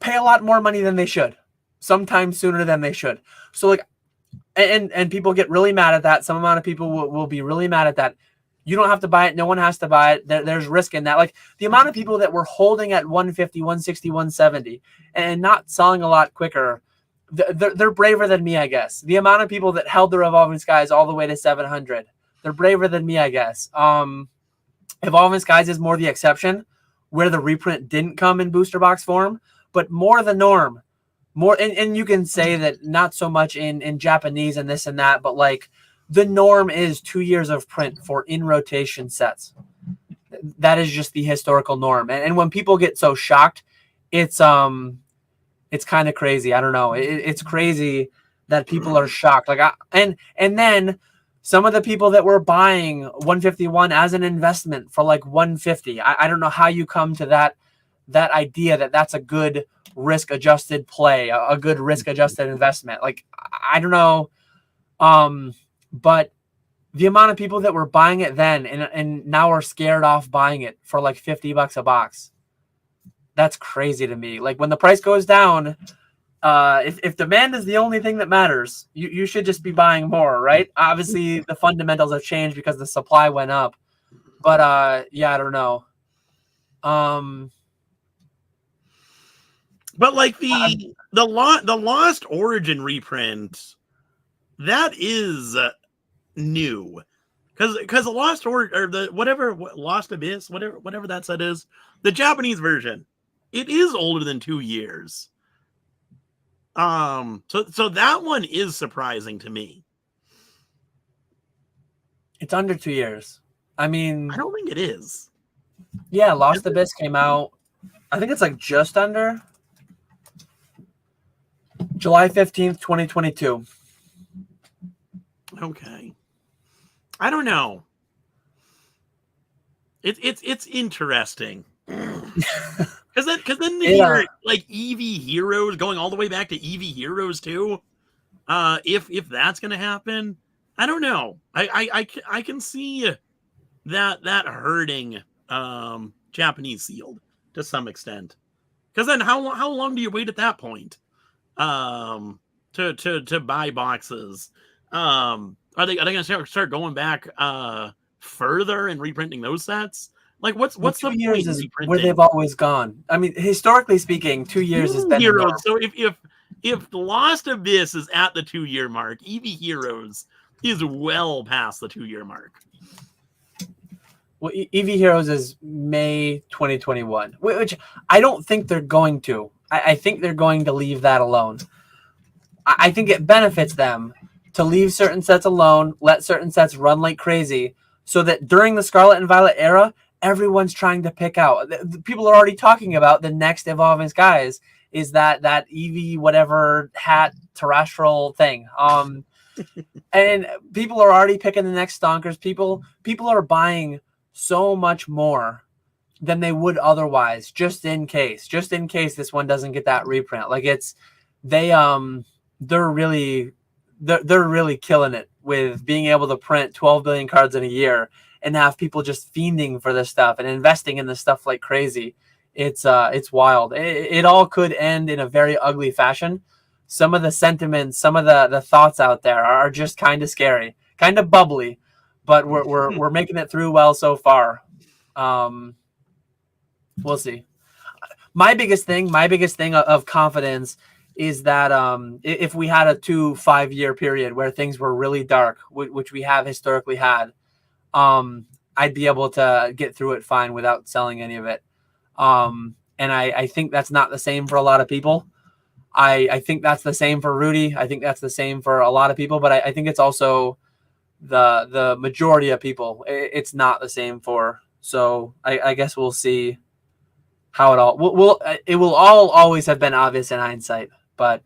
pay a lot more money than they should, sometime sooner than they should. So, like, and people get really mad at that. Some amount of people will be really mad at that. You don't have to buy it. No one has to buy it. There's risk in that. Like, the amount of people that were holding at 150, 160, 170 and not selling a lot quicker, they're braver than me, I guess. The amount of people that held the Revolving Skies all the way to 700, they're braver than me, I guess. Evolving Skies is more the exception, where the reprint didn't come in booster box form, but more the norm. More, and you can say that not so much in Japanese and this and that, but like, the norm is 2 years of print for in-rotation sets. That is just the historical norm. And when people get so shocked it's kind of crazy. I don't know. It's crazy that people are shocked. Like and then some of the people that were buying 151 as an investment for like 150. I don't know how you come to that idea that that's a good risk adjusted play, a good risk adjusted investment. Like I don't know. But the amount of people that were buying it then and now are scared off buying it for like $50 a box. That's crazy to me. Like when the price goes down, if demand is the only thing that matters, you should just be buying more, right? Obviously, the fundamentals have changed because the supply went up. But yeah, I don't know. But like the Lost Origin reprint, that is new, because the Lost or the Lost Abyss, whatever that set is, the Japanese version, it is older than 2 years. So that one is surprising to me. It's under 2 years. I mean, I don't think it is. Yeah, Lost Abyss came out. I think it's like just under July 15th, 2022. Okay. I don't know. It's interesting. Because then the year, like Eevee Heroes, going all the way back to Eevee Heroes too. If that's gonna happen, I don't know. I can see that hurting Japanese sealed to some extent. Because then how long do you wait at that point? To buy boxes. Are they gonna start going back further and reprinting those sets? Like what's the 2 years point is where they've always gone. I mean, historically speaking, 2 years has been Heroes. So if the Lost Abyss is at the 2 year mark, Eevee Heroes is well past the 2 year mark. Well, Eevee Heroes is May 2021, which I don't think they're going to. I think they're going to leave that alone. I think it benefits them to leave certain sets alone, let certain sets run like crazy, so that during the Scarlet and Violet era, everyone's trying to pick out. People are already talking about the next Evolving Skies is that Eevee whatever hat terrestrial thing. And people are already picking the next Stonkers. People are buying so much more than they would otherwise, just in case this one doesn't get that reprint. Like they're really killing it with being able to print 12 billion cards in a year and have people just fiending for this stuff and investing in this stuff like crazy. It's wild. It all could end in a very ugly fashion. Some of the sentiments, some of the thoughts out there are just kind of scary, kind of bubbly, but we're making it through well so far. We'll see. My biggest thing of confidence is that if we had a 2-5 year period where things were really dark, which we have historically had, I'd be able to get through it fine without selling any of it. And I think that's not the same for a lot of people. I think that's the same for Rudy. I think that's the same for a lot of people, but I think it's also the majority of people it's not the same for. So I guess we'll see how it will all always have been obvious in hindsight, but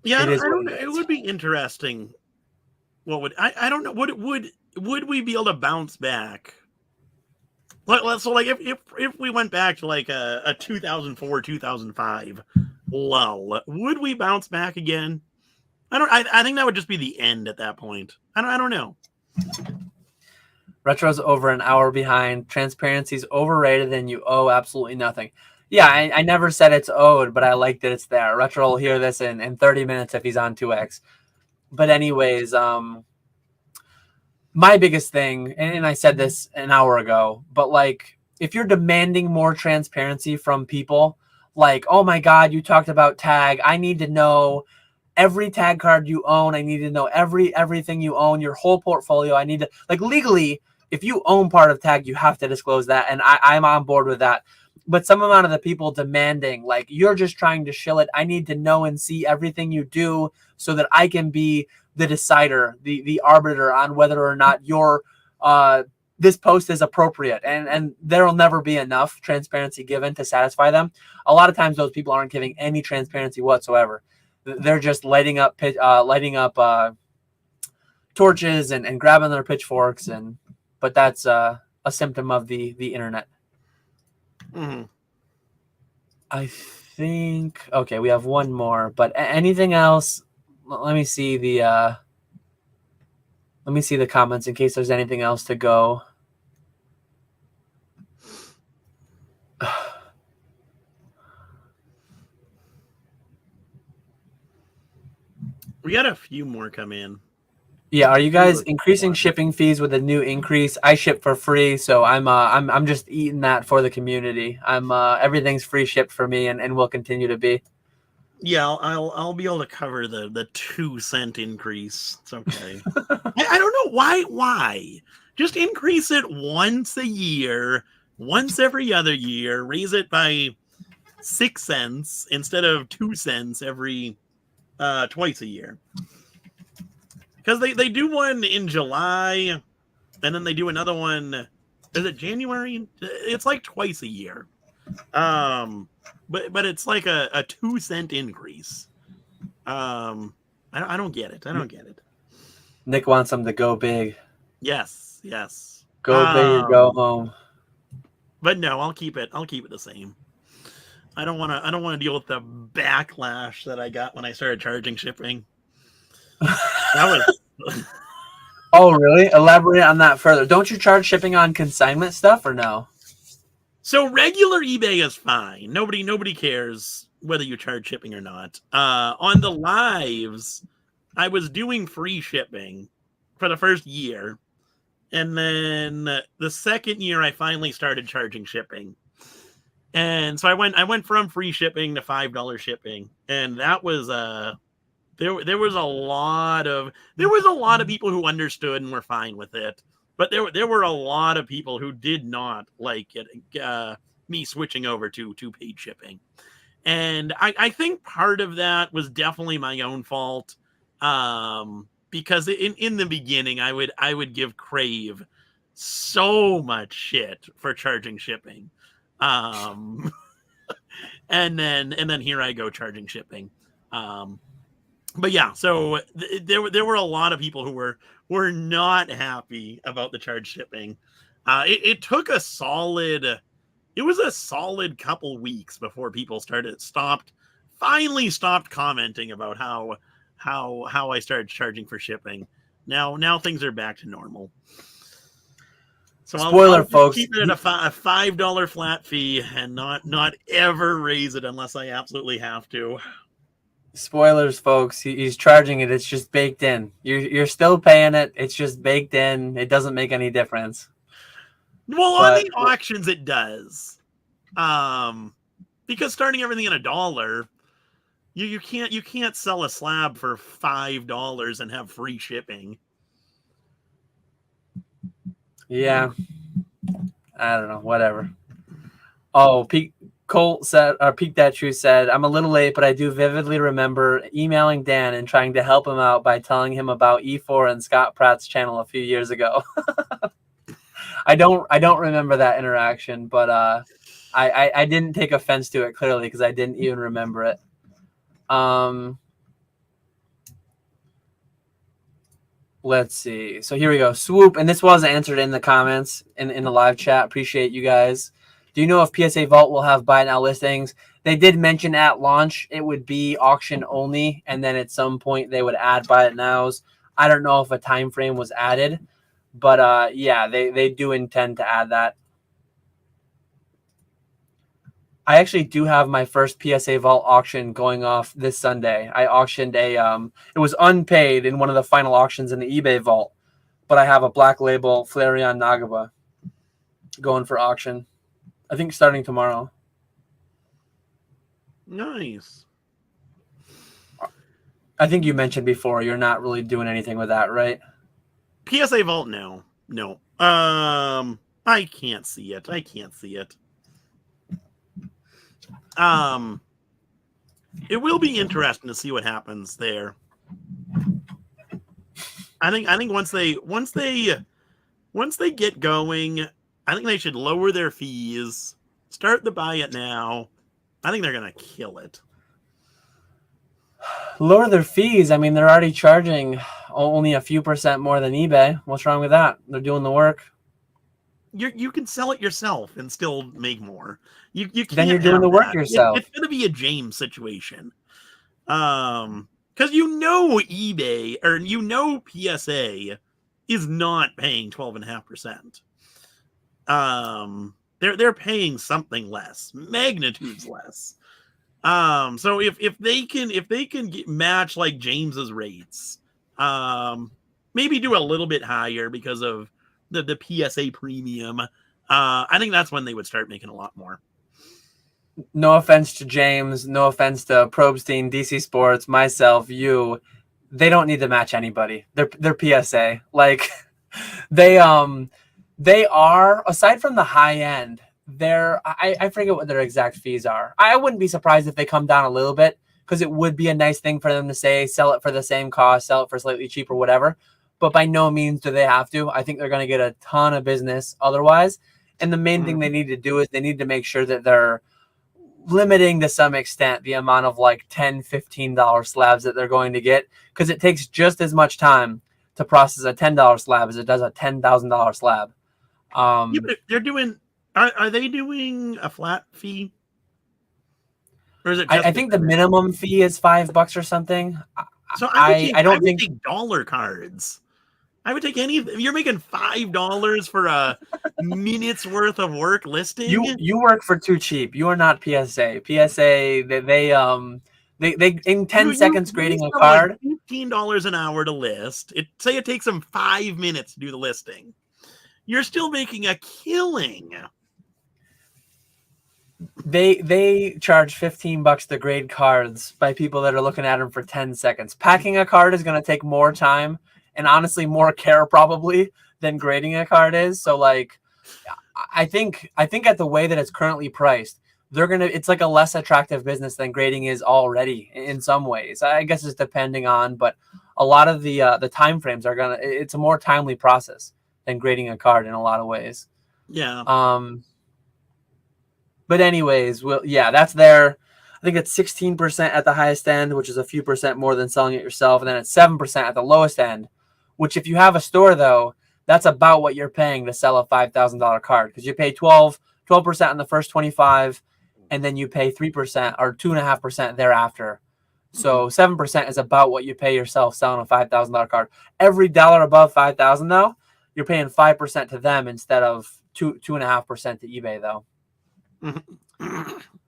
yeah, it would be interesting. What would I don't know, would we be able to bounce back? So like if we went back to like a 2004 2005 lull, would we bounce back again? I think that would just be the end at that point. I don't know. Retro's over an hour behind. Transparency's overrated and you owe absolutely nothing. Yeah, I never said it's owed, but I like that it's there. Retro will hear this in 30 minutes if he's on 2X. But anyways, my biggest thing, and I said this an hour ago, but like if you're demanding more transparency from people, like, oh my God, you talked about tag. I need to know every tag card you own. I need to know everything you own, your whole portfolio. I need to, like, legally, if you own part of tag, you have to disclose that. And I'm on board with that. But some amount of the people demanding, like, you're just trying to shill it. I need to know and see everything you do so that I can be the decider, the arbiter on whether or not your this post is appropriate, and there will never be enough transparency given to satisfy them. A lot of times those people aren't giving any transparency whatsoever. They're just lighting up torches and grabbing their pitchforks, but that's a symptom of the internet. Mm-hmm. I think, okay, we have one more, but anything else? Let me see the comments in case there's anything else to go. We got a few more come in. Yeah, are you guys increasing shipping fees with a new increase? I ship for free, so I'm just eating that for the community. Everything's free shipped for me, and will continue to be. Yeah, I'll be able to cover the 2-cent increase. It's okay. I don't know why. Just increase it once a year, once every other year. Raise it by 6 cents instead of 2 cents every twice a year. Because they do one in July, and then they do another one. Is it January? It's like twice a year. But it's like a 2-cent increase. I don't get it. I don't get it. Nick wants them to go big. Yes. Go big or go home. But no, I'll keep it the same. I don't want to deal with the backlash that I got when I started charging shipping. That was. Oh, really? Elaborate on that further. Don't you charge shipping on consignment stuff or no? So regular eBay is fine. Nobody cares whether you charge shipping or not. On the lives, I was doing free shipping for the first year, and then the second year I finally started charging shipping. And so I went from free shipping to $5 shipping, and that was there was a lot of people who understood and were fine with it, but there were a lot of people who did not like it, me switching over to paid shipping, and I think part of that was definitely my own fault, because in the beginning I would give Crave so much shit for charging shipping. And then here I go charging shipping. But yeah, so there were a lot of people who were not happy about the charge shipping. It took a solid couple weeks before people finally stopped commenting about how I started charging for shipping. Now things are back to normal. So I'll folks, keep it at a $5 flat fee and not ever raise it unless I absolutely have to. Spoilers, folks. He's charging it. It's just baked in. You're still paying it. It's just baked in. It doesn't make any difference. Well, on the auctions, it does. Because starting everything at $1, you can't sell a slab for $5 and have free shipping. Yeah, I don't know. Whatever. Oh, Colt said, or Peak That True said, I'm a little late, but I do vividly remember emailing Dan and trying to help him out by telling him about E4 and Scott Pratt's channel a few years ago. I don't remember that interaction, but I didn't take offense to it clearly because I didn't even remember it. Let's see. So here we go. Swoop, and this was answered in the comments in the live chat. Appreciate you guys. Do you know if PSA Vault will have buy now listings? They did mention at launch it would be auction only, and then at some point they would add buy it nows. I don't know if a time frame was added, but yeah, they do intend to add that. I actually do have my first PSA Vault auction going off this Sunday. I auctioned it was unpaid in one of the final auctions in the eBay Vault, but I have a black label Flareon Nagaba going for auction. I think starting tomorrow. Nice. I think you mentioned before you're not really doing anything with that, right? PSA Vault, no. I can't see it. It will be interesting to see what happens there. I think once they once they get going, I think they should lower their fees, start the buy it now. I think they're going to kill it. Lower their fees. I mean, they're already charging only a few % more than eBay. What's wrong with that? They're doing the work. You can sell it yourself and still make more. You can't. Then you're doing the work yourself. It's going to be a James situation. Because eBay or PSA is not paying 12.5%. They're paying something less, magnitudes less. So if they can match like James's rates, maybe do a little bit higher because of the PSA premium. I think that's when they would start making a lot more. No offense to James, no offense to Probstein, DC Sports, myself, you. They don't need to match anybody. They're PSA. Like they are, aside from the high end, I forget what their exact fees are. I wouldn't be surprised if they come down a little bit, because it would be a nice thing for them to say, sell it for the same cost, sell it for slightly cheaper, whatever. But by no means do they have to. I think they're going to get a ton of business otherwise. And the main thing they need to do is they need to make sure that they're limiting to some extent the amount of like $10, $15 slabs that they're going to get, because it takes just as much time to process a $10 slab as it does a $10,000 slab. Yeah, but they're doing. Are they doing a flat fee? Or is it? I think the minimum fee is $5 or something. So I don't think take dollar cards. I would take any. You're making $5 for a minute's worth of work listing. You work for too cheap. You are not PSA. PSA they in 10 seconds grading a card. Like $15 an hour to list. Say it takes them 5 minutes to do the listing. You're still making a killing. They charge $15 to grade cards by people that are looking at them for 10 seconds. Packing a card is going to take more time and honestly more care probably than grading a card is. So like, I think at the way that it's currently priced, it's like a less attractive business than grading is already in some ways. I guess it's depending on, but a lot of the time frames it's a more timely process than grading a card in a lot of ways. Yeah. But anyways, that's there. I think it's 16% at the highest end, which is a few % more than selling it yourself. And then it's 7% at the lowest end, which if you have a store, though, that's about what you're paying to sell a $5,000 card, because you pay 12% on the first 25, and then you pay 3% or 2.5% thereafter. So 7% is about what you pay yourself selling a $5,000 card. Every dollar above $5,000, though, you're paying 5% to them instead of 2.5% to eBay, though.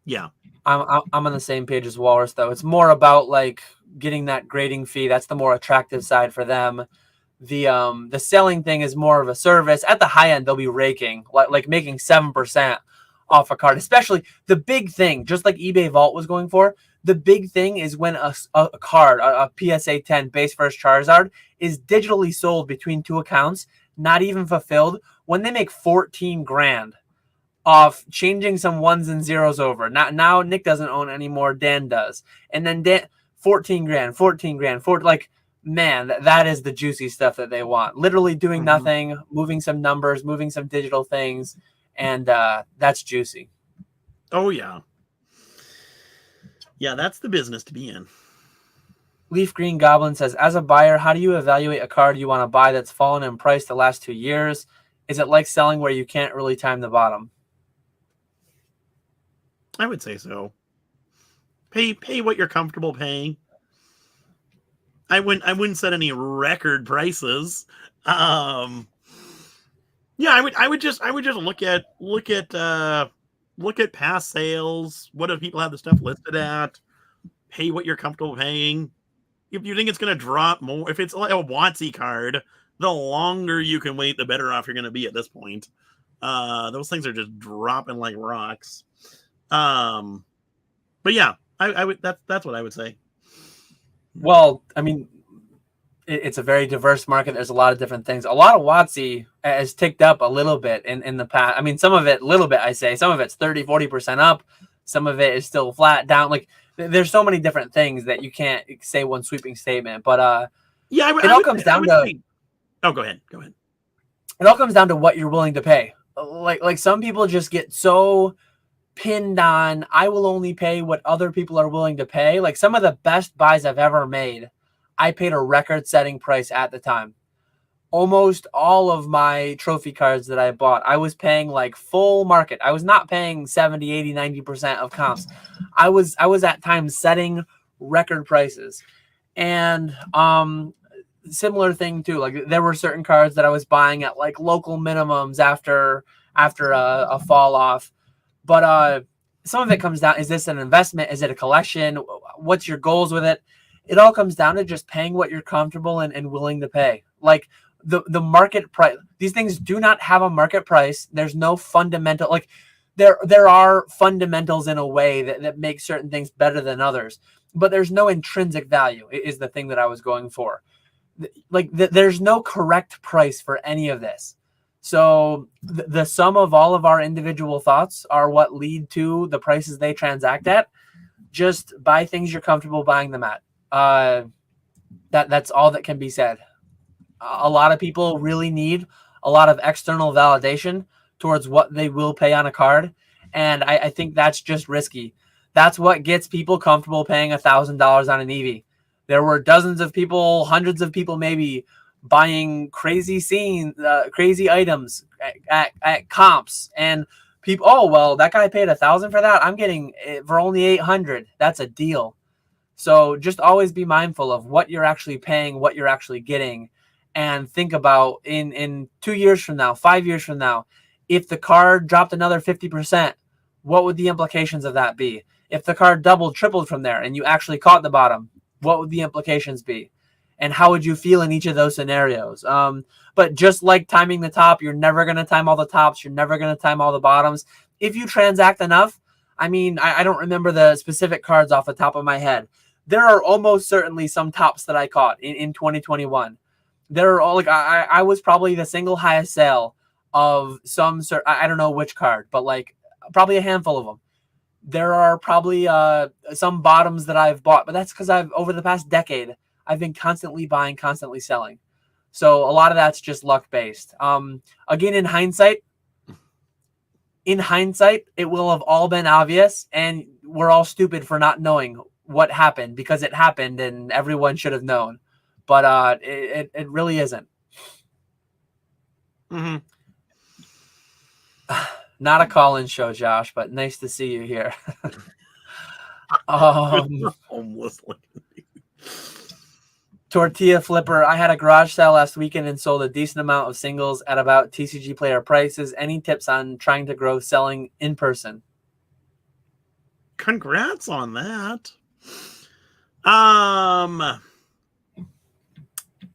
Yeah, I'm on the same page as Walrus, though. It's more about like getting that grading fee. That's the more attractive side for them. The selling thing is more of a service. At the high end, they'll be raking, like making 7% off a card. Especially the big thing, just like eBay Vault was going for. The big thing is when a card, a PSA 10 base first Charizard, is digitally sold between two accounts, not even fulfilled. When they make 14 grand off changing some ones and zeros over. Now Nick doesn't own anymore, Dan does. And then 14 grand, like, man, that is the juicy stuff that they want. Literally doing nothing, moving some numbers, moving some digital things, and that's juicy. Oh, yeah. Yeah, that's the business to be in. Leaf Green Goblin says, as a buyer, how do you evaluate a card you want to buy that's fallen in price the last 2 years? Is it like selling where you can't really time the bottom? I would say so. Pay what you're comfortable paying. I wouldn't set any record prices. Yeah, I would just look at past sales. What do people have the stuff listed at? Pay what you're comfortable paying. If you think it's going to drop more, if it's like a WotC card, the longer you can wait, the better off you're going to be at this point. Those things are just dropping like rocks. But yeah, I would. That's what I would say. Well, I mean, it's a very diverse market. There's a lot of different things. A lot of WotC has ticked up a little bit in the past. I mean, some of it, little bit, I say. Some of it's 30-40% up. Some of it is still flat down. Like, there's so many different things that you can't say one sweeping statement. But yeah, it all comes down to. Oh, go ahead. it all comes down to what you're willing to pay. Like some people just get so pinned on, I will only pay what other people are willing to pay. Like some of the best buys I've ever made, I paid a record-setting price at the time. Almost all of my trophy cards that I bought, I was paying like full market. I was not paying 70, 80, 90% of comps. I was at times setting record prices. And similar thing too, like there were certain cards that I was buying at like local minimums after a fall off. But some of it comes down, is this an investment? Is it a collection? What's your goals with it? It all comes down to just paying what you're comfortable and willing to pay. Like the market price, these things do not have a market price. There's no fundamental, like there are fundamentals in a way that make certain things better than others, but there's no intrinsic value is the thing that I was going for. Like there's no correct price for any of this. So the sum of all of our individual thoughts are what lead to the prices they transact at. Just buy things you're comfortable buying them at. That's all that can be said. A lot of people really need a lot of external validation towards what they will pay on a card. And I think that's just risky. That's what gets people comfortable paying $1,000 on an EV. There were dozens of people, hundreds of people maybe, buying crazy crazy items at comps, and people, oh well, that guy paid $1,000 for that, I'm getting it for only $800. That's a deal. So just always be mindful of what you're actually paying, what you're actually getting, and think about in 2 years from now, 5 years from now, if the card dropped another 50%, what would the implications of that be? If the card doubled, tripled from there, and you actually caught the bottom, what would the implications be? And how would you feel in each of those scenarios? But just like timing the top, you're never going to time all the tops. You're never going to time all the bottoms. If you transact enough, I mean, I don't remember the specific cards off the top of my head. There are almost certainly some tops that I caught in 2021. There are all, like, I was probably the single highest sale of some, I don't know which card, but like probably a handful of them. There are probably some bottoms that I've bought, but that's because over the past decade, I've been constantly buying, constantly selling. So a lot of that's just luck based. Again, in hindsight, it will have all been obvious, and we're all stupid for not knowing what happened, because it happened and everyone should have known. But it really isn't. Mm-hmm. Not a call-in show, Josh, but nice to see you here. Homeless. Tortilla Flipper, I had a garage sale last weekend and sold a decent amount of singles at about TCG player prices. Any tips on trying to grow selling in person? Congrats on that.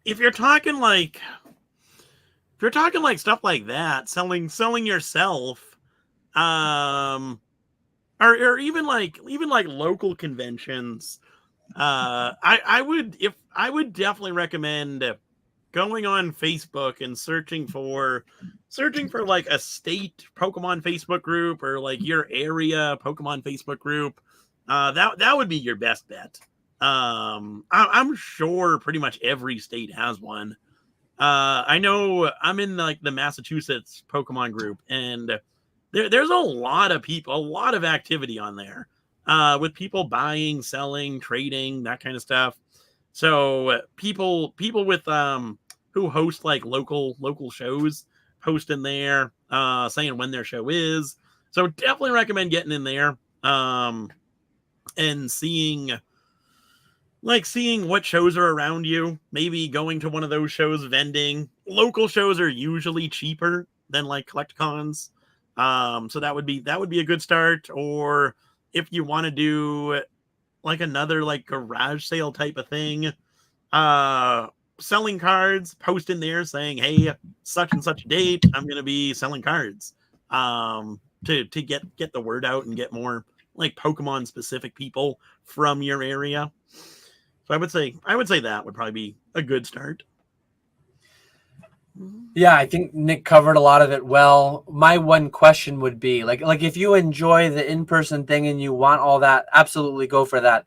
If you're talking like stuff like that, selling yourself, or even like local conventions, I would definitely recommend going on Facebook and searching for like a state Pokemon Facebook group, or like your area Pokemon Facebook group. That would be your best bet. I'm sure pretty much every state has one. I know I'm in like the Massachusetts Pokemon group, and there's a lot of people, a lot of activity on there, with people buying, selling, trading, that kind of stuff. So people with who host like local shows post in there, saying when their show is. So definitely recommend getting in there, and seeing what shows are around you, maybe going to one of those shows, vending. Local shows are usually cheaper than like collecticons. So that would be a good start. Or if you want to do like another like garage sale type of thing, selling cards, post in there saying, hey, such and such date, I'm going to be selling cards, to get the word out and get more like Pokemon specific people from your area. So I would say that would probably be a good start. Yeah, I think Nick covered a lot of it well. My one question would be like if you enjoy the in-person thing and you want all that, absolutely go for that.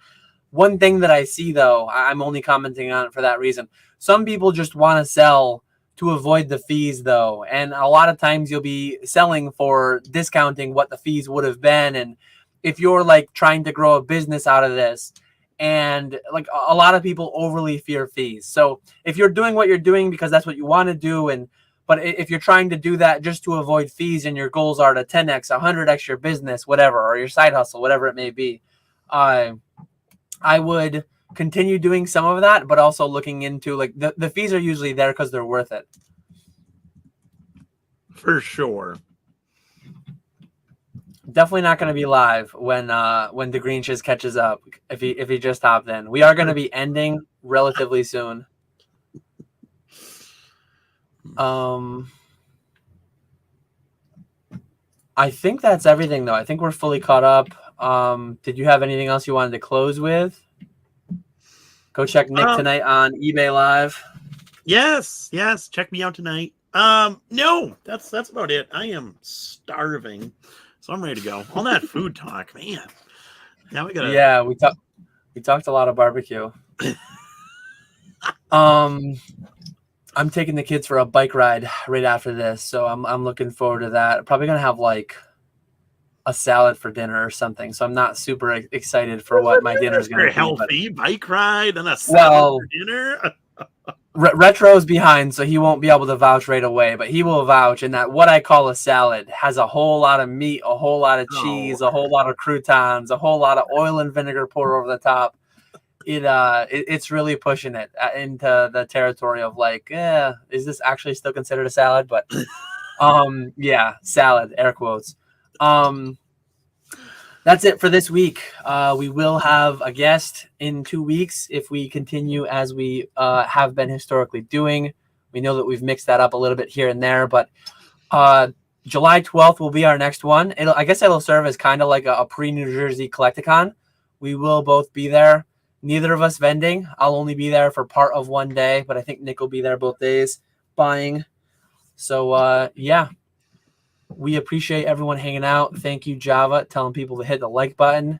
One thing that I see though, I'm only commenting on it for that reason. Some people just want to sell to avoid the fees though. And a lot of times you'll be selling for discounting what the fees would have been. And if you're like trying to grow a business out of this, and like a lot of people overly fear fees. So if you're doing what you're doing because that's what you want to do, but if you're trying to do that just to avoid fees and your goals are to 10x, 100x your business, whatever, or your side hustle, whatever it may be, I would continue doing some of that, but also looking into like the fees are usually there because they're worth it. For sure. Definitely not going to be live when the Green Shiz catches up. If he just hopped in, we are going to be ending relatively soon. I think that's everything though. I think we're fully caught up. Did you have anything else you wanted to close with? Go check Nick tonight on eBay Live. Yes. Check me out tonight. No, that's about it. I am starving, so I'm ready to go. All that food talk, man. Now we gotta. Yeah, we talked a lot of barbecue. I'm taking the kids for a bike ride right after this, so I'm looking forward to that. Probably gonna have like a salad for dinner or something. So I'm not super excited for what my dinner is going to be. Healthy bike ride and a salad for dinner. Retro's behind, so he won't be able to vouch right away, but he will vouch. And that what I call a salad has a whole lot of meat, a whole lot of cheese, a whole lot of croutons, a whole lot of oil and vinegar poured over the top. It's really pushing it into the territory of like, is this actually still considered a salad? But yeah, salad, air quotes. That's it for this week. We will have a guest in 2 weeks if we continue as we have been historically doing. We know that we've mixed that up a little bit here and there, but July 12th will be our next one. I guess it'll serve as kind of like a pre-New Jersey Collecticon. We will both be there. Neither of us vending. I'll only be there for part of one day, but I think Nick will be there both days buying. So, yeah. We appreciate everyone hanging out. Thank you, Java, telling people to hit the like button.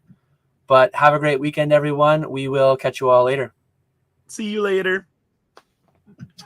But have a great weekend, everyone. We will catch you all later. See you later.